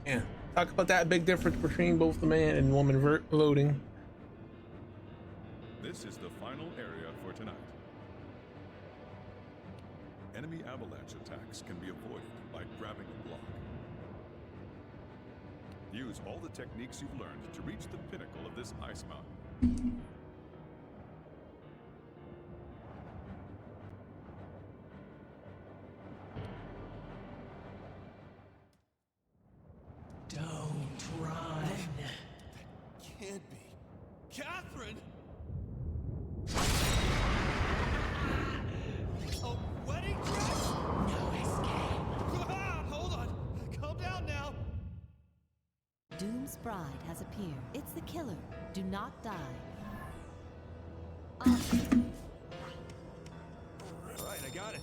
Yeah, talk about that big difference between both the man and woman voting. This is the final area for tonight. Enemy avalanche attacks can be avoided by grabbing a block. Use all the techniques you've learned to reach the pinnacle of this ice mountain. Don't run. Can't be. Catherine! A wedding dress? No escape. Hold on. Calm down now. Doom's bride has appeared. It's the killer. Do not die. All right, I got it.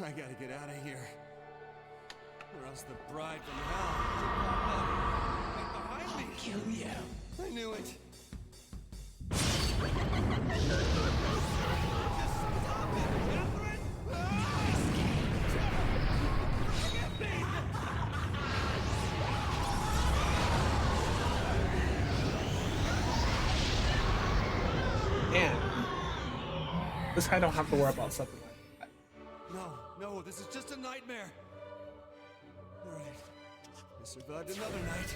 I gotta get out of here. Or else the bride from hell right behind me. I'll kill you. I knew it. And this guy don't have to worry about something like that. No, this is just a nightmare. All right, I survived another night.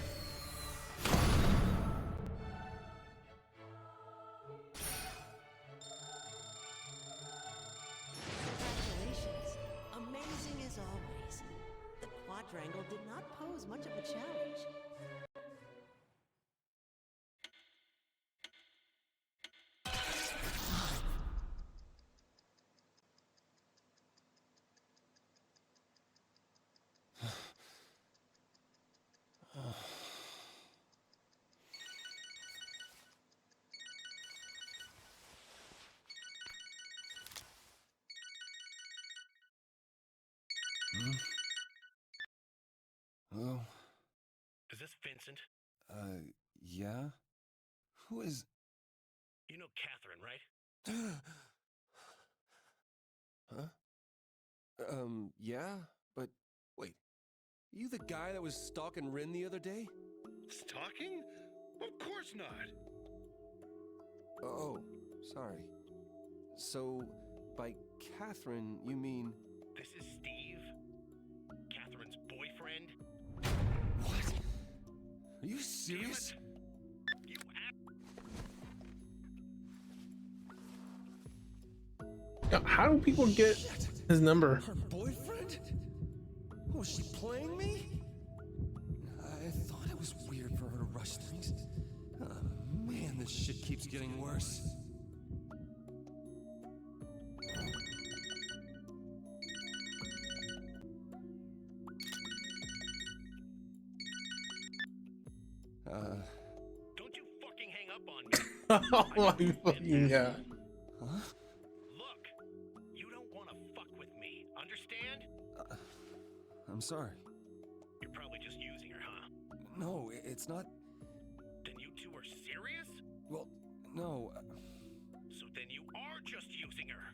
Congratulations. Amazing as always. The quadrangle did not pose much of a challenge. Vincent? Yeah? Who is... You know Catherine, right? Huh? Yeah? But, wait. You the guy that was stalking Rin the other day? Stalking? Of course not! Oh, sorry. So, by Catherine, you mean... This is Steve, Catherine's boyfriend. What? Are you serious? You How do people get his number? Her boyfriend? Was she playing me? I thought it was weird for her to rush things. Man, this shit keeps getting worse. Don't you fucking hang up on me. Oh my fucking god. Huh? Look, you don't want to fuck with me, understand? I'm sorry. You're probably just using her, huh? No, it's not... Then you two are serious? Well, no. So then you are just using her.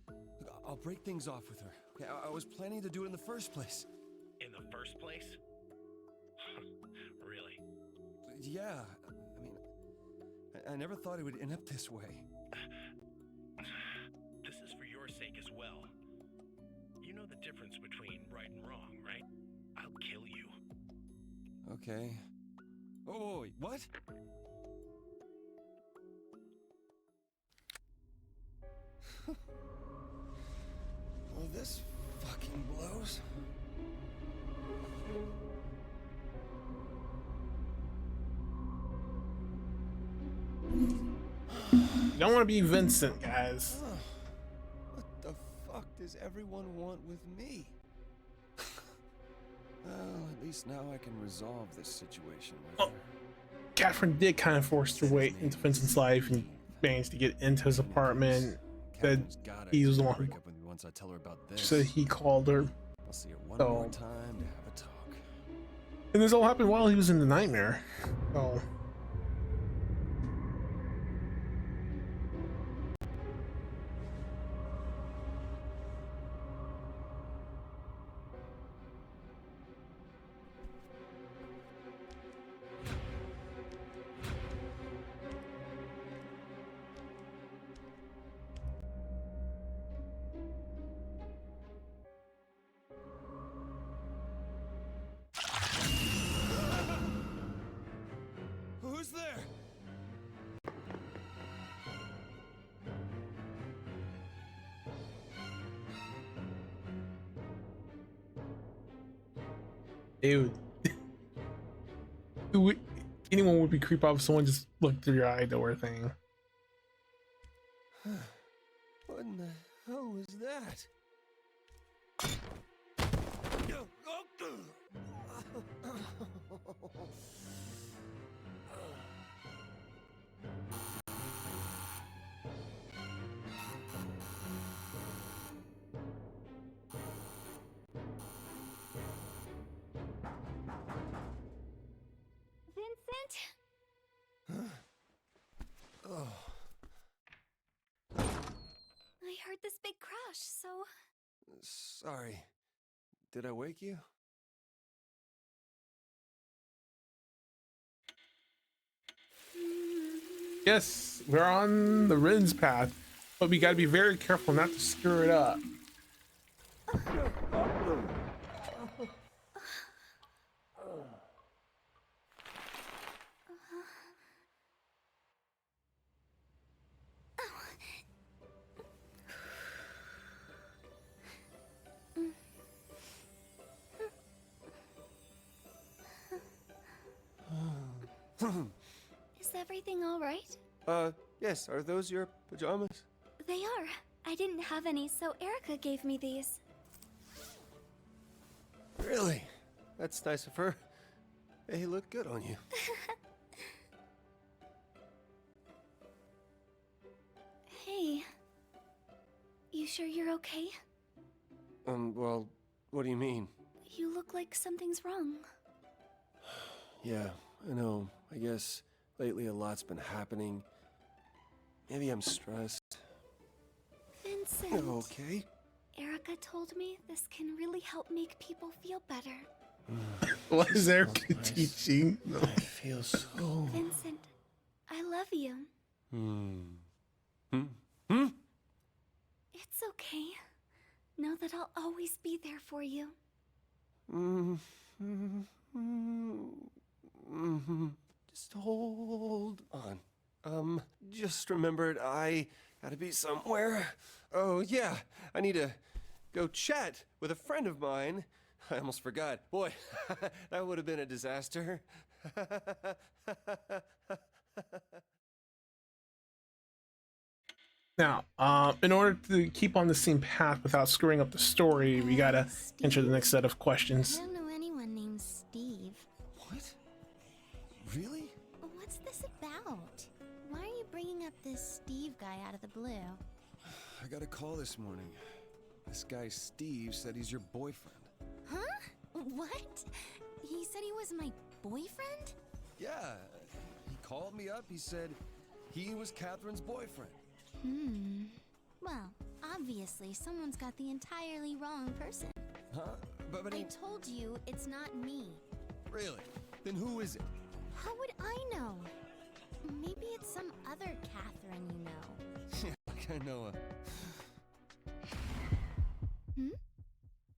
Look, I'll break things off with her. Okay, I was planning to do it in the first place. In the first place? Really? Yeah. I mean, I never thought it would end up this way. This is for your sake as well. You know the difference between right and wrong, right? I'll kill you. Okay. Oh, wait, what? Well, this fucking blows. You don't want to be Vincent, guys. What the fuck does everyone want with me? Well, at least now I can resolve this situation with her. Catherine did kind of force her way into Vincent's life and managed to get into his apartment. Said he was the one who break up with me once I tell her about this. said he called her. I'll see her one more time to have a talk. And this all happened while he was in the nightmare. So Who's there? dude. Anyone would be creeped out if someone just looked through your eye door thing. What in the hell was that? Vincent? Oh. I heard this big crash, so... Sorry. Did I wake you? Yes, we're on the Rin's path, but we gotta be very careful not to screw it up. Is everything all right? Yes. Are those your pajamas? They are. I didn't have any, so Erica gave me these. Really? That's nice of her. They look good on you. Hey. You sure you're okay? Well, what do you mean? You look like something's wrong. Yeah, I know. I guess lately a lot's been happening. Maybe I'm stressed. Vincent. Okay. Erica told me this can really help make people feel better. What is Erica teaching? I feel so... Vincent, I love you. It's okay. Know that I'll always be there for you. Just hold on. Just remembered I gotta be somewhere. Oh, yeah. I need to go chat with a friend of mine. I almost forgot. Boy, that would have been a disaster. Now, in order to keep on the same path without screwing up the story, we gotta enter the next set of questions. I don't know anyone named Steve. What? Really? What's this about? Why are you bringing up this Steve guy out of the blue? I got a call this morning. This guy Steve said he's your boyfriend. Huh? What? He said he was my boyfriend? Yeah. He called me up. He said he was Catherine's boyfriend. Well, obviously someone's got the entirely wrong person. Huh? But I told you it's not me. Really? Then who is it? How would I know? Maybe it's some other Catherine you know. Like I know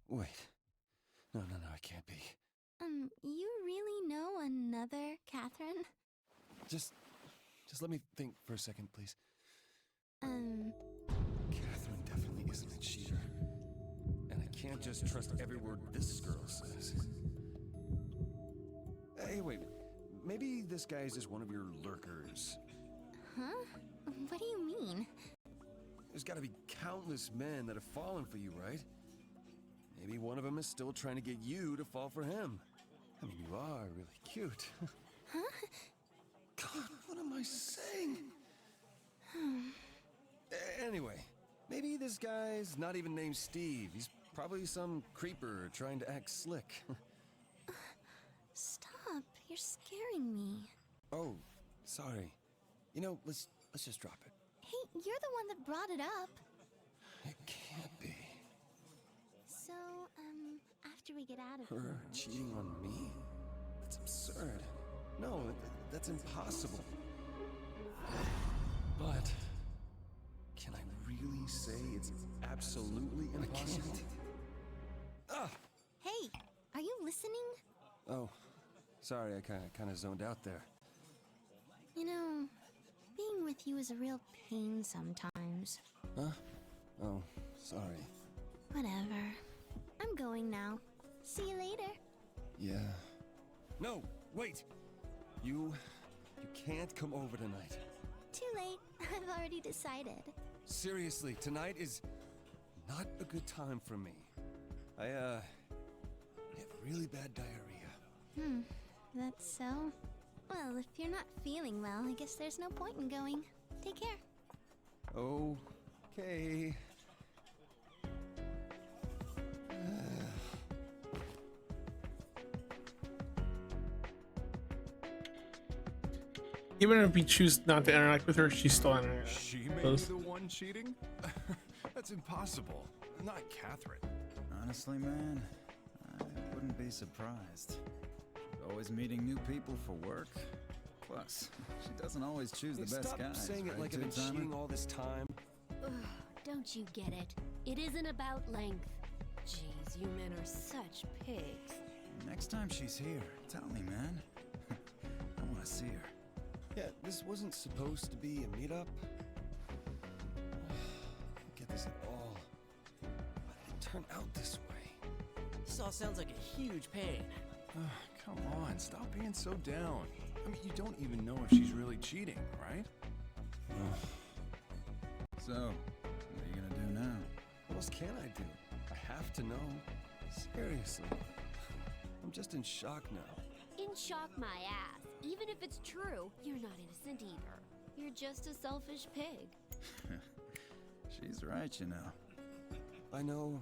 Wait. No, it can't be. You really know another Catherine? Just let me think for a second, please. Catherine definitely isn't a cheater. And I can't just trust every word this girl says. Hey, wait. Maybe this guy is just one of your lurkers. Huh? What do you mean? There's gotta be countless men that have fallen for you, right? Maybe one of them is still trying to get you to fall for him. I mean, you are really cute. Huh? God, what am I saying? Anyway, maybe this guy's not even named Steve. He's probably some creeper trying to act slick. Stop, you're scaring me. Oh, sorry. You know, let's just drop it. Hey, you're the one that brought it up. It can't be. So, after we get out of Her here... cheating on me? That's absurd. No, that's impossible. But can I really say it's absolutely impossible? Hey, are you listening? Oh, sorry, I kind of zoned out there. You know, being with you is a real pain sometimes. Huh? Oh, sorry. Whatever. I'm going now. See you later. Yeah. No, wait! You can't come over tonight. Too late. I've already decided. Seriously, tonight is not a good time for me. I have really bad diarrhea. That's so? Well, if you're not feeling well, I guess there's no point in going. Take care. Okay. Even if we choose not to interact with her, she's still interacting. She may be the one cheating? That's impossible. Not Catherine. Honestly, man, I wouldn't be surprised. Always meeting new people for work. Plus, she doesn't always choose the best guys. Stop saying it right, like I've been Two-Timer? cheating all this time. Ugh, don't you get it? It isn't about length. Jeez, you men are such pigs. Next time she's here, tell me, man. I want to see her. Yeah, this wasn't supposed to be a meetup. I don't get this at all. Why did it turn out this way? This all sounds like a huge pain. Come on, stop being so down. I mean, you don't even know if she's really cheating, right? So, what are you gonna do now? What else can I do? I have to know. Seriously. I'm just in shock now. In shock my ass. Even if it's true, you're not innocent either. You're just a selfish pig. She's right, you know. I know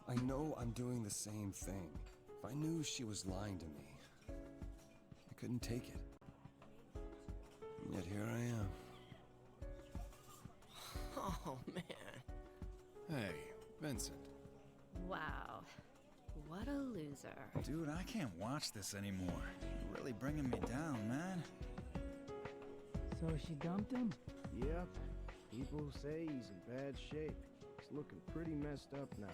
I know I'm doing the same thing. If I knew she was lying to me, I couldn't take it. And yet here I am. Oh, man. Hey, Vincent. Wow. What a loser. Dude, I can't watch this anymore. You're really bringing me down, man. So she dumped him? Yep. People say he's in bad shape. He's looking pretty messed up now.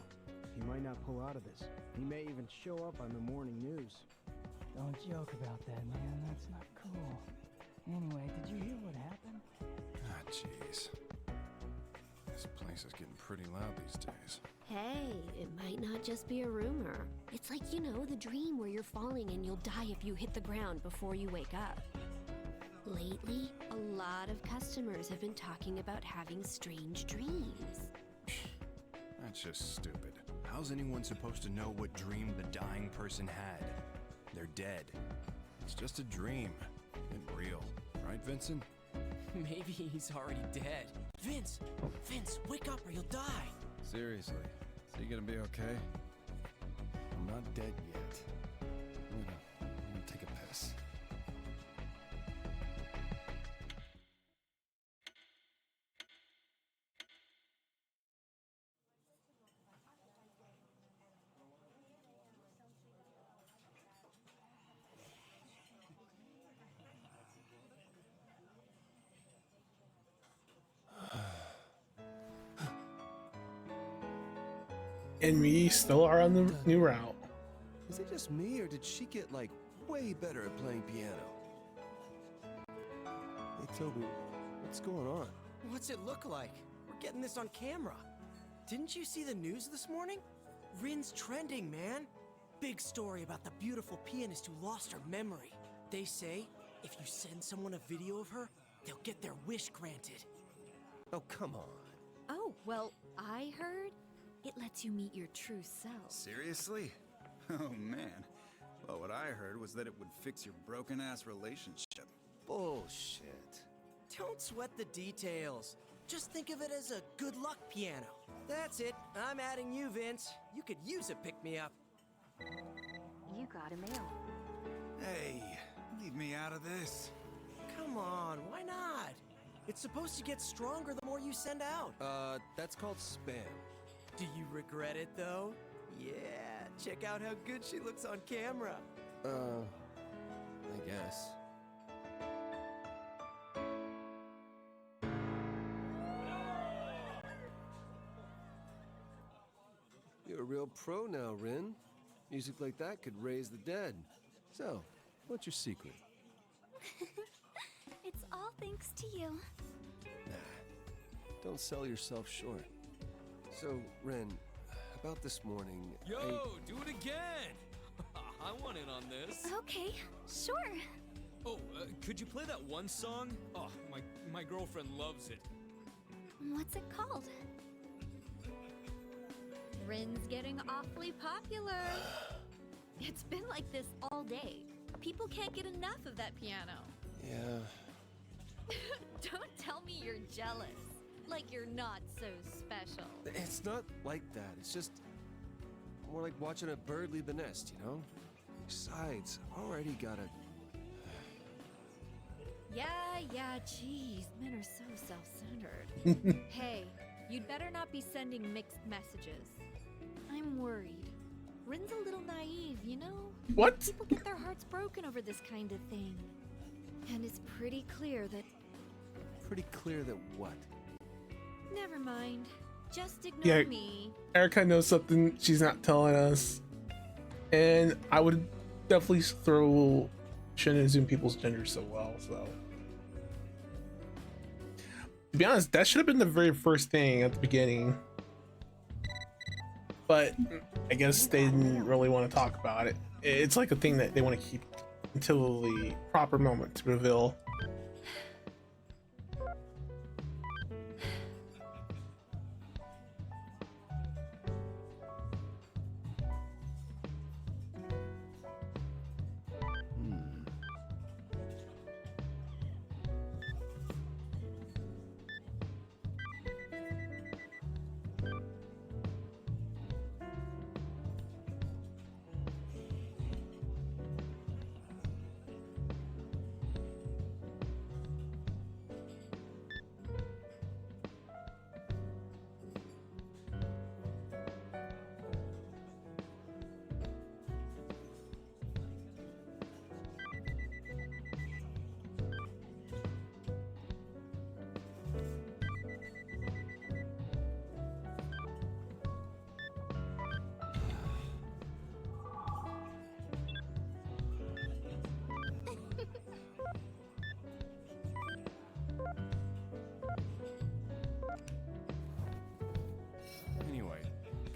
He might not pull out of this. He may even show up on the morning news. Don't joke about that, man. That's not cool. Anyway, did you hear what happened? Ah, jeez. This place is getting pretty loud these days. Hey, it might not just be a rumor. It's like, you know, the dream where you're falling and you'll die if you hit the ground before you wake up. Lately, a lot of customers have been talking about having strange dreams. That's just stupid. How's anyone supposed to know what dream the dying person had? They're dead. It's just a dream. It real. Right, Vincent? Maybe he's already dead. Vince, wake up or you'll die. Seriously, is he gonna be okay? I'm not dead yet. I'm gonna take a piss. And we still are on the new route. Is it just me, or did she get, like, way better at playing piano? Hey, Toby, what's going on? What's it look like? We're getting this on camera. Didn't you see the news this morning? Rin's trending, man. Big story about the beautiful pianist who lost her memory. They say if you send someone a video of her, they'll get their wish granted. Oh, come on. Oh, well, I heard it lets you meet your true self. Seriously? Oh, man. Well, what I heard was that it would fix your broken-ass relationship. Bullshit. Don't sweat the details. Just think of it as a good luck piano. That's it. I'm adding you, Vince. You could use a pick-me-up. You got a mail. Hey, leave me out of this. Come on, why not? It's supposed to get stronger the more you send out. That's called spam. Do you regret it, though? Yeah, check out how good she looks on camera. I guess. You're a real pro now, Rin. Music like that could raise the dead. So, what's your secret? It's all thanks to you. Nah, don't sell yourself short. So, Ren, about this morning, Yo, do it again! I want in on this. Okay, sure. Oh, could you play that one song? Oh, my girlfriend loves it. What's it called? Rin's getting awfully popular. It's been like this all day. People can't get enough of that piano. Yeah. Don't tell me you're jealous. Like you're not so special. It's not like that. It's just more like watching a bird leave the nest, you know? Besides, I already got a... Yeah, geez. Men are so self-centered. Hey, you'd better not be sending mixed messages. I'm worried. Rin's a little naive, you know? What? People get their hearts broken over this kind of thing. And it's pretty clear that... Pretty clear that what? Never mind. Just ignore me. Erica knows something she's not telling us. And I would definitely shouldn't assume people's gender so well, so. To be honest, that should have been the very first thing at the beginning. But I guess they didn't really want to talk about it. It's like a thing that they want to keep until the proper moment to reveal.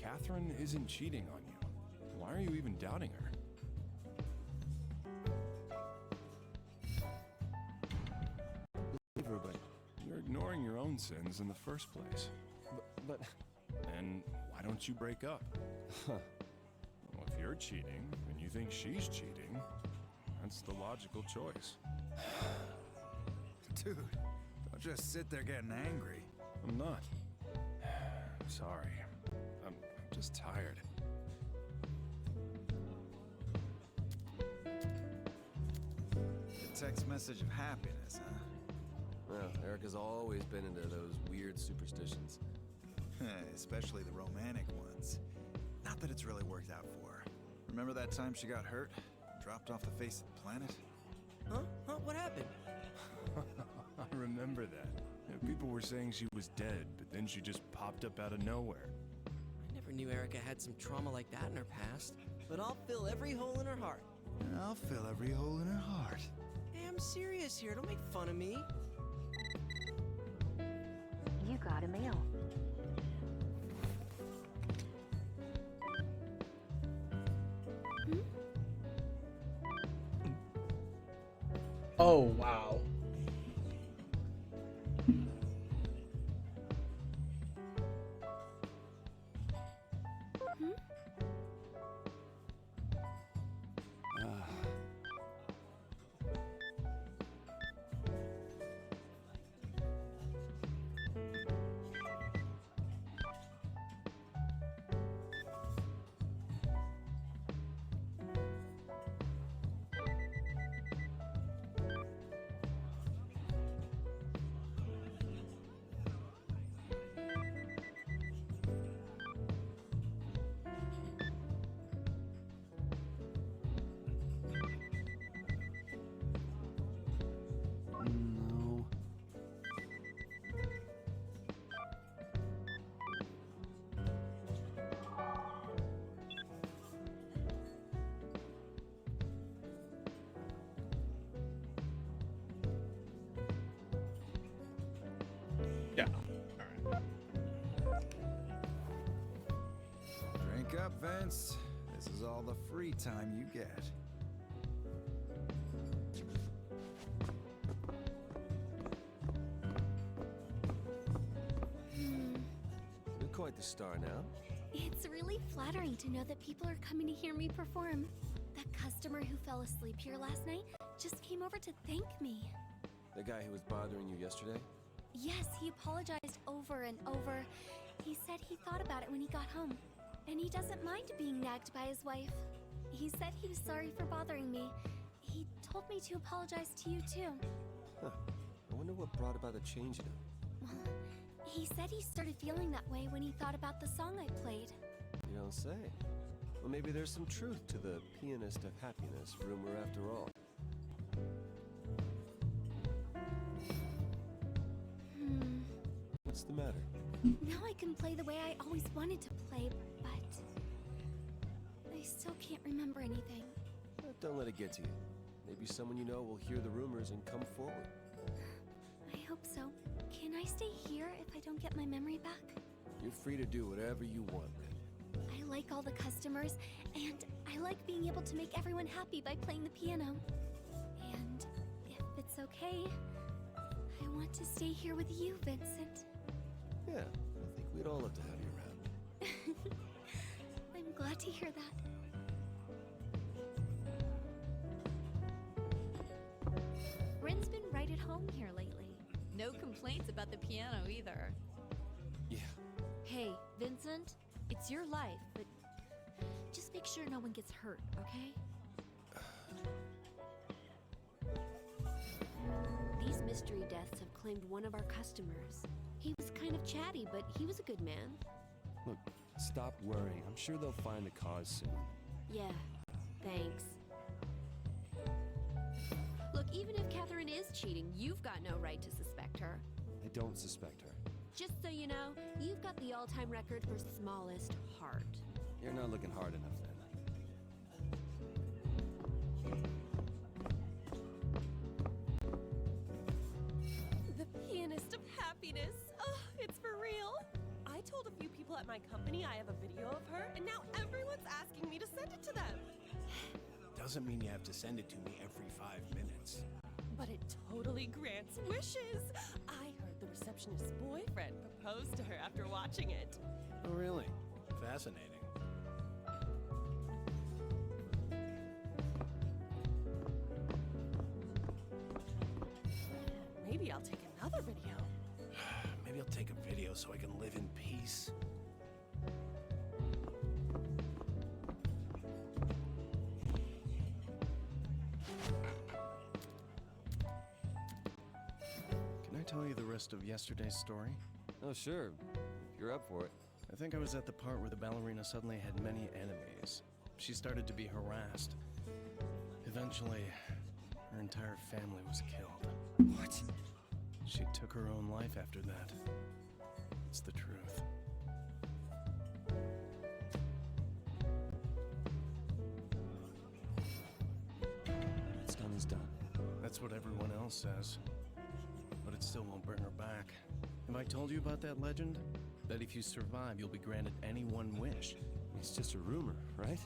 Catherine isn't cheating on you. Why are you even doubting her? But You're ignoring your own sins in the first place. but And why don't you break up? Well, if you're cheating and you think she's cheating, that's the logical choice. Dude, don't just sit there getting angry. I'm not. Sorry. I'm just tired. A text message of happiness, huh? well, Erica's always been into those weird superstitions. Especially the romantic ones. Not that it's really worked out for her. Remember that time she got hurt? Dropped off the face of the planet? Huh? What happened? I remember that. You know, people were saying she was dead, but then she just popped up out of nowhere. I never knew Erica had some trauma like that in her past. But I'll fill every hole in her heart. I'll fill every hole in her heart. Hey, I'm serious here. Don't make fun of me. You got a mail. Oh, wow. No. Yeah. Drink up, Vince. This is all the free time you get. You're quite the star now. It's really flattering to know that people are coming to hear me perform. That customer who fell asleep here last night just came over to thank me. The guy who was bothering you yesterday? Yes, he apologized over and over. He said he thought about it when he got home. And he doesn't mind being nagged by his wife. He said he was sorry for bothering me. He told me to apologize to you too. Huh. I wonder what brought about the change in him. Well, he said he started feeling that way when he thought about the song I played. You don't say. Well, maybe there's some truth to the pianist of happiness rumor after all. What's the matter? Now I can play the way I always wanted to play, but I still can't remember anything. Don't let it get to you. Maybe someone you know will hear the rumors and come forward. I hope so. Can I stay here if I don't get my memory back? You're free to do whatever you want, Rin. I like all the customers, and I like being able to make everyone happy by playing the piano. And if it's okay, I want to stay here with you, Vincent. Yeah, I think we'd all love to have you around. I'm glad to hear that. Rin's been right at home here lately. No complaints about the piano either. Yeah. Hey, Vincent, it's your life, but just make sure no one gets hurt, okay? These mystery deaths have claimed one of our customers. He was kind of chatty, but he was a good man. Look, stop worrying. I'm sure they'll find the cause soon. Yeah, thanks. Look, even if Catherine is cheating, you've got no right to suspect her. I don't suspect her. Just so you know, you've got the all-time record for smallest heart. You're not looking hard enough then. The pianist of happiness. Oh, it's for real. I told a few people people at my company I have a video of her, and now everyone's asking me to send it to them. Doesn't mean you have to send it to me every 5 minutes. But it totally grants wishes. I heard the receptionist's boyfriend proposed to her after watching it. Oh, really? Fascinating. Maybe I'll take another video. Maybe I'll take a video so I can live in peace. Can I tell you the rest of yesterday's story? Oh, sure. If you're up for it. I think I was at the part where the ballerina suddenly had many enemies. She started to be harassed. Eventually, her entire family was killed. What? She took her own life after that. It's the truth. What's done is done. That's what everyone else says. But it still won't bring her back. Have I told you about that legend? That if you survive, you'll be granted any one wish. It's just a rumor, right?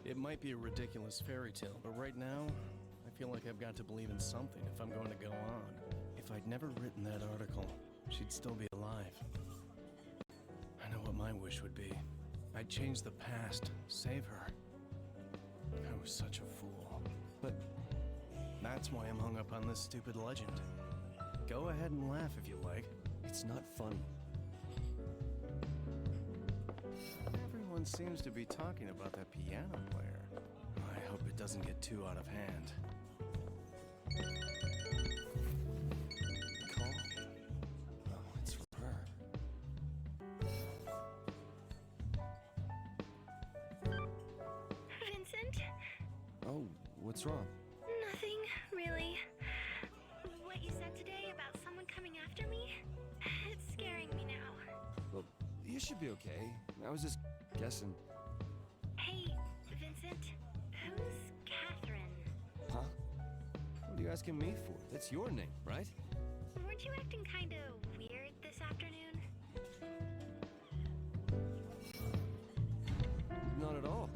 It might be a ridiculous fairy tale, but right now, I feel like I've got to believe in something if I'm going to go on. If I'd never written that article, she'd still be alive. I know what my wish would be. I'd change the past, save her. I was such a fool. But that's why I'm hung up on this stupid legend. Go ahead and laugh if you like. It's not funny. Everyone seems to be talking about that piano player. I hope it doesn't get too out of hand. Call? Oh, it's from her. Vincent? Oh, what's wrong? Nothing, really. What you said today about someone coming after me? It's scaring me now. Well, you should be okay. I was just guessing. Hey, Vincent. Who's Catherine? Huh? What are you asking me for? That's your name, right? Weren't you acting kinda weird this afternoon? Not at all.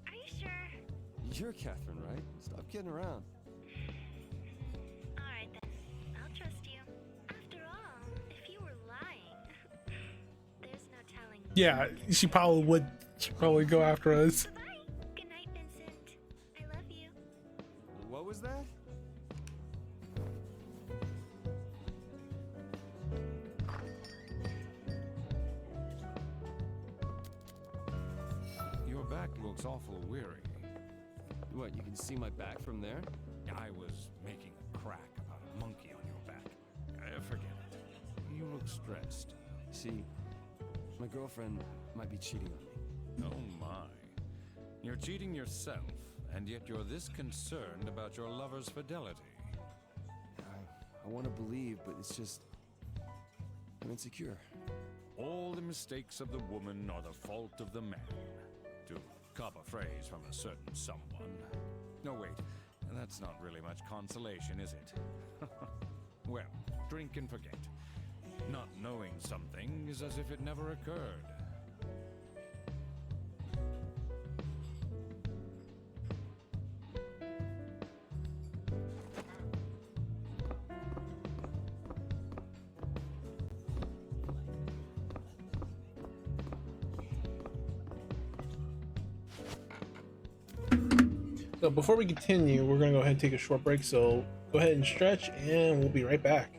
Are you sure? You're Catherine, right? Stop kidding around. Alright then. I'll trust you. After all, if you were lying, there's no telling. Yeah, she probably would. She'd probably go after us. Bye. Good night, Vincent. I love you. What was that? Your back looks awful weary. What, you can see my back from there? I was making a crack about a monkey on your back. Forget it. You look stressed. See, my girlfriend might be cheating on me. Oh my. You're cheating yourself, and yet you're this concerned about your lover's fidelity. I want to believe, but it's just... I'm insecure. All the mistakes of the woman are the fault of the man. To cop a phrase from a certain someone. No, wait. That's not really much consolation, is it? Well, drink and forget. Not knowing something is as if it never occurred. So before we continue, we're gonna go ahead and take a short break. So go ahead and stretch, and we'll be right back.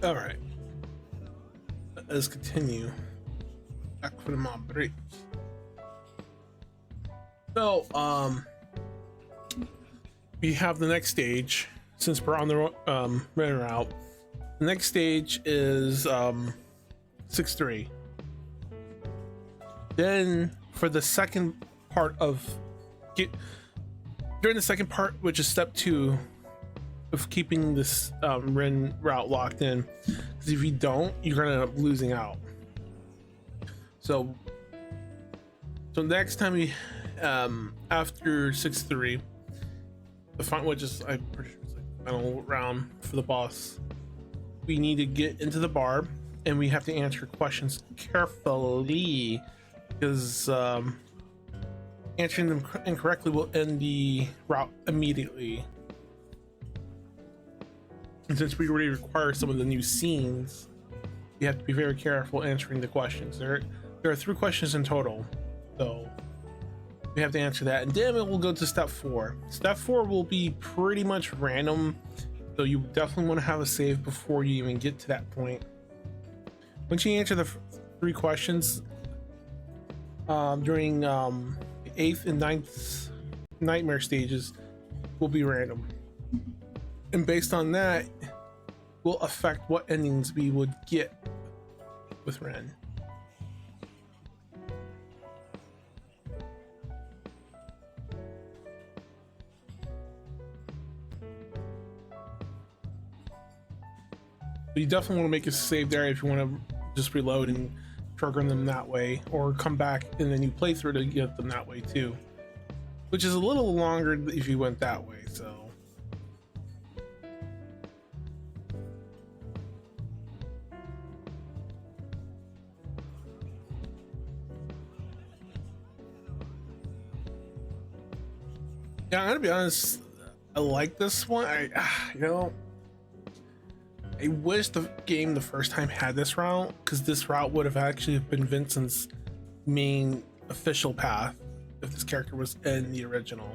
All right. Let's continue. Back for the mob break. So, we have the next stage. Since we're on the running route, the next stage is 6-3. Then for the second part of during the second part, which is step 2 of keeping this Ren route locked in, because if you don't, you're gonna end up losing out. So next time we after 6-3, the final, which is I'm pretty sure it's like the final round for the boss, we need to get into the bar and we have to answer questions carefully, because answering them incorrectly will end the route immediately. And since we already require some of the new scenes, you have to be very careful answering the questions. There are 3 questions in total, so we have to answer that, and then we'll go to step 4. Step 4 will be pretty much random, so you definitely want to have a save before you even get to that point. Once you answer the 3 questions during 8th and 9th nightmare stages, will be random, and based on that will affect what endings we would get with Ren. You definitely want to make a save there if you want to just reload and trigger them that way, or come back in the new playthrough to get them that way too, which is a little longer if you went that way. So yeah, I'm gonna be honest, I like this one. I wish the game the first time had this route, because this route would have actually been Vincent's main official path if this character was in the original.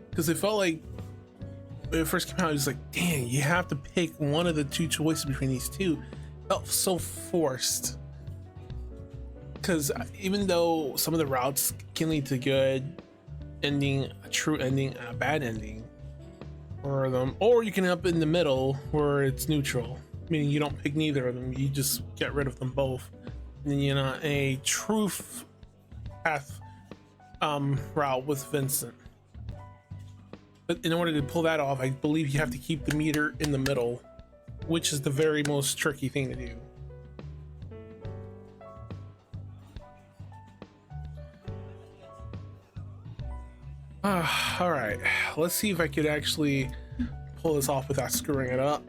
Because it felt like when it first came out, it was like, dang, you have to pick one of the 2 choices between these 2. It felt so forced. Because even though some of the routes can lead to good ending, a true ending, and a bad ending, or you can end up in the middle where it's neutral, meaning you don't pick neither of them, you just get rid of them both, and then you're not a true path route with Vincent. But in order to pull that off, I believe you have to keep the meter in the middle, which is the very most tricky thing to do. All right, let's see if I could actually pull this off without screwing it up.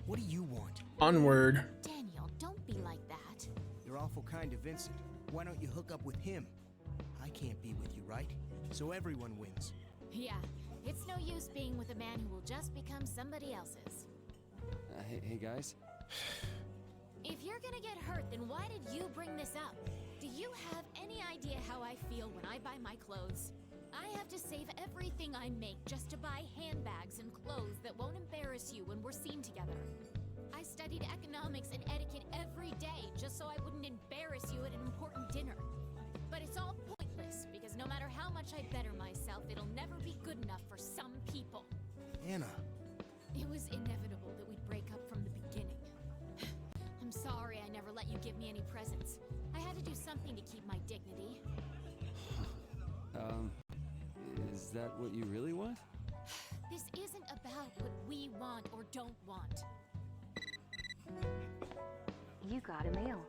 What do you want? Onward. Daniel, don't be like that. You're awful kind to Vincent. Why don't you hook up with him? I can't be with you, right? So everyone wins. Yeah, it's no use being with a man who will just become somebody else's. Hey guys. If you're gonna get hurt, then why did you bring this up? Do you have any idea how I feel when I buy my clothes? I have to save everything I make just to buy handbags and clothes that won't embarrass you when we're seen together. I studied economics and etiquette every day just so I wouldn't embarrass you at an important dinner. But it's all pointless, because no matter how much I better myself, it'll never be good enough for some people. Anna. It was inevitable that we'd break up from the beginning. I'm sorry I never let you give me any presents. I had to do something to keep my dignity. Is that what you really want? This isn't about what we want or don't want. You got a mail.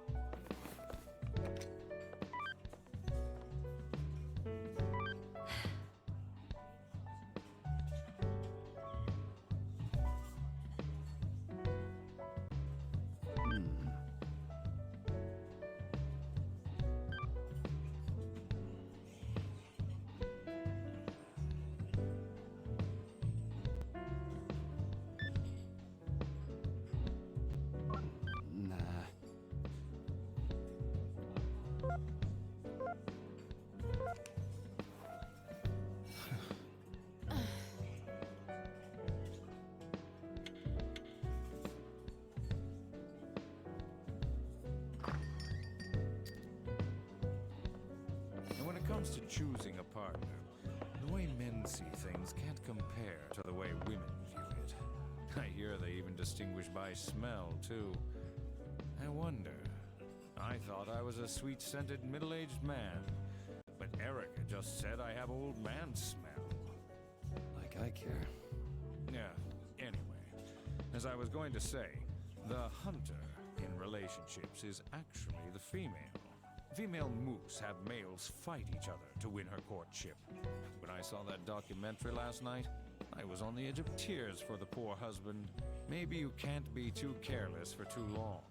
comes to choosing a partner, the way men see things can't compare to the way women view it. I hear they even distinguish by smell, too. I wonder. I thought I was a sweet-scented middle-aged man, but Erica just said I have old man smell. Like I care. Yeah, anyway, as I was going to say, the hunter in relationships is actually the female. Female moose have males fight each other to win her courtship. When I saw that documentary last night, I was on the edge of tears for the poor husband. Maybe you can't be too careless for too long.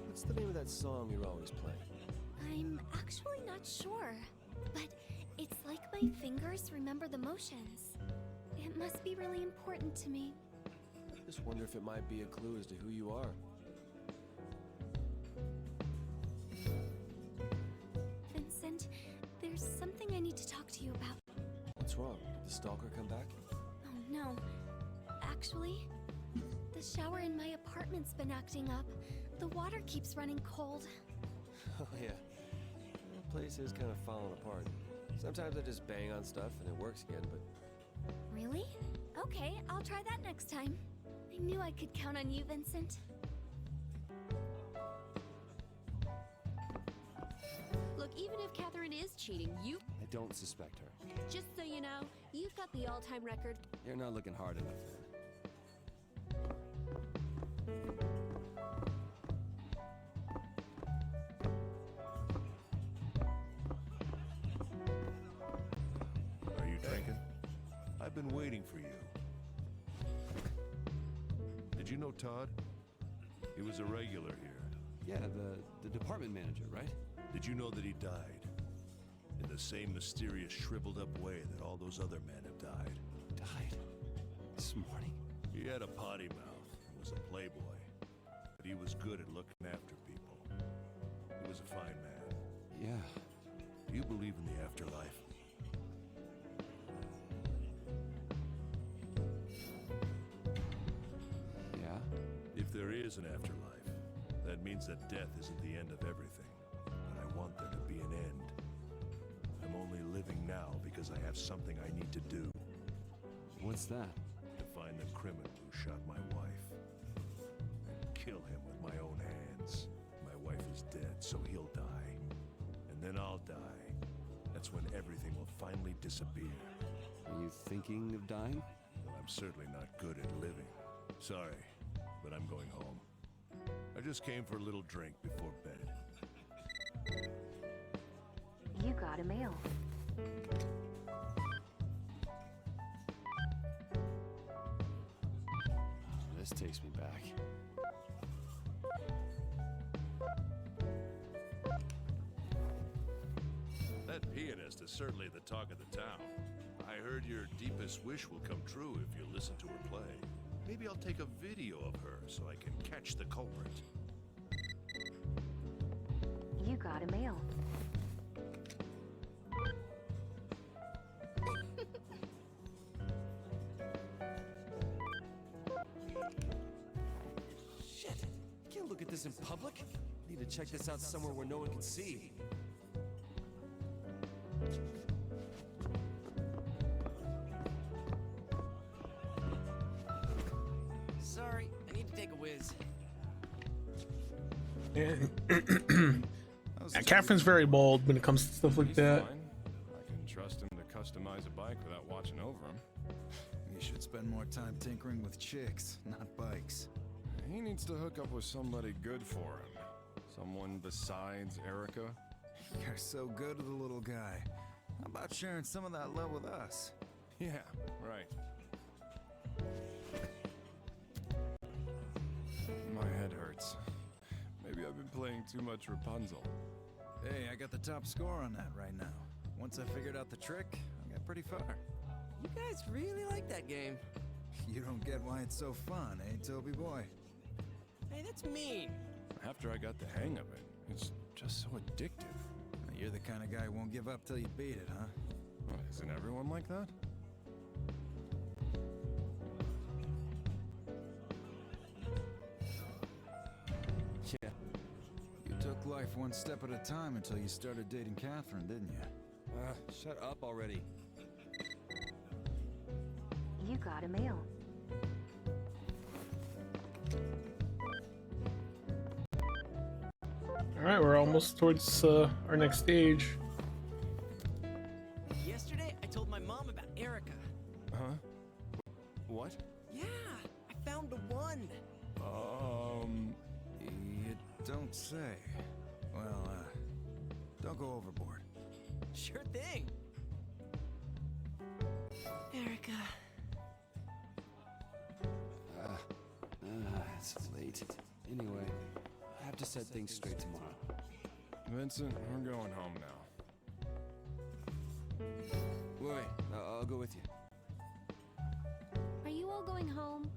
What's the name of that song you're always playing? I'm actually not sure, but it's like my fingers remember the motions. It must be really important to me. Just wonder if it might be a clue as to who you are. Vincent, there's something I need to talk to you about. What's wrong? Did the stalker come back? Oh no. Actually, the shower in my apartment's been acting up. The water keeps running cold. Oh yeah. The place is kind of falling apart. Sometimes I just bang on stuff and it works again, but... Really? Okay, I'll try that next time. I knew I could count on you, Vincent. Look, even if Catherine is cheating, you... I don't suspect her. Just so you know, you've got the all-time record. You're not looking hard enough then. Are you drinking? I've been waiting for you. Did you know Todd? He was a regular here. Yeah, the department manager, right? Did you know that he died? In the same mysterious, shriveled up way that all those other men have died. Died? This morning? He had a potty mouth and was a playboy. But he was good at looking after people. He was a fine man. Yeah. Do you believe in the afterlife? Yeah? If there is an afterlife, that means that death isn't the end of everything. But I want there to be an end. I'm only living now because I have something I need to do. What's that? To find the criminal who shot my wife. And kill him with my own hands. My wife is dead, so he'll die. And then I'll die. That's when everything will finally disappear. Are you thinking of dying? Well, I'm certainly not good at living. Sorry, but I'm going home. I just came for a little drink before bed. You got a mail. This takes me back. That pianist is certainly the talk of the town. I heard your deepest wish will come true if you listen to her play. Maybe I'll take a video of her so I can catch the culprit. You got a mail. Shit! Can't look at this in public. Need to check this out somewhere where no one can see. Sorry, I need to take a whiz. Yeah, Catherine's very bold when it comes to stuff like that. Fine. I can trust him to customize a bike without watching over him. You should spend more time tinkering with chicks, not bikes. He needs to hook up with somebody good for him. Someone besides Erica. You're so good with the little guy. How about sharing some of that love with us? Yeah, right. My head hurts. Maybe I've been playing too much Rapunzel. Hey, I got the top score on that right now. Once I figured out the trick, I got pretty far. You guys really like that game. You don't get why it's so fun, eh, Toby boy? Hey, that's mean. After I got the hang of it, it's just so addictive. You're the kind of guy who won't give up till you beat it, huh? Well, isn't everyone like that? Yeah. You took life one step at a time until you started dating Catherine, didn't you? Shut up already. You got a mail. Alright, we're almost towards our next stage. Yesterday, I told my mom about Erica. Huh? What? Yeah, I found the one. You don't say. Well, don't go overboard. Sure thing. Erica. It's late. Anyway, I have to set things straight tomorrow. Vincent, we're going home now. Wait, I'll go with you. Are you all going home?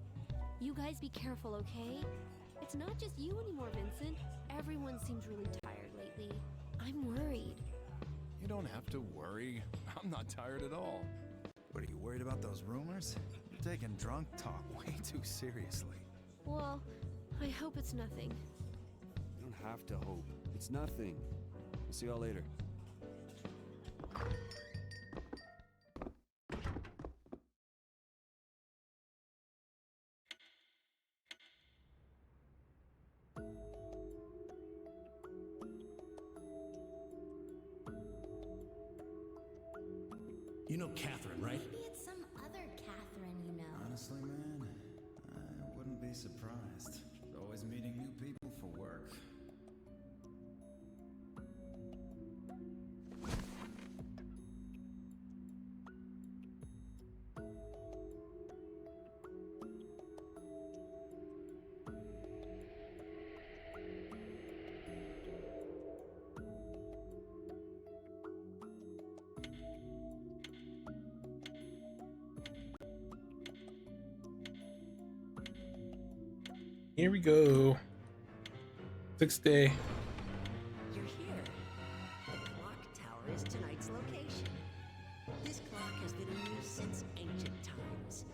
You guys be careful, okay? It's not just you anymore, Vincent. Everyone seems really tired lately. I'm worried. You don't have to worry. I'm not tired at all. What, are you worried about those rumors? You're taking drunk talk way too seriously. Well, I hope it's nothing. You don't have to hope. It's nothing. We'll see y'all later. You know Catherine, right? Maybe it's some other Catherine you know. Honestly, man, I wouldn't be surprised. Always meeting new people for work. Here we go. 6th day. You're here. The clock tower is tonight's location. This clock has been in use since ancient times.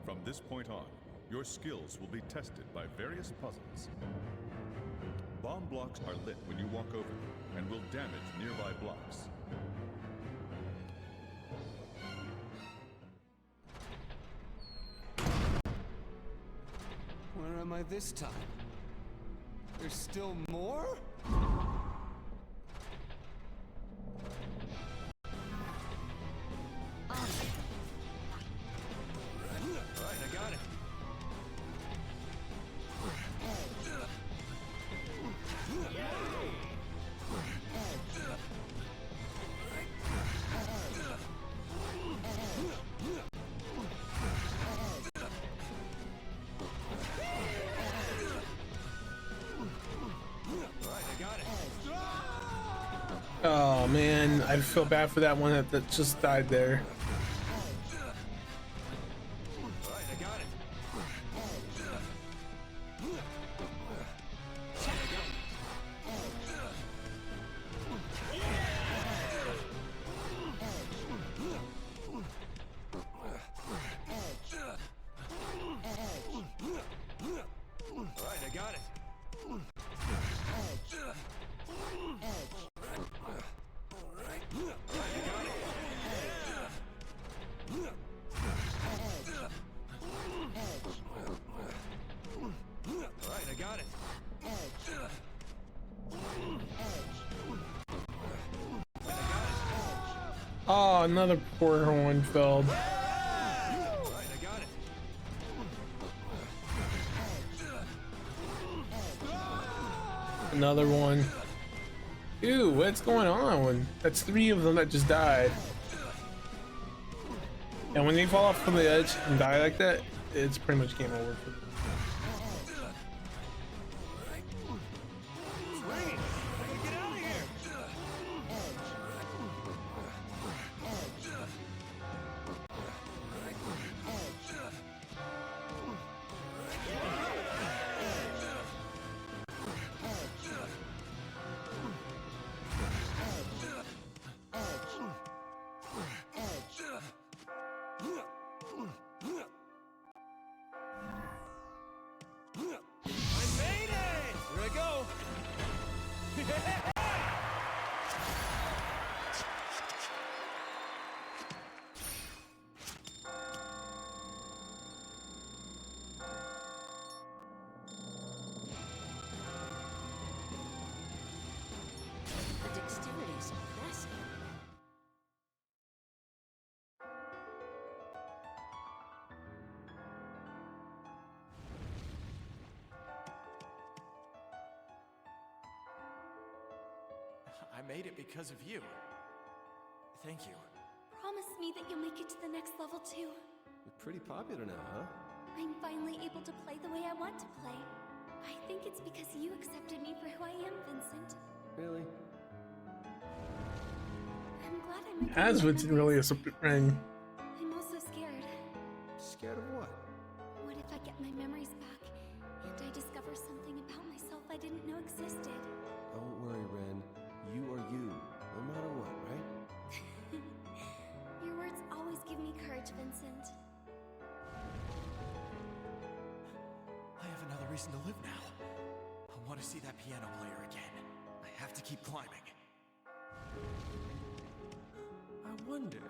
From this point on, your skills will be tested by various puzzles. Bomb blocks are lit when you walk over them and will damage nearby blocks. Where am I this time? There's still more? Right, I got it. Oh man, I feel bad for that one that just died there. Right, I got it. Right, I got it. Oh, another poor one fell. Right, I got it. Another one. Ew, what's going on? That's 3 of them that just died. And when they fall off from the edge and die like that, it's pretty much game over for them. The dexterity is impressive. I made it because of you. Thank you. Promise me that you'll make it to the next level too. You're pretty popular now, huh? I'm finally able to play the way I want to play. I think it's because you accepted me for who I am, Vincent. Really? I'm glad I'm making Has you Vincent really a ring? I'm also scared. Scared of what? What if I get my memories back and I discover something about myself I didn't know existed? Don't worry, Ren. You are you, no matter what, right? Your words always give me courage, Vincent. I have another reason to live now. I want to see that piano player again. I have to keep climbing. I wonder...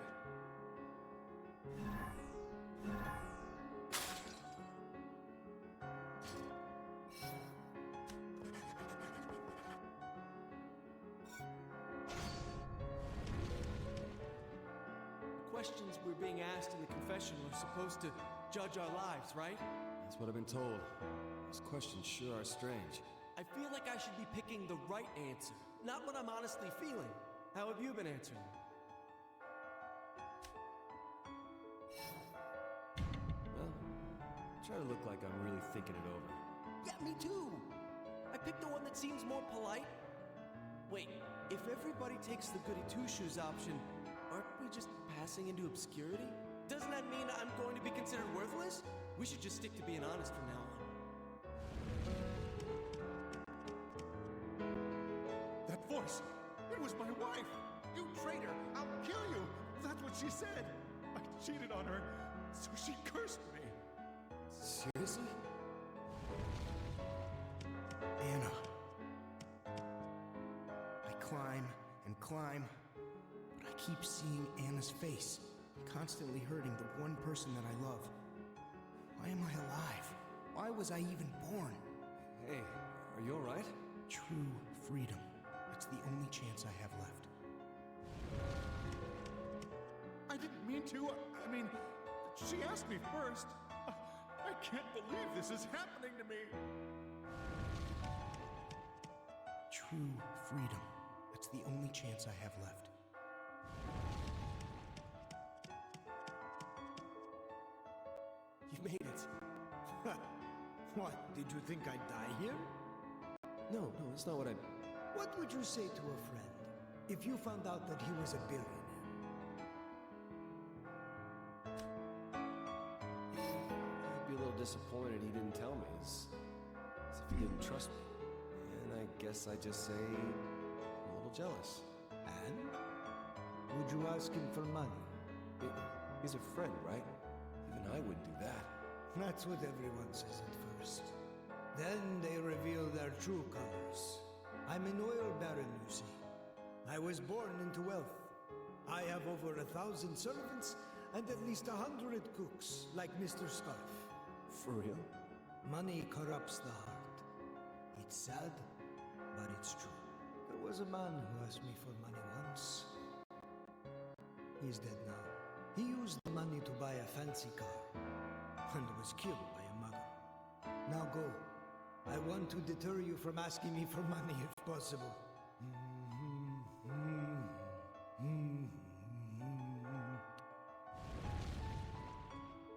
Questions we're being asked in the confessional are supposed to judge our lives, right? That's what I've been told. Those questions sure are strange. I feel like I should be picking the right answer, not what I'm honestly feeling. How have you been answering? Well, try to look like I'm really thinking it over. Yeah, me too! I picked the one that seems more polite. Wait, if everybody takes the goody two-shoes option, aren't we just passing into obscurity? Doesn't that mean I'm going to be considered worthless? We should just stick to being honest from now on. That voice! It was my wife! You traitor! I'll kill you! That's what she said! I cheated on her, so she cursed me! Seriously? Anna. I climb and climb, but I keep seeing Anna's face, constantly hurting the one person that I love. Why am I alive? Why was I even born? Hey, are you alright? True freedom. It's the only chance I have left. I didn't mean to. I mean, she asked me first. I can't believe this is happening to me. True freedom. It's the only chance I have left. You made it. What, did you think I'd die here? No, that's not what I... What would you say to a friend if you found out that he was a billionaire? I'd be a little disappointed he didn't tell me, as if he didn't trust me. And I guess I'd just say I'm a little jealous. And? Would you ask him for money? He's a friend, right? Even I wouldn't do that. That's what everyone says at first. Then they reveal their true colors. I'm an oil baron, you see. I was born into wealth. I have over 1,000 servants and at least 100 cooks, like Mr. Scarf. For real? Money corrupts the heart. It's sad, but it's true. There was a man who asked me for money once. He's dead now. He used the money to buy a fancy car and was killed by a mugger. Now go. I want to deter you from asking me for money if possible.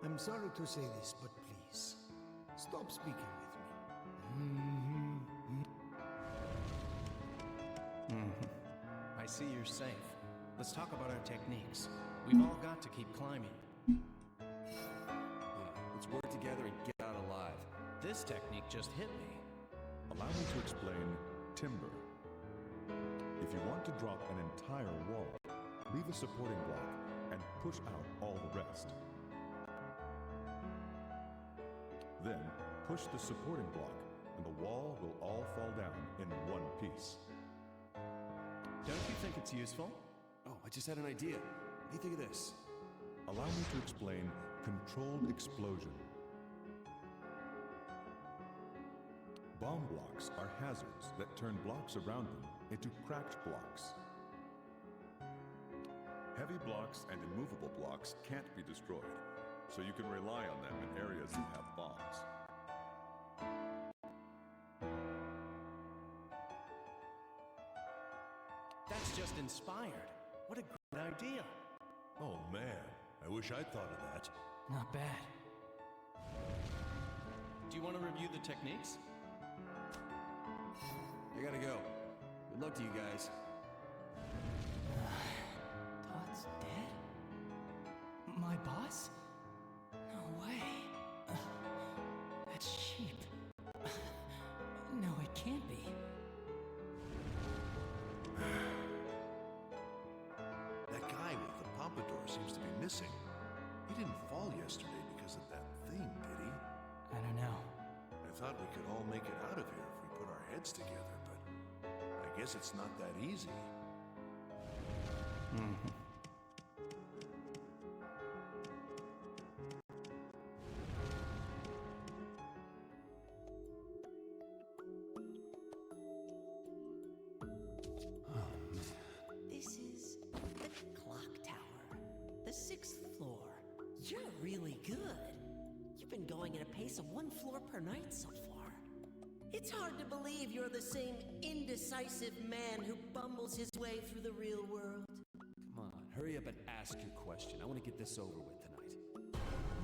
I'm sorry to say this, but please, stop speaking with me. I see you're safe. Let's talk about our techniques. We've all got to keep climbing. Let's work together and get out alive. This technique just hit me. Allow me to explain timber. If you want to drop an entire wall, leave a supporting block and push out all the rest. Then, push the supporting block, and the wall will all fall down in one piece. Don't you think it's useful? Oh, I just had an idea. What do you think of this? Allow me to explain controlled explosion. Bomb blocks are hazards that turn blocks around them into cracked blocks. Heavy blocks and immovable blocks can't be destroyed, so you can rely on them in areas that have bombs. That's just inspired. What a great idea. Oh man, I wish I'd thought of that. Not bad. Do you want to review the techniques? I gotta go. Good luck to you guys. Todd's dead? My boss? No way. That's cheap. No, it can't be. That guy with the pompadour seems to be missing. He didn't fall yesterday because of that thing, did he? I don't know. I thought we could all make it out of here if we put our heads together, but I guess it's not that easy. This is the clock tower, the 6th floor. You're really good. You've been going at a pace of 1 floor per night so far. It's hard to believe you're the same indecisive man who bumbles his way through the real world. Come on, hurry up and ask your question. I want to get this over with tonight.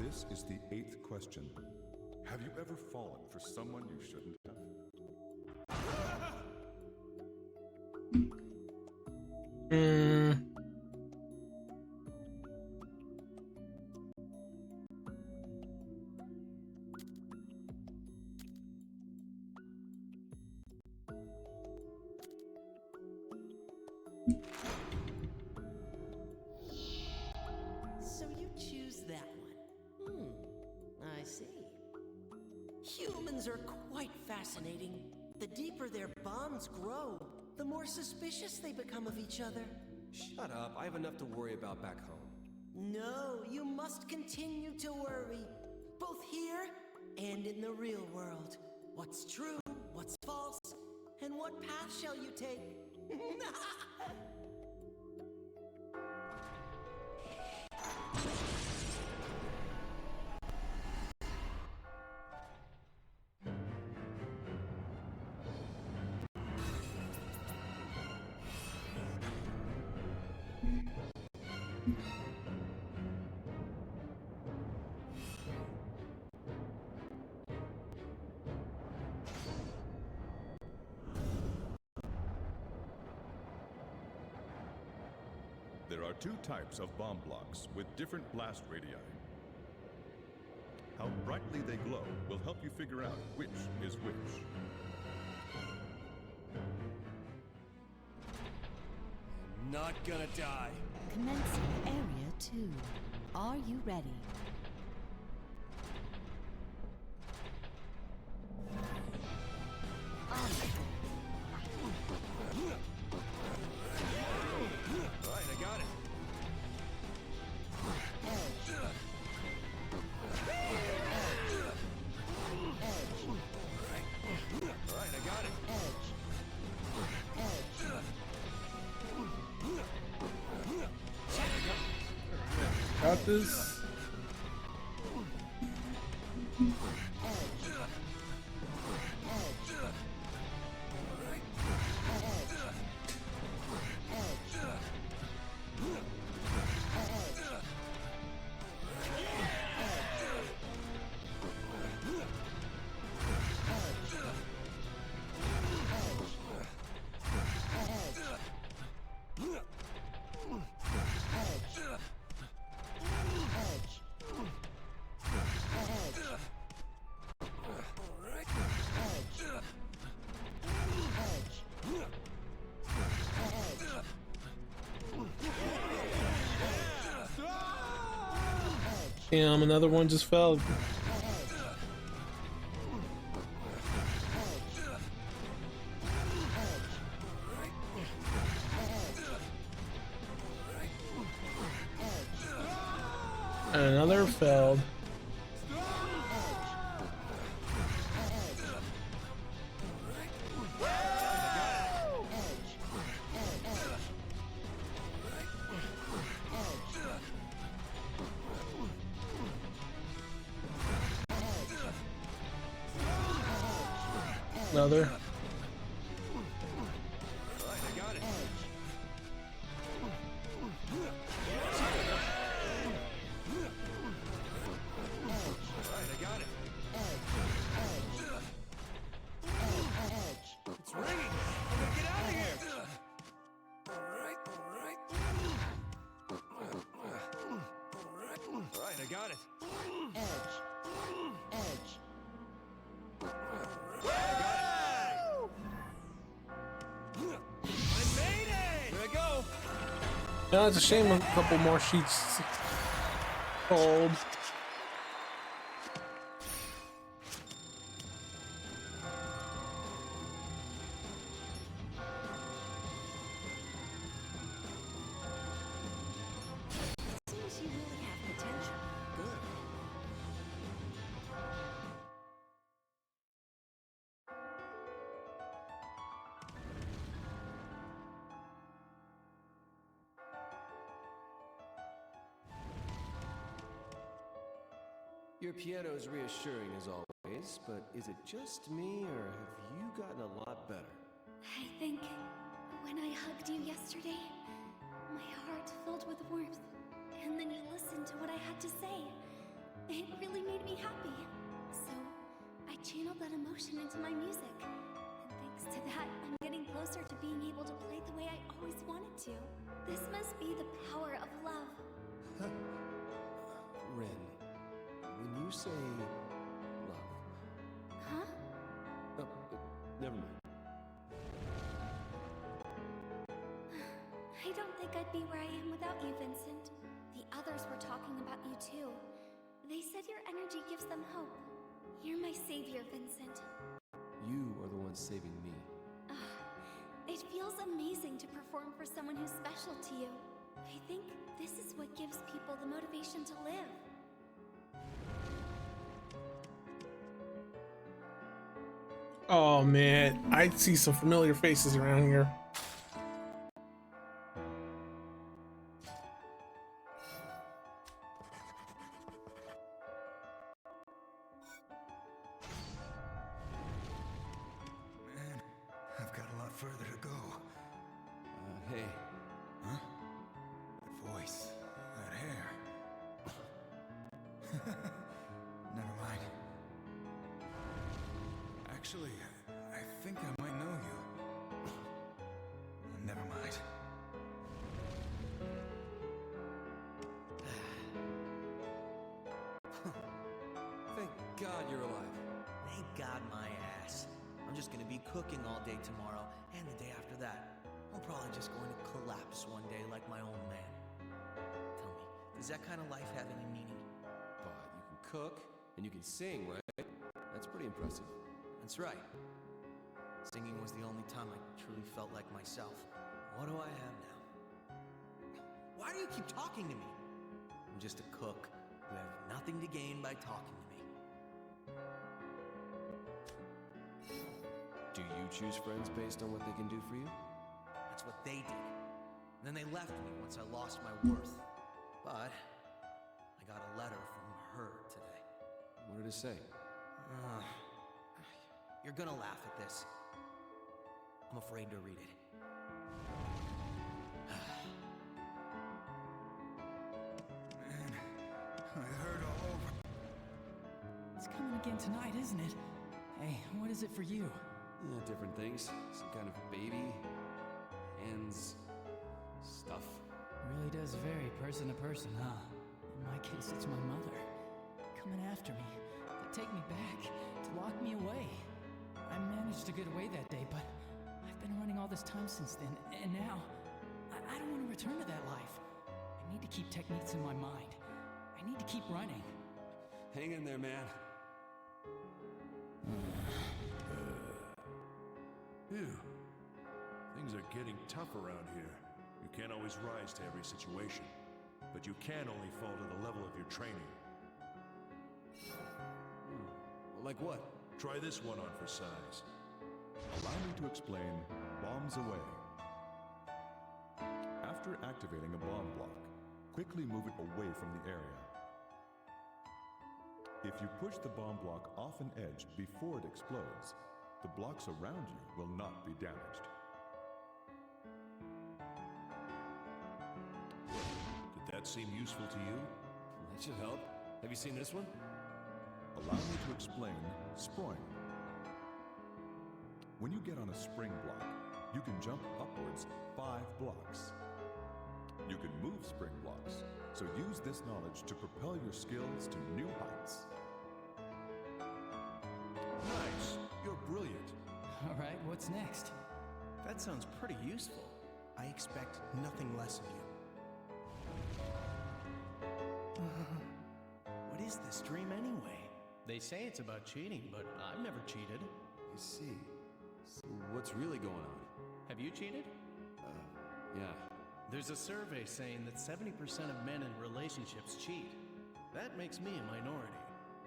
This is the 8th question. Have you ever fallen for someone you shouldn't have? So you choose that one. I see. Humans are quite fascinating. The deeper their bonds grow, the more suspicious they become of each other. Shut up. I have enough to worry about back home. No, you must continue to worry, both here and in the real world. What's true, what's false, and what path shall you take? There are 2 types of bomb blocks with different blast radii. How brightly they glow will help you figure out which is which. Not gonna die. Commencing Area 2. Are you ready? Alright, I got it. Alright, I got it. Got this. Damn, another one just fell. And another failed. Another. No, it's a shame a couple more sheets fold. Seems you really have potential. Good. Your piano is reassuring as always, but is it just me, or have you gotten a lot better? I think when I hugged you yesterday, my heart filled with warmth. And then you listened to what I had to say. It really made me happy. So I channeled that emotion into my music. And thanks to that, I'm getting closer to being able to play the way I always wanted to. This must be the power of love. Ren, when you say love... Huh? Never mind. I don't think I'd be where I am without you, Vincent. The others were talking about you too. They said your energy gives them hope. You're my savior, Vincent. You are the one saving me. It feels amazing to perform for someone who's special to you. I think this is what gives people the motivation to live. Oh man, I see some familiar faces around here. Man, I've got a lot further to go. Hey. Huh? That voice, that hair. Never mind. Actually, I think I might know you. Never mind. Thank God you're alive. Thank God my ass. I'm just gonna be cooking all day tomorrow, and the day after that. I'm probably just going to collapse one day like my old man. Tell me, does that kind of life have any meaning? But you can cook, and you can sing, right? That's pretty impressive. That's right. Singing was the only time I truly felt like myself. What do I have now? Why do you keep talking to me? I'm just a cook who have nothing to gain by talking to me. Do you choose friends based on what they can do for you? That's what they did. Then they left me once I lost my worth. But I got a letter from her today. What did it say? You're gonna laugh at this. I'm afraid to read it. Man, I heard all over. It's coming again tonight, isn't it? Hey, what is it for you? Different things. Some kind of baby. Ends. Stuff. Really does vary person to person, huh? In my case, it's my mother. Coming after me. To take me back. To lock me away. I managed to get away that day, but I've been running all this time since then, and now I don't want to return to that life. I need to keep techniques in my mind. I need to keep running. Hang in there, man. Phew. Things are getting tough around here. You can't always rise to every situation. but you can only fall to the level of your training. Like what? Try this one on for size. Allow me to explain bombs away. After activating a bomb block, quickly move it away from the area. If you push the bomb block off an edge before it explodes, the blocks around you will not be damaged. Did that seem useful to you? That should help. Have you seen this one? Allow me to explain sproing. When you get on a spring block, you can jump upwards 5 blocks. You can move spring blocks, so use this knowledge to propel your skills to new heights. Nice! You're brilliant. All right, what's next? That sounds pretty useful. I expect nothing less of you. What is this dream anyway? They say it's about cheating, but I've never cheated. I see. So what's really going on? Have you cheated? Yeah. There's a survey saying that 70% of men in relationships cheat. That makes me a minority.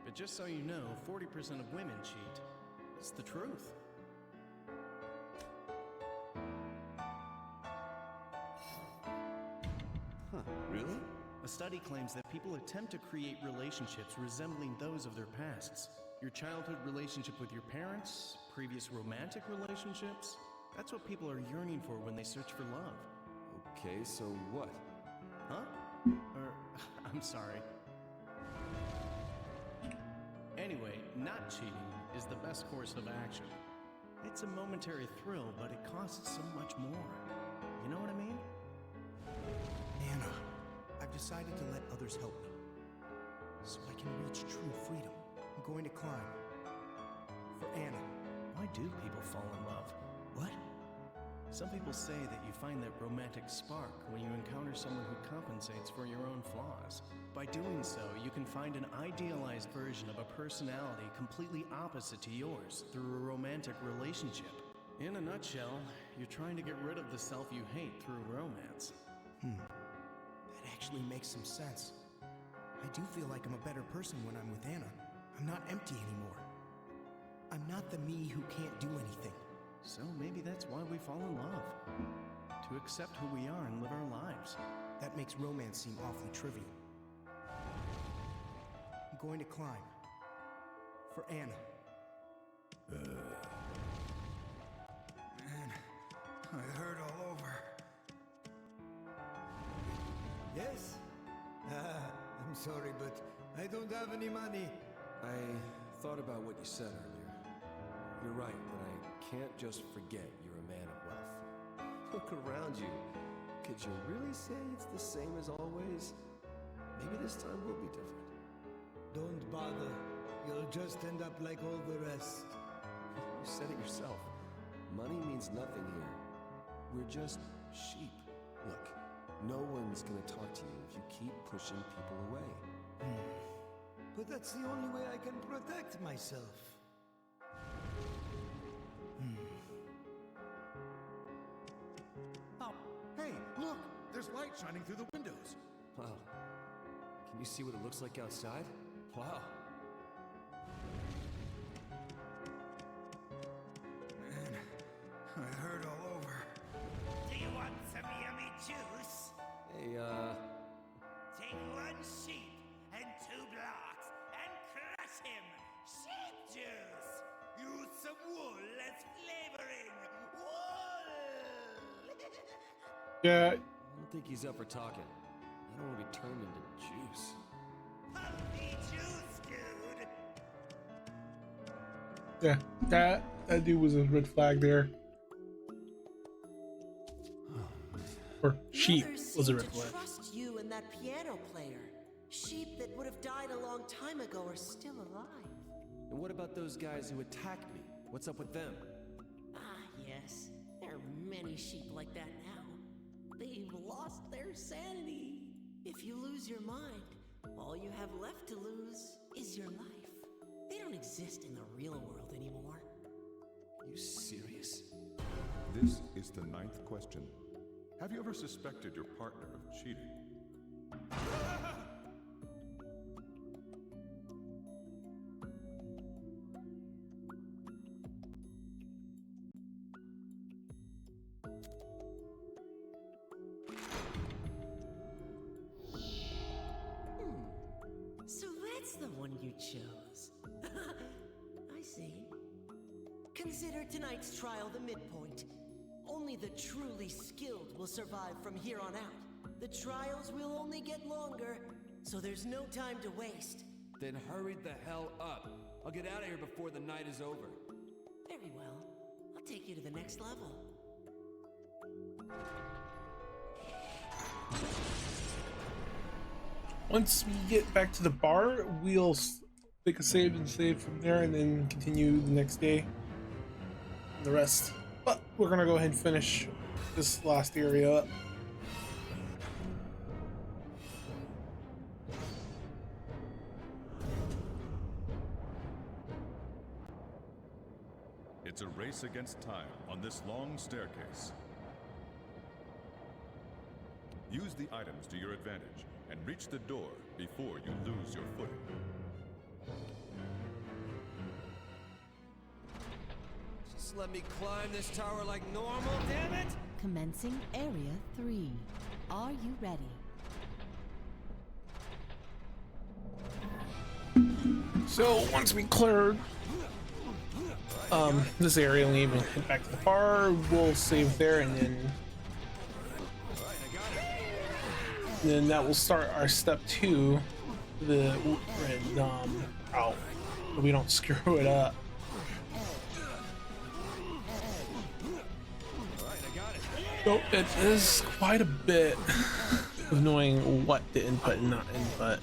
But just so you know, 40% of women cheat. It's the truth. Huh, really? A study claims that people attempt to create relationships resembling those of their pasts. Your childhood relationship with your parents, previous romantic relationships. That's what people are yearning for when they search for love. Okay, so what? Huh? I'm sorry. Anyway, not cheating is the best course of action. It's a momentary thrill, but it costs so much more. You know what I mean? Anna, I've decided to let others help me, so I can reach true freedom. I'm going to climb. For Anna. Why do people fall in love? What? Some people say that you find that romantic spark when you encounter someone who compensates for your own flaws. By doing so, you can find an idealized version of a personality completely opposite to yours through a romantic relationship. In a nutshell, you're trying to get rid of the self you hate through romance. That actually makes some sense. I do feel like I'm a better person when I'm with Anna. I'm not empty anymore. I'm not the me who can't do anything. So maybe that's why we fall in love. To accept who we are and live our lives. That makes romance seem awfully trivial. I'm going to climb. For Anna. Man, I hurt all over. Yes? I'm sorry, but I don't have any money. I thought about what you said earlier. You're right, but I can't just forget you're a man of wealth. Look around you. Could you really say it's the same as always? Maybe this time will be different. Don't bother. You'll just end up like all the rest. You said it yourself. Money means nothing here. We're just sheep. Look, no one's gonna talk to you if you keep pushing people away. But that's the only way I can protect myself. Oh, hey, look! There's light shining through the windows. Wow. Can you see what it looks like outside? Wow. Man, I hurt all over. Do you want some yummy juice? Hey, Take 1 sheep and 2 blocks and crush him. Sheep juice. Use some wool as flavoring. Wool. Yeah. I don't think he's up for talking. I don't want to be turned into juice. Puppy juice, dude. Yeah, that dude was a red flag there. Or sheep was a red flag. Trust you and that piano player. Sheep that would have died a long time ago are still alive. And what about those guys who attacked me? What's up with them? Ah, yes. There are many sheep like that now. They've lost their sanity. If you lose your mind, all you have left to lose is your life. They don't exist in the real world anymore. Are you serious? This is the 9th question. Have you ever suspected your partner of cheating? So that's the one you chose. I see. Consider tonight's trial the midpoint. Only the truly skilled will survive from here on out. The trials will only get longer, so there's no time to waste. Then hurry the hell up. I'll get out of here before the night is over. Very well. I'll take you to the next level. Once we get back to the bar, we'll make a save and save from there and then continue the next day. And the rest. But we're gonna go ahead and finish this last area up. It's a race against time on this long staircase. Use the items to your advantage and reach the door before you lose your footing. Just let me climb this tower like normal, damn it! Commencing Area 3. Are you ready? So once we clear this area and leave and head back to the bar, we'll save there and then that will start our step 2, the red route, so we don't screw it up. So it is quite a bit of knowing what to input and not input.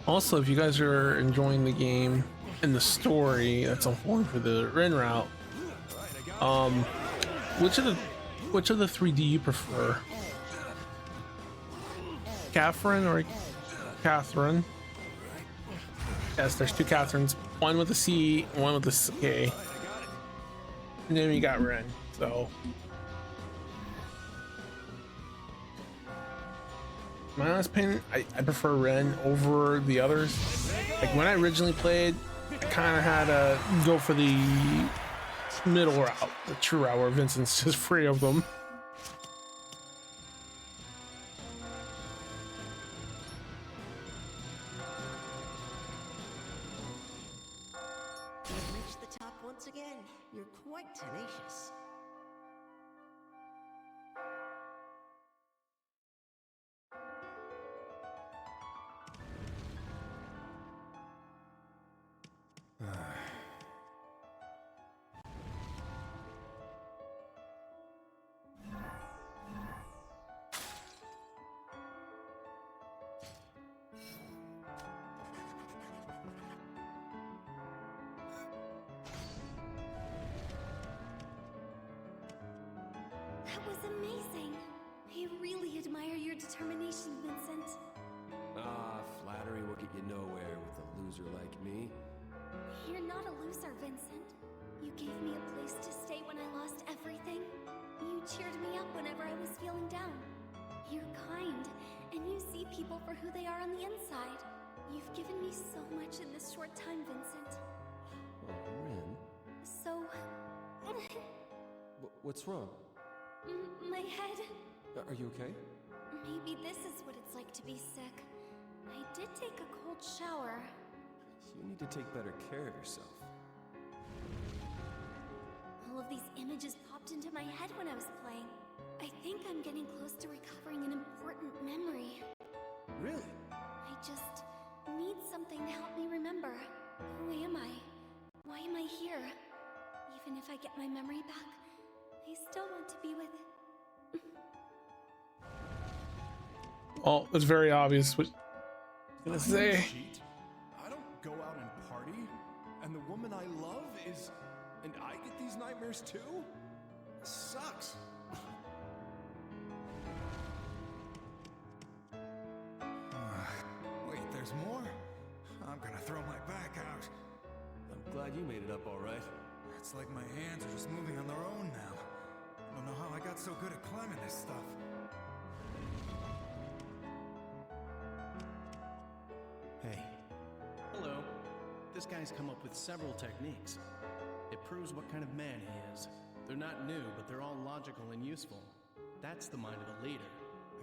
Also, if you guys are enjoying the game and the story that's unfolding for the Ren route, which of the 3 do you prefer? Catherine or Catherine? Yes, there's 2 Catherines, one with a C, one with a K, and then we got Ren. So, my honest opinion, I prefer Ren over the others. Like when I originally played, I kind of had to go for the middle route, the true route where Vincent's just free of them. You've reached the top once again. You're quite tenacious. That was amazing. I really admire your determination, Vincent. Ah, flattery will get you nowhere with a loser like me. You're not a loser, Vincent. You gave me a place to stay when I lost everything. You cheered me up whenever I was feeling down. You're kind, and you see people for who they are on the inside. You've given me so much in this short time, Vincent. Oh, Ren. So... What's wrong? my head... Are you okay? Maybe this is what it's like to be sick. I did take a cold shower. You need to take better care of yourself. All of these images popped into my head when I was playing. I think I'm getting close to recovering an important memory. Really? I just need even if I get my memory back, I still want to be with... Well, it's very obvious what I'm gonna say. Cheat? I don't go out and party, and the woman I love is... And I get these nightmares too? Sucks. Wait, there's more? I'm gonna throw my back out. I'm glad you made it up all right. It's like my hands are just moving on their own now. I don't know how I got so good at climbing this stuff. Hey. Hello. This guy's come up with several techniques. It proves what kind of man he is. They're not new, but they're all logical and useful. That's the mind of a leader.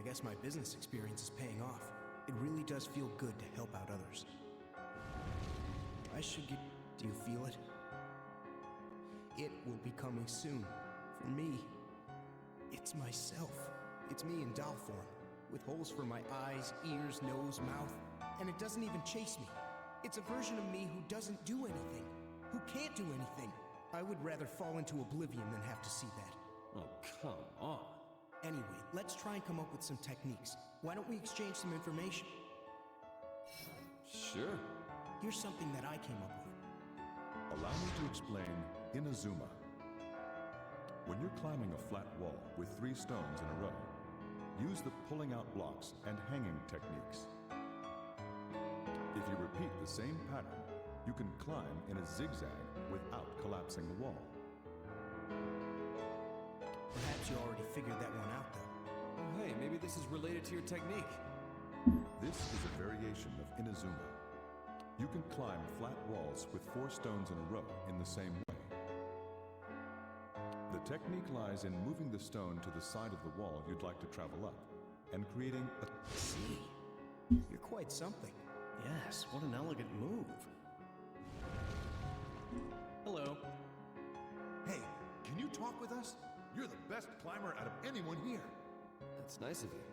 I guess my business experience is paying off. It really does feel good to help out others. I should get... Do you feel it? It will be coming soon. For me. It's myself. It's me in doll form. With holes for my eyes, ears, nose, mouth. And it doesn't even chase me. It's a version of me who doesn't do anything. Who can't do anything. I would rather fall into oblivion than have to see that. Oh, come on. Anyway, let's try and come up with some techniques. Why don't we exchange some information? Sure. Here's something that I came up with. Allow me to explain Inazuma. When you're climbing a flat wall with 3 stones in a row, use the pulling out blocks and hanging techniques. If you repeat the same pattern, you can climb in a zigzag without collapsing the wall. Perhaps you already figured that one out, though. Oh, hey, maybe this is related to your technique. This is a variation of Inazuma. You can climb flat walls with 4 stones in a row in the same way. The technique lies in moving the stone to the side of the wall you'd like to travel up, and creating a... See? You're quite something. Yes, what an elegant move. Hello. Hey, can you talk with us? You're the best climber out of anyone here. That's nice of you.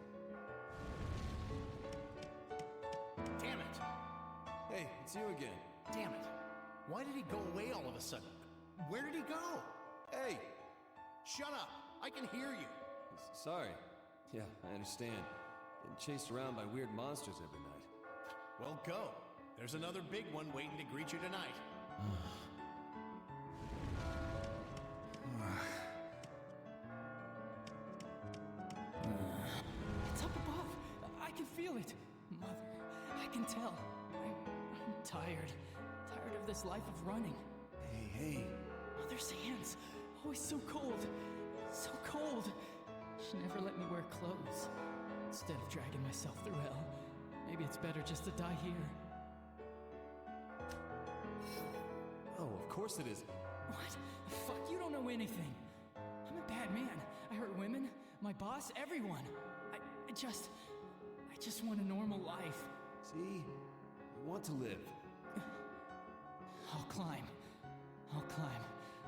Damn it! Hey, it's you again. Damn it! Why did he go away all of a sudden? Where did he go? Hey! Shut up! I can hear you! Sorry. Yeah, I understand. Getting chased around by weird monsters every night. Well, go. There's another big one waiting to greet you tonight. It's up above. I can feel it. Mother, I can tell. I'm tired. Tired of this life of running. Hey. Mother's hands. Always so cold. So cold. She never let me wear clothes. Instead of dragging myself through hell, maybe it's better just to die here. Oh, of course it is. What? Fuck, you don't know anything. I'm a bad man. I hurt women, my boss, everyone. I just want a normal life. See? You want to live. I'll climb.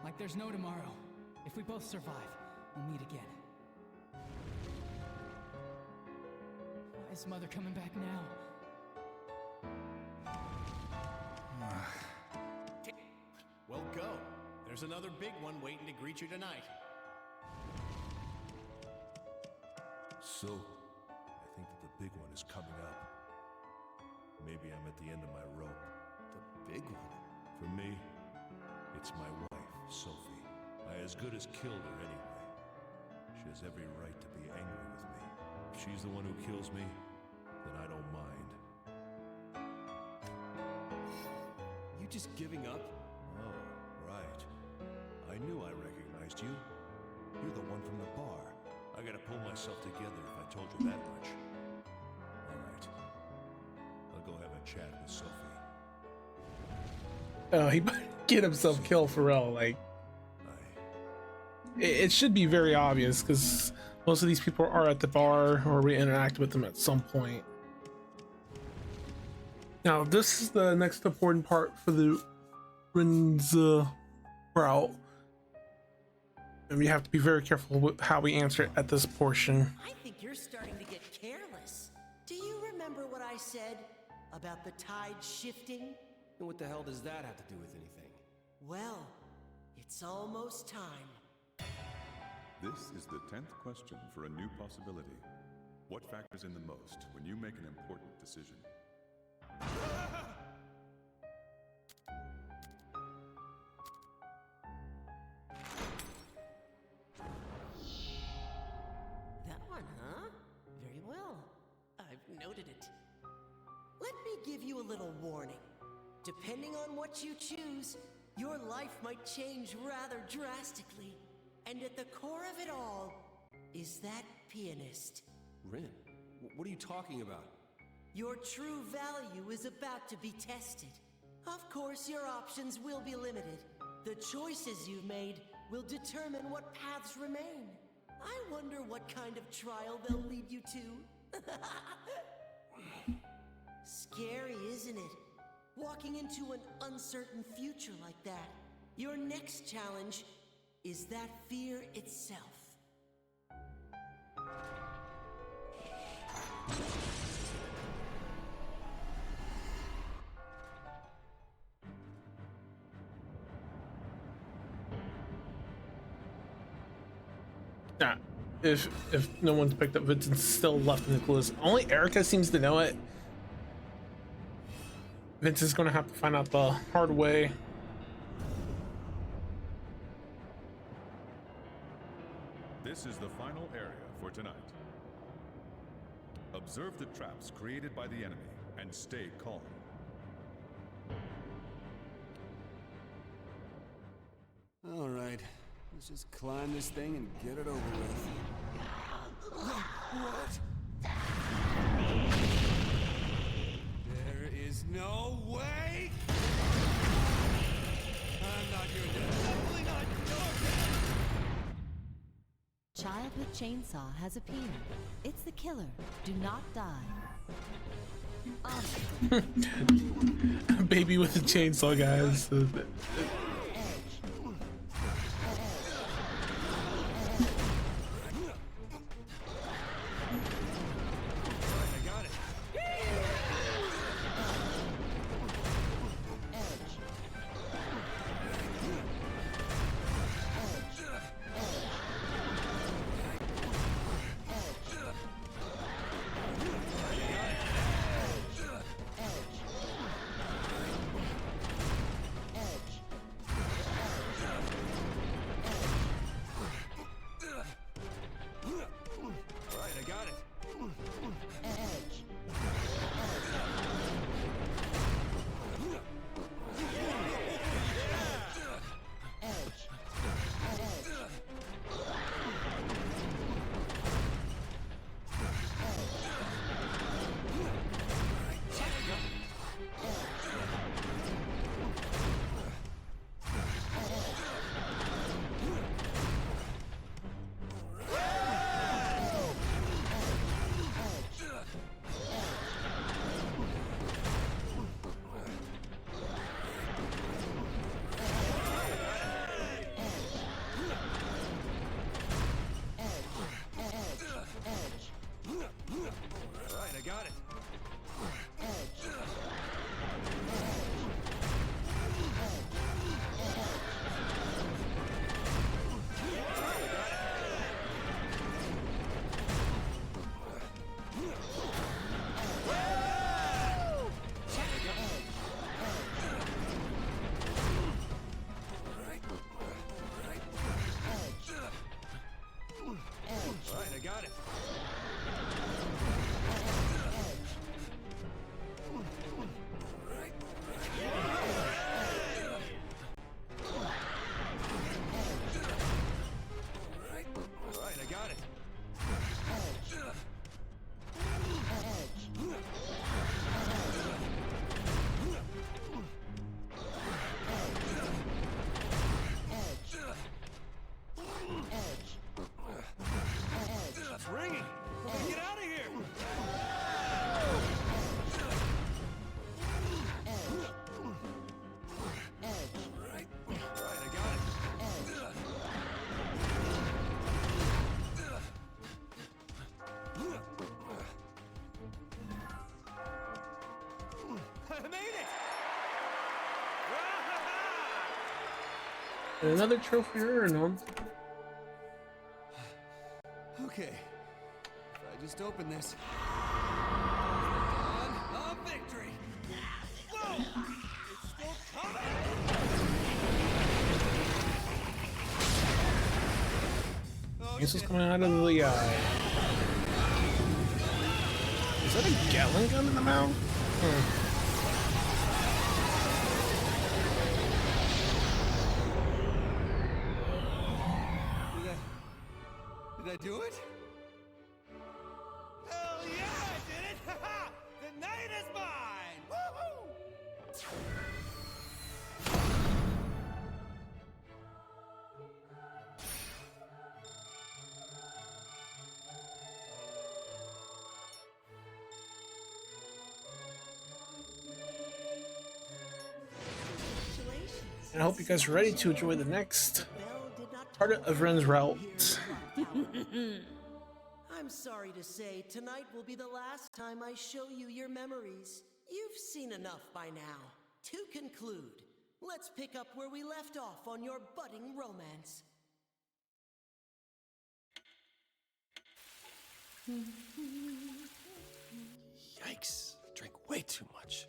Like there's no tomorrow. If we both survive, we'll meet again. Why is Mother coming back now? Well, go. There's another big one waiting to greet you tonight. So, I think that the big one is coming up. Maybe I'm at the end of my rope. The big one? For me, it's my wife, Sophie. I as good as killed her anyway. She has every right to be angry with me. If she's the one who kills me, then I don't mind. You just giving up? Oh, right. I knew I recognized you. You're the one from the bar. I gotta pull myself together if I told you that much. All right. I'll go have a chat with Sophie. Oh, he might get himself killed for real. Like, it should be very obvious because most of these people are at the bar or we interact with them at some point. Now, this is the next important part for the Rinza route. And we have to be very careful with how we answer it at this portion. I think you're starting to get careless. Do you remember what I said about the tide shifting? And what the hell does that have to do with anything? Well, if It's almost time. This is the 10th question for a new possibility. What factors in the most when you make an important decision? That one, huh? Very well. I've noted it. Let me give you a little warning. Depending on what you choose, your life might change rather drastically. And at the core of it all is that pianist. Rin, what are you talking about? Your true value is about to be tested. Of course, your options will be limited. The choices you've made will determine what paths remain. I wonder what kind of trial they'll lead you to. Scary, isn't it? Walking into an uncertain future like that. Your next challenge is that fear itself. Nah, if no one's picked up, Vincent's still left Nicholas. Only Erica seems to know it. Vince is gonna have to find out the hard way. This is the final area for tonight. Observe the traps created by the enemy and stay calm. All right, let's just climb this thing and get it over with. What? There is no way! I'm not your dad. Definitely not your dad! Child with chainsaw has appeared. It's the killer. Do not die. Baby with a chainsaw, guys. And another trophy urn, huh? Okay. If I just open this. Dawn of victory! Whoa! It's still coming! This is coming out of the eye. Is that a Gatling gun in the mouth? Did I do it? Hell yeah, I did it! The night is mine! Woohoo! And I hope you guys are ready to enjoy the next part of Ren's route. I'm sorry to say, tonight will be the last time I show you your memories. You've seen enough by now. To conclude, let's pick up where we left off on your budding romance. Yikes. Drank way too much.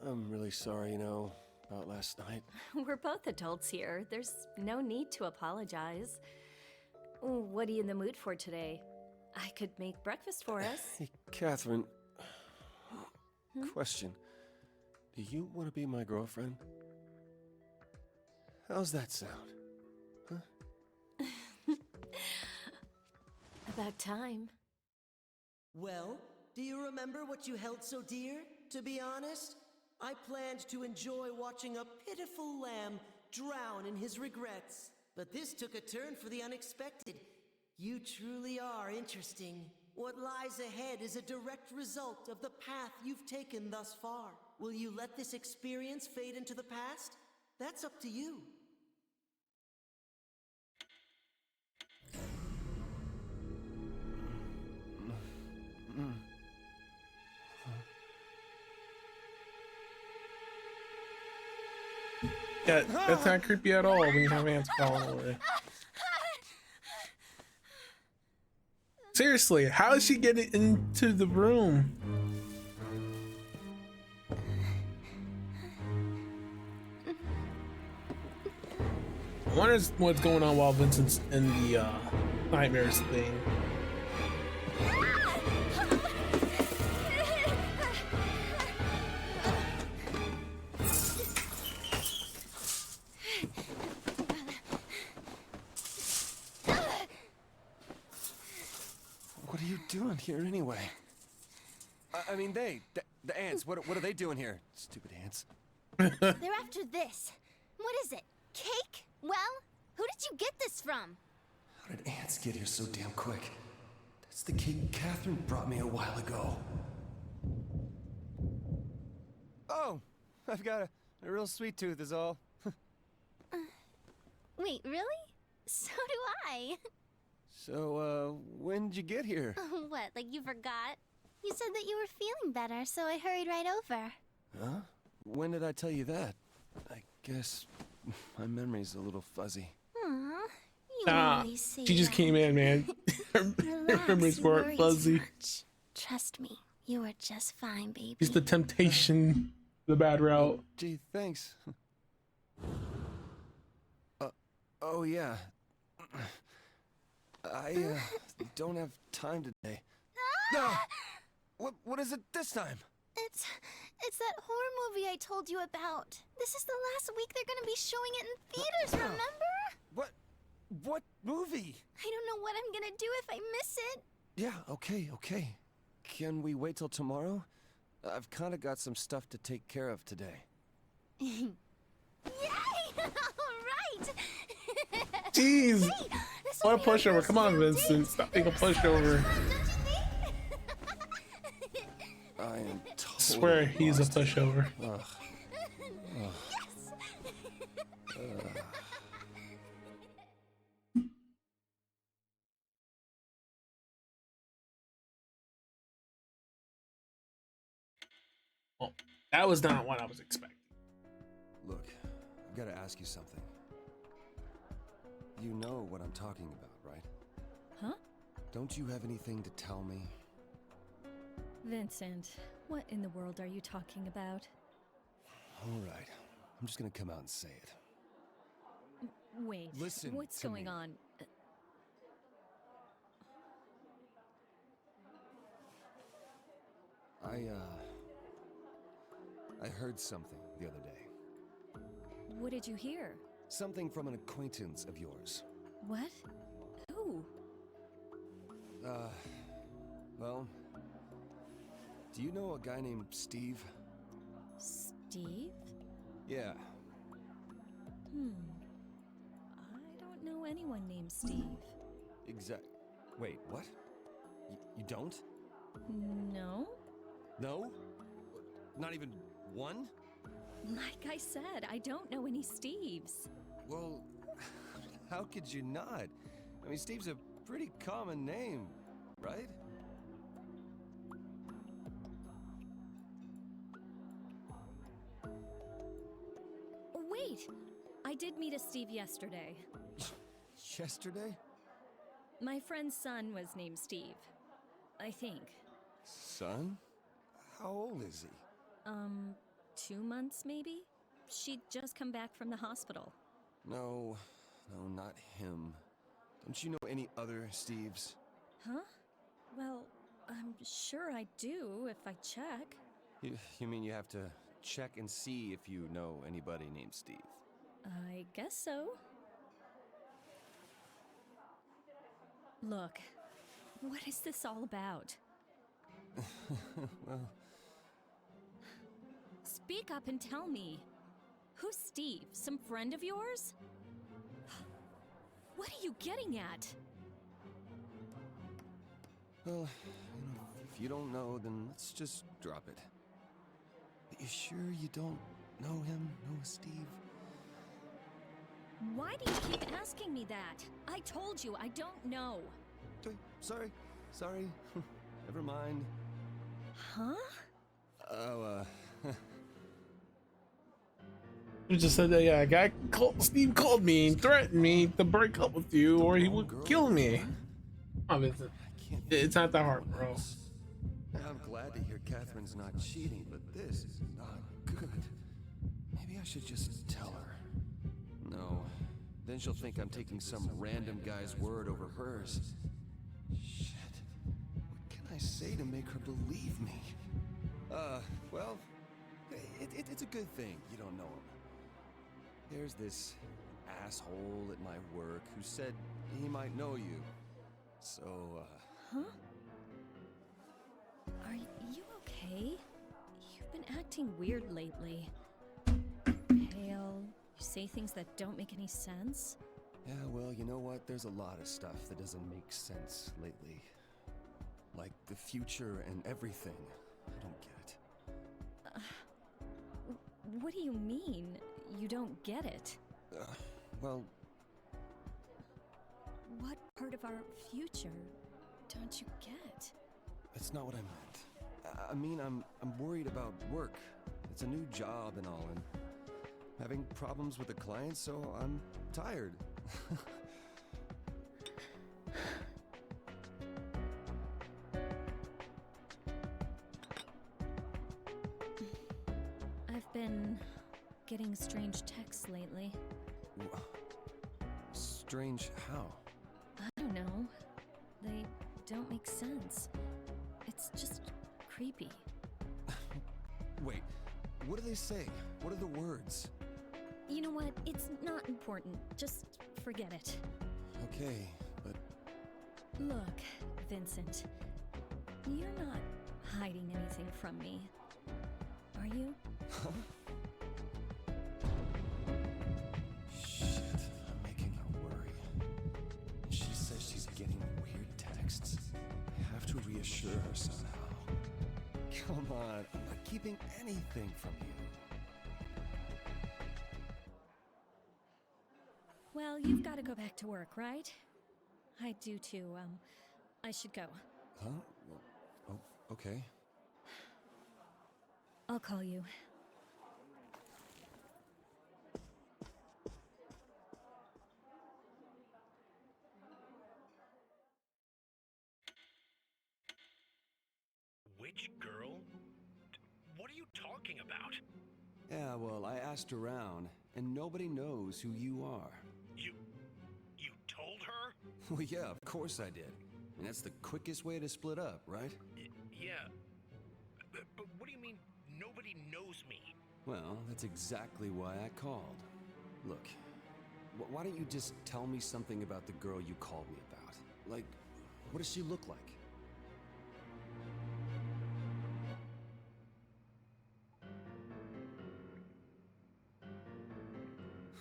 I'm really sorry, about last night. We're both adults here. There's no need to apologize. What are you in the mood for today? I could make breakfast for us. Hey, Catherine. Question. Do you want to be my girlfriend? How's that sound? Huh? About time. Well, do you remember what you held so dear? To be honest, I planned to enjoy watching a pitiful lamb drown in his regrets. But this took a turn for the unexpected. You truly are interesting. What lies ahead is a direct result of the path you've taken thus far. Will you let this experience fade into the past? That's up to you. Yeah, that's not creepy at all when you have ants falling away. Seriously, how is she getting into the room? I wonder what's going on while Vincent's in the nightmares thing. What are you doing here anyway? I mean, the ants, what are they doing here? Stupid ants. They're after this. What is it? Cake? Well, who did you get this from? How did ants get here so damn quick? That's the cake Catherine brought me a while ago. Oh, I've got a real sweet tooth is all. Wait, really? So do I. So, when did you get here? What, like you forgot? You said that you were feeling better, so I hurried right over. Huh? When did I tell you that? I guess my memory's a little fuzzy. Aw, you Nah, always say she just that. came in, man. Her memories you worry weren't too fuzzy. much. Trust me, you are just fine, baby. She's the temptation, the bad route. Gee, thanks. Oh yeah. I don't have time today. No! What is it this time? It's that horror movie I told you about. This is the last week they're gonna be showing it in theaters, remember? What movie? I don't know what I'm gonna do if I miss it. Yeah, okay. Can we wait till tomorrow? I've kinda got some stuff to take care of today. Yay! Alright! Jeez! Hey, What a pushover. Come on, Vincent. Stop being a pushover. I am I totally swear he's a lost. pushover. Ugh. Well, that was not what I was expecting. Look, gotta ask you something. You know what I'm talking about, right? Huh? Don't you have anything to tell me? Vincent, what in the world are you talking about? All right. I'm just gonna come out and say it. Wait, Listen what's to going me. on? I heard something the other day. What did you hear? Something from an acquaintance of yours. What? Who? Well, do you know a guy named Steve? Steve? Yeah. I don't know anyone named Steve. Wait, what? You don't? No? No? Not even one? Like I said, I don't know any Steves. Well, how could you not? I mean, Steve's a pretty common name, right? Wait! I did meet a Steve yesterday. Yesterday? My friend's son was named Steve. I think. Son? How old is he? 2 months maybe? She'd just come back from the hospital. No, not him. Don't you know any other Steves? Huh? Well, I'm sure I do if I check. You mean you have to check and see if you know anybody named Steve? I guess so. Look, what is this all about? Well... Speak up and tell me. Who's Steve? Some friend of yours? What are you getting at? Well, if you don't know, then let's just drop it. But you sure you don't know him, know Steve? Why do you keep asking me that? I told you I don't know. Sorry. Never mind. Huh? You just said that, yeah, a guy called Steve called me and threatened me to break up with you or he would kill me. Oh, Vincent, it's not that hard, bro. I'm glad to hear Catherine's not cheating, but this is not good. Maybe I should just tell her. No, then she'll think I'm taking some random guy's word over hers. Shit. What can I say to make her believe me? Well, it's a good thing you don't know him. There's this asshole at my work who said he might know you. So, Huh? Are you okay? You've been acting weird lately. Pale. You say things that don't make any sense. Yeah, well, you know what? There's a lot of stuff that doesn't make sense lately. Like the future and everything. I don't get it. What do you mean, you don't get it? Well... What part of our future don't you get? That's not what I meant. I mean, I'm worried about work. It's a new job and all, and having problems with the clients, so I'm tired. I've been getting strange texts lately. Strange how? I don't know. They don't make sense. It's just creepy. Wait, what do they say? What are the words? You know what? It's not important. Just forget it. Okay, but... Look, Vincent. You're not hiding anything from me. Are you? Huh? Shit, I'm making her worry. She says she's getting weird texts. I have to reassure her somehow. Come on, I'm not keeping anything from you. Well, you've got to go back to work, right? I do too. I should go. Huh? Oh, okay. I'll call you. Which girl? What are you talking about? Yeah, well, I asked around, and nobody knows who you are. You told her? Well, yeah, of course I did. And that's the quickest way to split up, right? Yeah. But what do you mean, nobody knows me? Well, that's exactly why I called. Look, why don't you just tell me something about the girl you called me about? Like, what does she look like?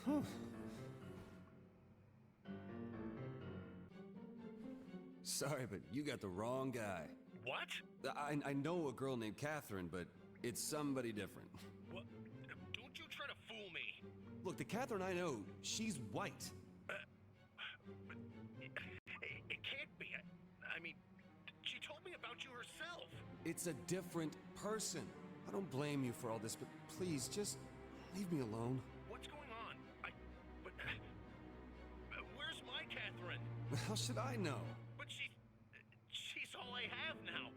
Huh. Sorry, but you got the wrong guy. What? I know a girl named Catherine, but it's somebody different. What? Don't you try to fool me. Look, the Catherine I know, she's white. It can't be. I mean, she told me about you herself. It's a different person. I don't blame you for all this, but please, just leave me alone. What's going on? But where's my Catherine? How should I know? But she's all I have now.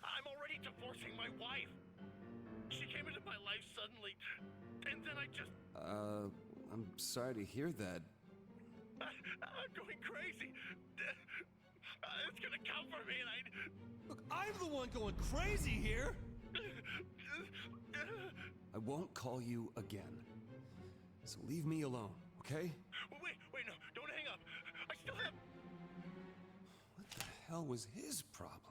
I'm already divorcing my wife. She came into my life suddenly, and then I just... I'm sorry to hear that. I'm going crazy. It's gonna come for me, and Look, I'm the one going crazy here! I won't call you again. So leave me alone, okay? Wait, no, don't hang up. I still have... What the hell was his problem?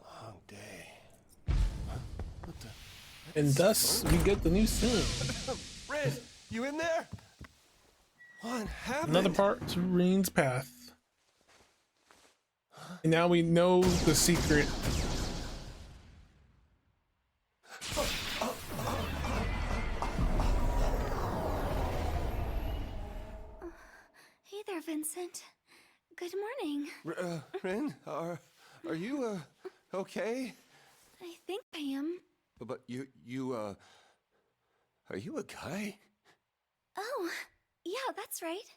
Long day. What the... And thus, we get the new sim. Ren, you in there? What happened? Another part to Reen's path. And now we know the secret. Hey there, Vincent. Good morning. Ren, are you, okay? I think I am. But are you a guy? Oh, yeah, that's right.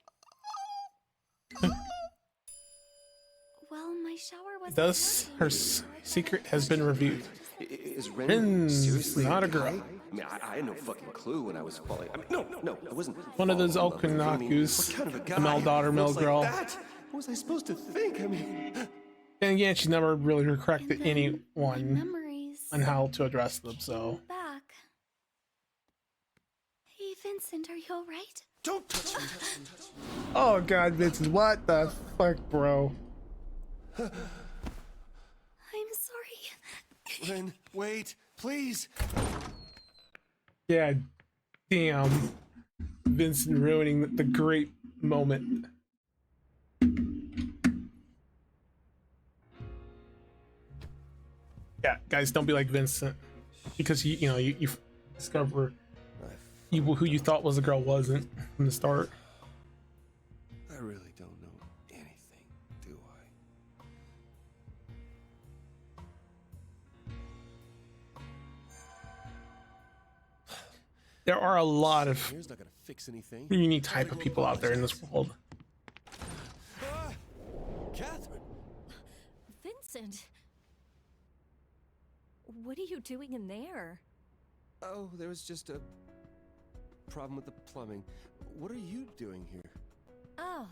Well, my shower was. Thus, her secret has been revealed. Is Ren Ren's seriously not a a girl. guy? I mean, I had no fucking clue when I was falling. I mean, no, I wasn't. One of those falling in love with him. I mean, Okunakus, what kind of a guy the Mel daughter, Mel feels like girl. that? What was I supposed to think? I mean, And again, she never really corrected anyone Memories. on how to address them, so. Back. Hey, Vincent, are you alright? Don't touch me. Oh god, Vincent, what the fuck, bro? I'm sorry. Ren, wait, please. Yeah, damn. Vincent ruining the great moment. Yeah, guys, don't be like Vincent. Because you discover who you thought was a girl wasn't from the start. I really don't know anything, do I? There are a lot of Here's not gonna fix anything. unique type of people out there in this world. Catherine! Vincent! What are you doing in there? Oh, there was just a problem with the plumbing. What are you doing here? Oh.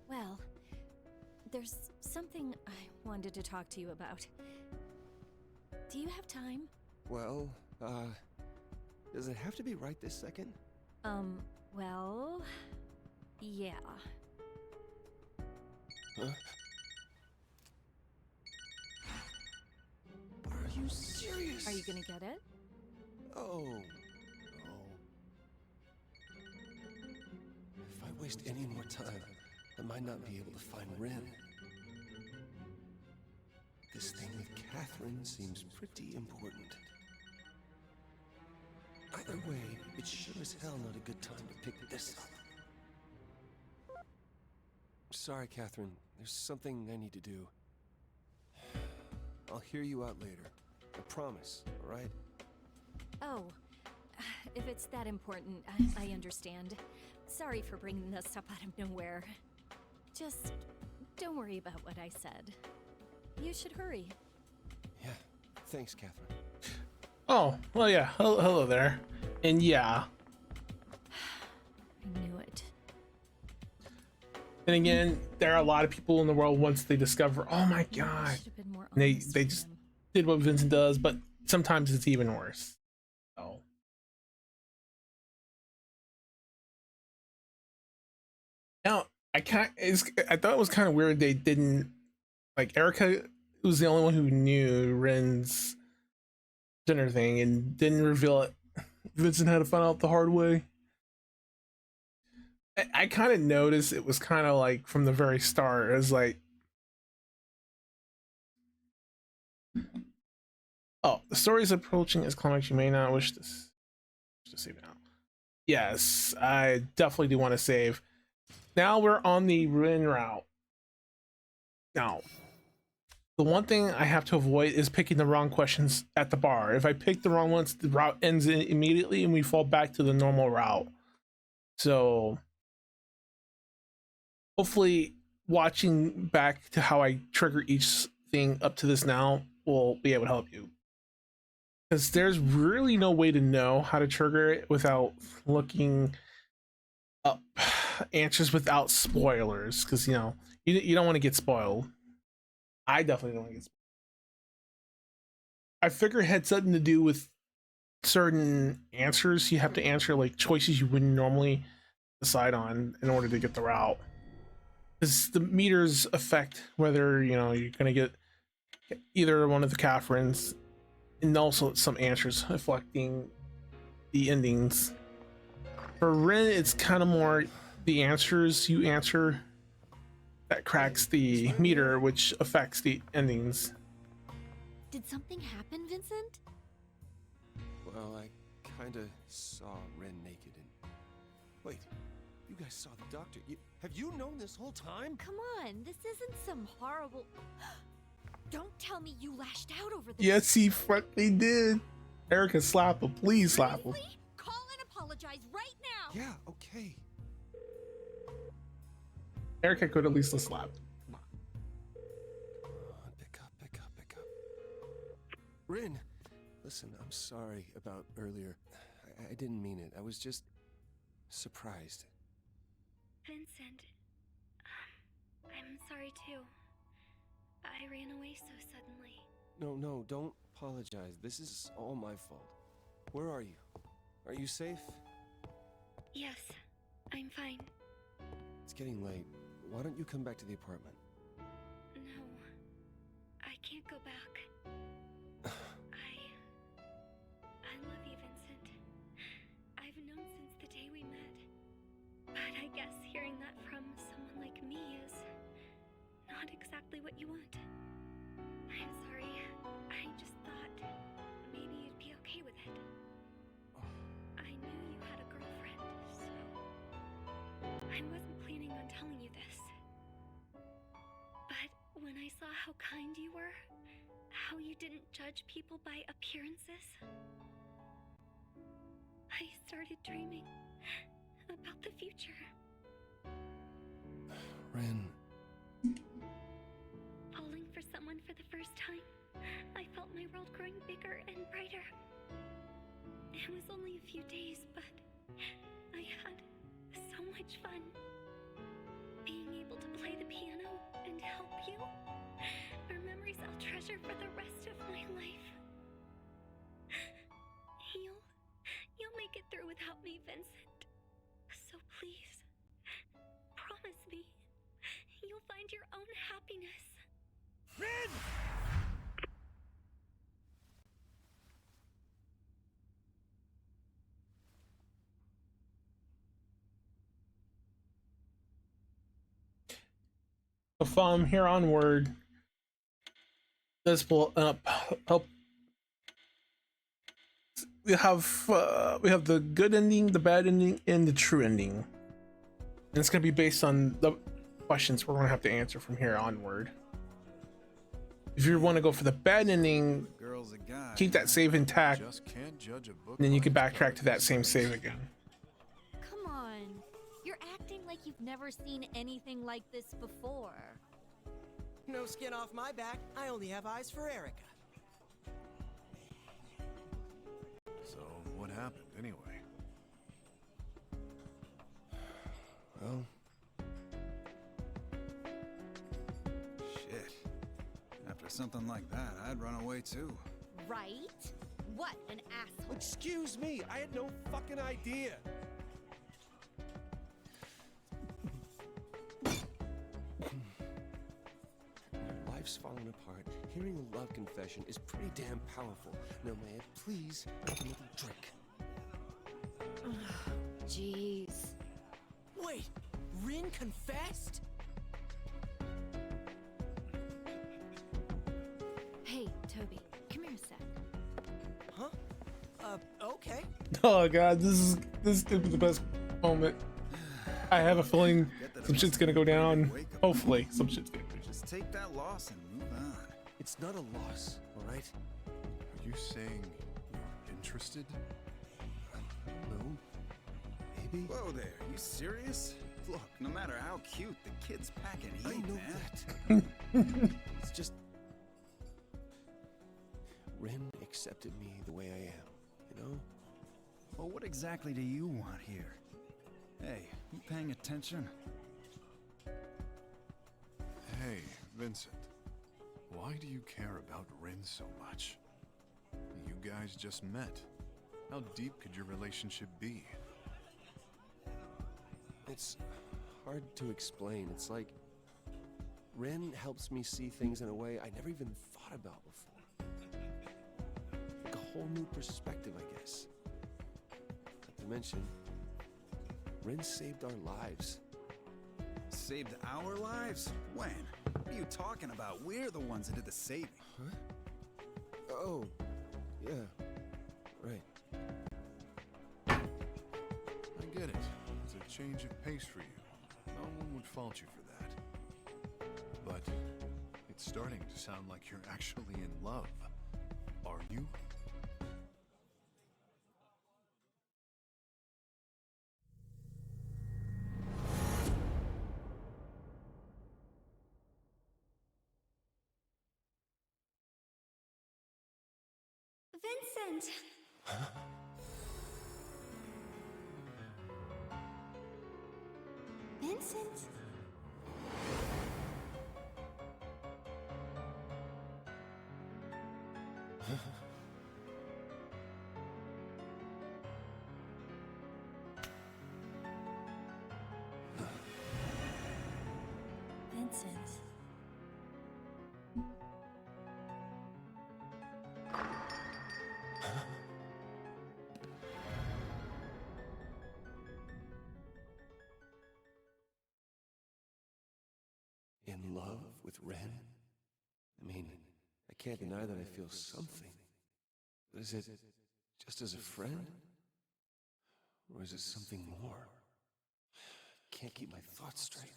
Well, there's something I wanted to talk to you about. Do you have time? Well, does it have to be right this second? Well, yeah. Huh? Are you serious? Are you gonna get it? Oh, no. If I waste any more time, I might not be able to find Ren. This thing with Catherine seems pretty important. Either way, it's sure as hell not a good time to pick this up. Sorry, Catherine. There's something I need to do. I'll hear you out later. I promise, all right? Oh, if it's that important, I understand. Sorry for bringing this up out of nowhere. Just don't worry about what I said. You should hurry. Yeah, thanks, Catherine. Oh, well, yeah. Hello there. And yeah. I knew it. And again, there are a lot of people in the world once they discover, oh my god, they just did what Vincent does, but sometimes it's even worse. So. Now, I thought it was kind of weird they didn't, like, Erica was the only one who knew Ren's dinner thing and didn't reveal it. Vincent had to find out the hard way. I kind of noticed it was kind of like from the very start. It was like, oh, the story is approaching its climax. You may not wish to save now. Yes, I definitely do want to save. Now we're on the Ren route. Now, the one thing I have to avoid is picking the wrong questions at the bar. If I pick the wrong ones, the route ends immediately and we fall back to the normal route. So hopefully watching back to how I trigger each thing up to this now will be able to help you. Because there's really no way to know how to trigger it without looking up answers without spoilers. Because, you know, you don't want to get spoiled. I definitely don't want to get spoiled. I figure it had something to do with certain answers you have to answer, like choices you wouldn't normally decide on in order to get the route. Because the meters affect whether, you know, you're going to get either one of the Catherines, and also some answers reflecting the endings. For Ren, it's kind of more the answers you answer that cracks the meter, which affects the endings. Did something happen, Vincent? Well, I kinda saw Ren naked and... Wait, you guys saw the doctor. Have you known this whole time? Come on, this isn't some horrible... Don't tell me you lashed out over this. Yes, he fucking did. Erica, slap him. Please slap him. Call and apologize right now. Yeah, okay. Erica could at least have slapped. Come on, pick up. Rin, listen, I'm sorry about earlier. I didn't mean it. I was just surprised. Vincent, I'm sorry too. I ran away so suddenly. No, don't apologize. This is all my fault. Where are you? Are you safe? Yes, I'm fine. It's getting late. Why don't you come back to the apartment? No, I can't go back. I love you, Vincent. I've known since the day we met. But I guess hearing that from someone like me is not exactly what you want. I'm sorry. I just thought maybe you'd be okay with it. I knew you had a girlfriend, so I wasn't planning on telling you this. But when I saw how kind you were, how you didn't judge people by appearances, I started dreaming about the future. Ren. Falling for someone for the first time, I felt my world growing bigger and brighter. It was only a few days, but I had so much fun. Being able to play the piano and help you are memories I'll treasure for the rest of my life. You'll make it through without me, Vincent. So please, promise me, you'll find your own happiness. Ren! From here onward, this will help. We have the good ending, the bad ending, and the true ending. And it's gonna be based on the questions we're gonna have to answer from here onward. If you want to go for the bad ending, girl's a guy. keep that save intact, Just can't judge a book and then you by can its backtrack cover to that these same days. save again. Come on. You're acting like you've never seen anything like this before. No skin off my back. I only have eyes for Erica. So, what happened anyway? Well, Shit. After something like that, I'd run away too. Right? What an asshole. excuse me, I had no fucking idea. When life's falling apart, hearing a love confession is pretty damn powerful. Now, may I please have another drink? Jeez. Wait, Rin confessed? Hey, Toby, come here a sec. Huh? Okay. Oh god, this is gonna be the best moment. I have a feeling some shit's gonna go down. Hopefully, some shit's gonna go down. Just take that loss and move on. It's not a loss, all right? Are you saying you're interested? No. Maybe? Whoa there, you serious? Look, no matter how cute, the kid's packing heat, I know man. that. It's just... Ren accepted me the way I am, you know? Well, what exactly do you want here? Hey, you paying attention? Hey, Vincent. Why do you care about Rin so much? You guys just met. How deep could your relationship be? It's hard to explain. It's like Ren helps me see things in a way I never even thought about before. Like a whole new perspective, I guess. Not to mention, Ren saved our lives. Saved our lives? When? What are you talking about? We're the ones that did the saving. Huh? Oh, yeah, right. I get it. It's a change of pace for you. No one would fault you for that. But it's starting to sound like you're actually in love. Are you? Vincent! Vincent? Vincent. In love with Ren? I mean, I can't deny that I feel something. But is it just as a friend? Or is it something more? Can't keep my thoughts straight.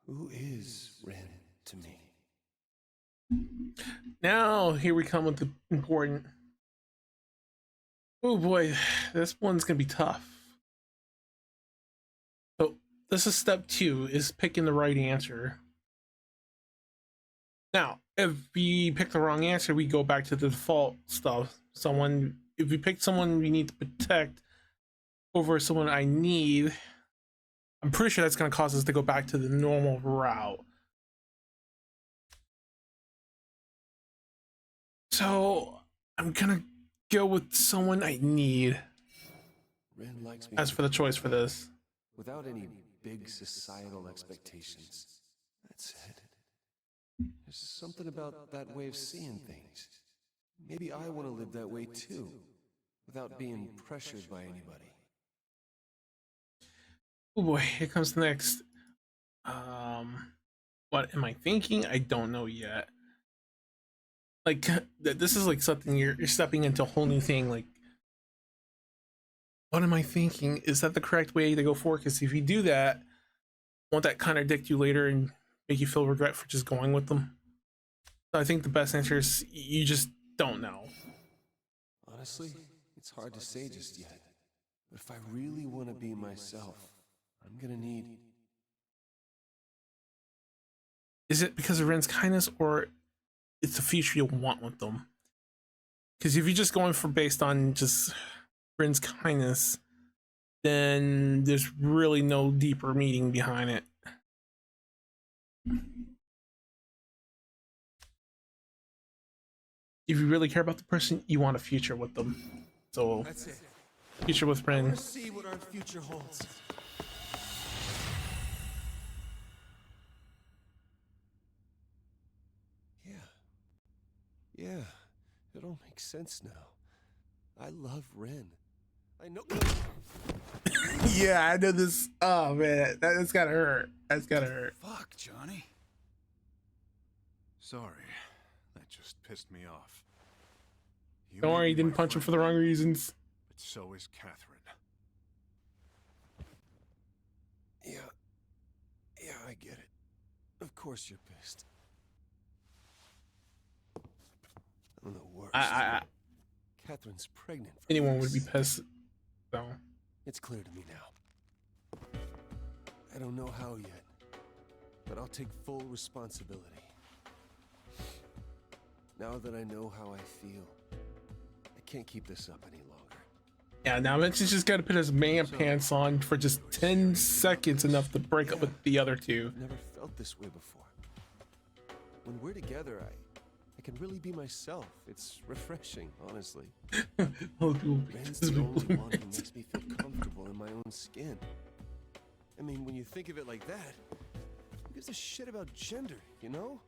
Who is Ren to me? Now, here we come with the important. Oh boy, this one's gonna be tough. So, this is step 2, is picking the right answer. Now, if we pick the wrong answer, we go back to the default stuff. If we pick someone we need to protect over someone I need, I'm pretty sure that's gonna cause us to go back to the normal route. So, I'm gonna go with someone I need Ren likes me as for the choice for this. without any big societal expectations. That's it. There's something about that way of seeing things. Maybe I want to live that way too, without being pressured by anybody. Oh boy, here comes the next. What am I thinking? I don't know yet. Like, this is like something you're stepping into a whole new thing. Like, what am I thinking? Is that the correct way to go forward? Because if you do that, won't that contradict you later and make you feel regret for just going with them? So I think the best answer is you just don't know. Honestly, it's hard to say just yet. But if I really want to be myself, I'm gonna need... Is it because of Ren's kindness, or it's the future you'll want with them? Because if you're just going for based on just Ren's kindness, then there's really no deeper meaning behind it. If you really care about the person, you want a future with them. So, That's it. future with Ren. Let's see what our future holds. Yeah, it all makes sense now. I love Ren. I know. Yeah, I know this. Oh man, that's gotta hurt. That's gotta hurt. Fuck, Johnny. Sorry, that just pissed me off. Don't worry, you didn't punch him for the wrong reasons. But so is Catherine. Yeah, I get it. Of course you're pissed. I'm the worst. Catherine's pregnant. Anyone would be pissed. So. It's clear to me now. I don't know how yet, but I'll take full responsibility. Now that I know how I feel, I can't keep this up any longer. Yeah, now Vincent's just gotta put his man pants on for just 10 seconds, enough to break up with the other two. I've never felt this way before. When we're together, I can really be myself. It's refreshing, honestly. Ren's the only one who makes me feel comfortable in my own skin. I mean, when you think of it like that, who gives a shit about gender, you know?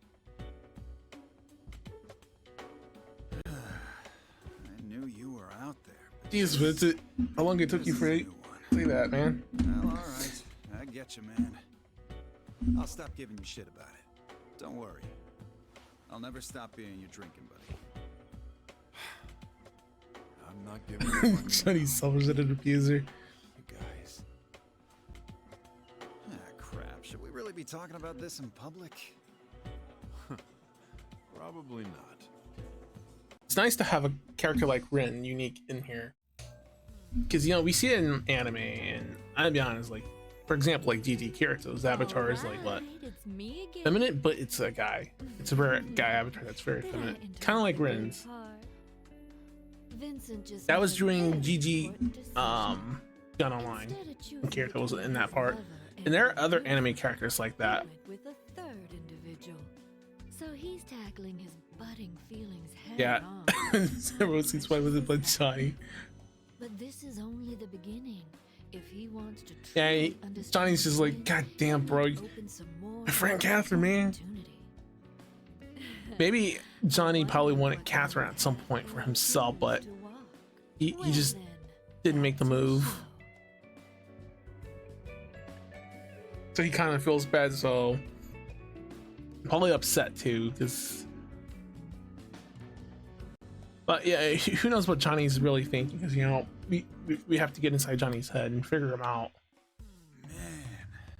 I knew you were out there. Jeez, Vincent, how long it took you for say that, man? Well, alright. I get you, man. I'll stop giving you shit about it. Don't worry. I'll never stop being your drinking buddy. I'm not giving you Johnny's self-centered abuser. You guys. Ah, crap. Should we really be talking about this in public? Probably not. It's nice to have a character like Ren unique in here. Because, you know, we see it in anime, and I'll be honest, like, for example, like GT Kirito's avatar is like, what? Feminine, but it's a guy. It's a rare guy avatar that's very feminine. Kind of like Ren's. That was during GG Gun Online. And Kirito was in that part. And there are other anime characters like that. With a third individual. So he's tackling his budding feelings head Yeah. on. Everyone sees why was it by Johnny. But this is only the beginning. If he wants to Yeah, Johnny's just like, God damn, bro. My friend Catherine, man. Maybe Johnny probably wanted Catherine at some point for himself, but he just didn't make the move. So he kind of feels bad, so probably upset too, because. But yeah, who knows what Johnny's really thinking? Because, you know, we have to get inside Johnny's head and figure him out. Man,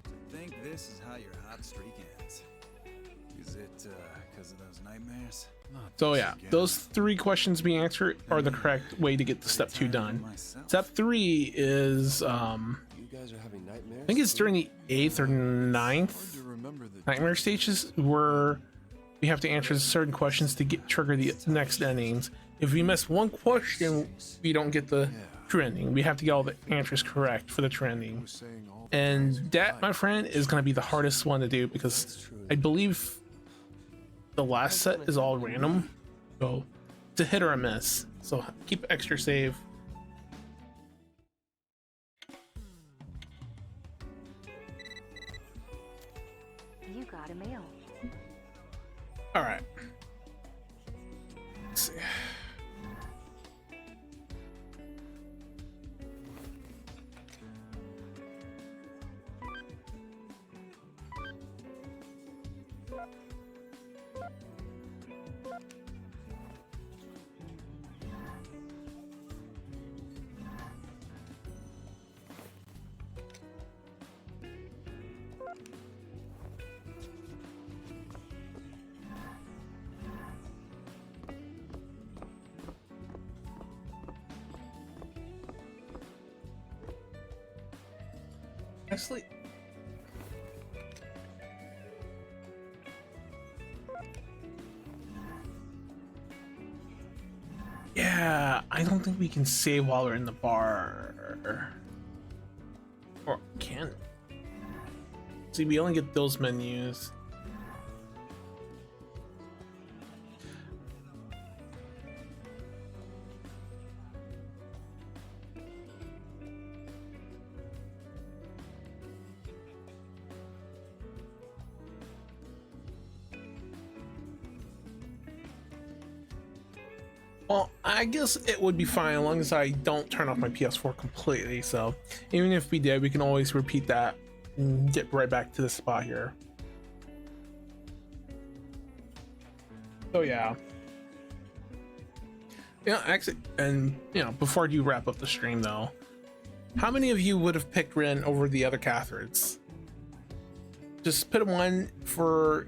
to think this is how your hot streak ends. Is it because of those nightmares? So yeah, those 3 questions being answered are the correct way to get the step 2 done. Step 3 is You guys are having nightmares? I think it's during the 8th or 9th nightmare stages where we have to answer certain questions to trigger the next endings. If we miss one question, we don't get the true ending. We have to get all the answers correct for the true ending. And that, my friend, is going to be the hardest one to do because I believe the last set is all random. So it's a hit or a miss. So keep extra save. You got a mail. All right. Let's see. Actually, yeah, I don't think we can save while we're in the bar. Or can? See, we only get those menus. Well, I guess it would be fine as long as I don't turn off my PS4 completely. So even if we did, we can always repeat that and get right back to the spot here. So yeah. Yeah, actually, and you know, before you wrap up the stream though, how many of you would have picked Ren over the other Catherines? Just put one for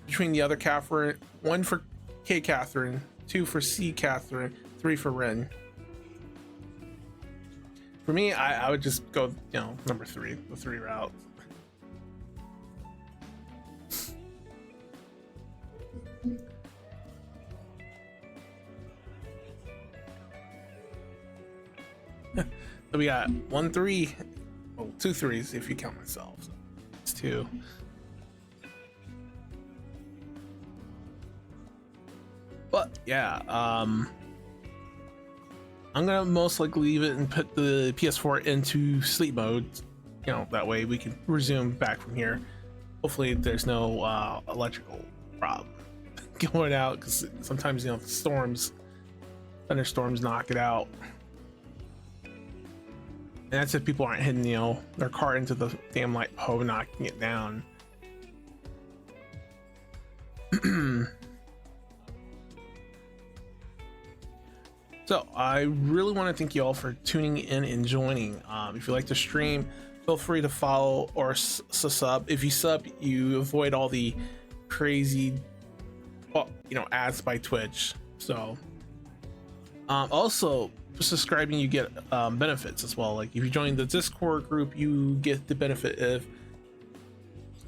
between the other Catherine, one for K Catherine, 2 for C Catherine, 3 for Ren. For me, I would just go, you know, number 3, the 3 route. So we got 1 3, well, 2 3s if you count myself. So it's 2. But yeah, I'm gonna most likely leave it and put the PS4 into sleep mode. You know, that way we can resume back from here. Hopefully there's no electrical problem going out, because sometimes, you know, the thunderstorms knock it out. And that's if people aren't hitting, you know, their car into the damn light pole, knocking it down. So I really want to thank you all for tuning in and joining. If you like the stream, feel free to follow or sub. If you sub, you avoid all the crazy, well, you know, ads by Twitch. So also subscribing, you get benefits as well. Like if you join the Discord group, you get the benefit of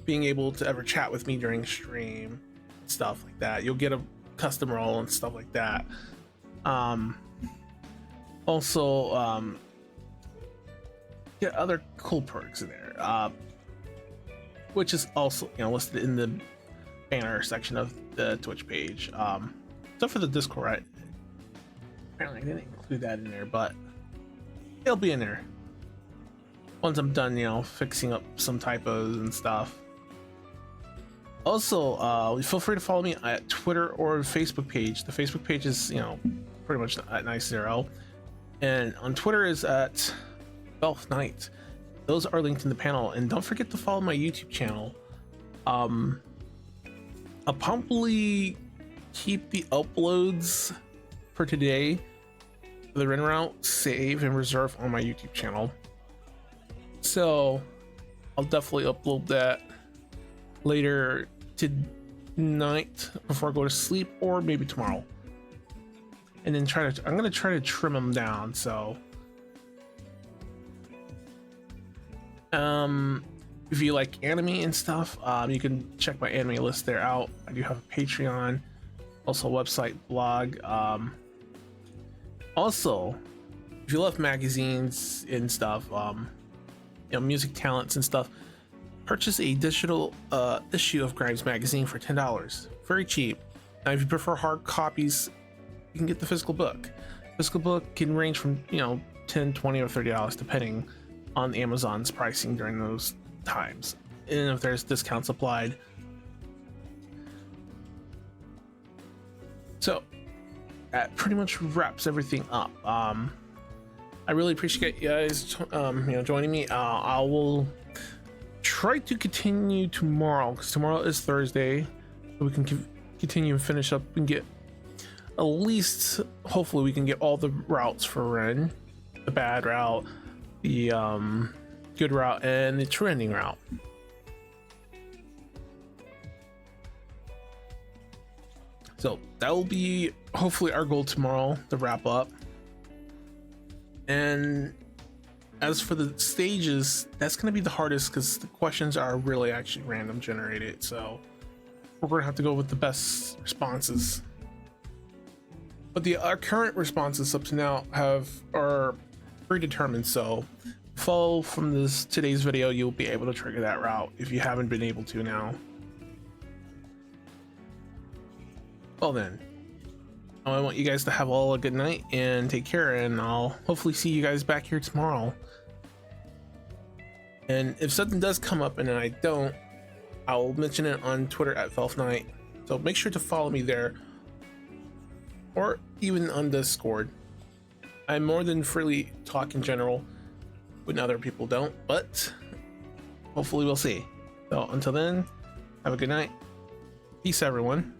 being able to ever chat with me during stream, stuff like that. You'll get a custom role and stuff like that. Also, get other cool perks in there, which is also, you know, listed in the banner section of the Twitch page. Except for the Discord, right? Apparently I didn't include that in there, but it'll be in there once I'm done, you know, fixing up some typos and stuff. Also, feel free to follow me at Twitter or Facebook page. The Facebook page is, you know, pretty much at Nice0, and on Twitter is at Velfe Knight. Those are linked in the panel, and don't forget to follow my YouTube channel. I'll probably keep the uploads for today, the Ren route, save and reserve on my YouTube channel. So I'll definitely upload that later tonight before I go to sleep, or maybe tomorrow. And then I'm gonna try to trim them down. So if you like anime and stuff, you can check my anime list there out. I do have a Patreon, also a website, blog. Also, if you love magazines and stuff, you know, music talents and stuff, purchase a digital issue of Grimes magazine for $10. Very cheap. Now if you prefer hard copies, you can get the physical book. Physical book can range from, you know, $10, $20, or $30 depending on Amazon's pricing during those times, and if there's discounts applied. So that pretty much wraps everything up. I really appreciate you guys you know, joining me. I will try to continue tomorrow, because tomorrow is Thursday, so we can continue and finish up and get at least, hopefully we can get all the routes for Ren, the bad route, the good route, and the trending route. So that will be hopefully our goal tomorrow to wrap up. And as for the stages, that's going to be the hardest because the questions are really actually random generated. So we're going to have to go with the best responses. But our current responses up to now are predetermined. So follow from today's video, you'll be able to trigger that route if you haven't been able to now. Well then, I want you guys to have all a good night and take care, and I'll hopefully see you guys back here tomorrow. And if something does come up and I don't, I'll mention it on Twitter at Velfe. So make sure to follow me there, or even on Discord. I more than freely talk in general when other people don't, but hopefully we'll see. So until then, have a good night. Peace, everyone.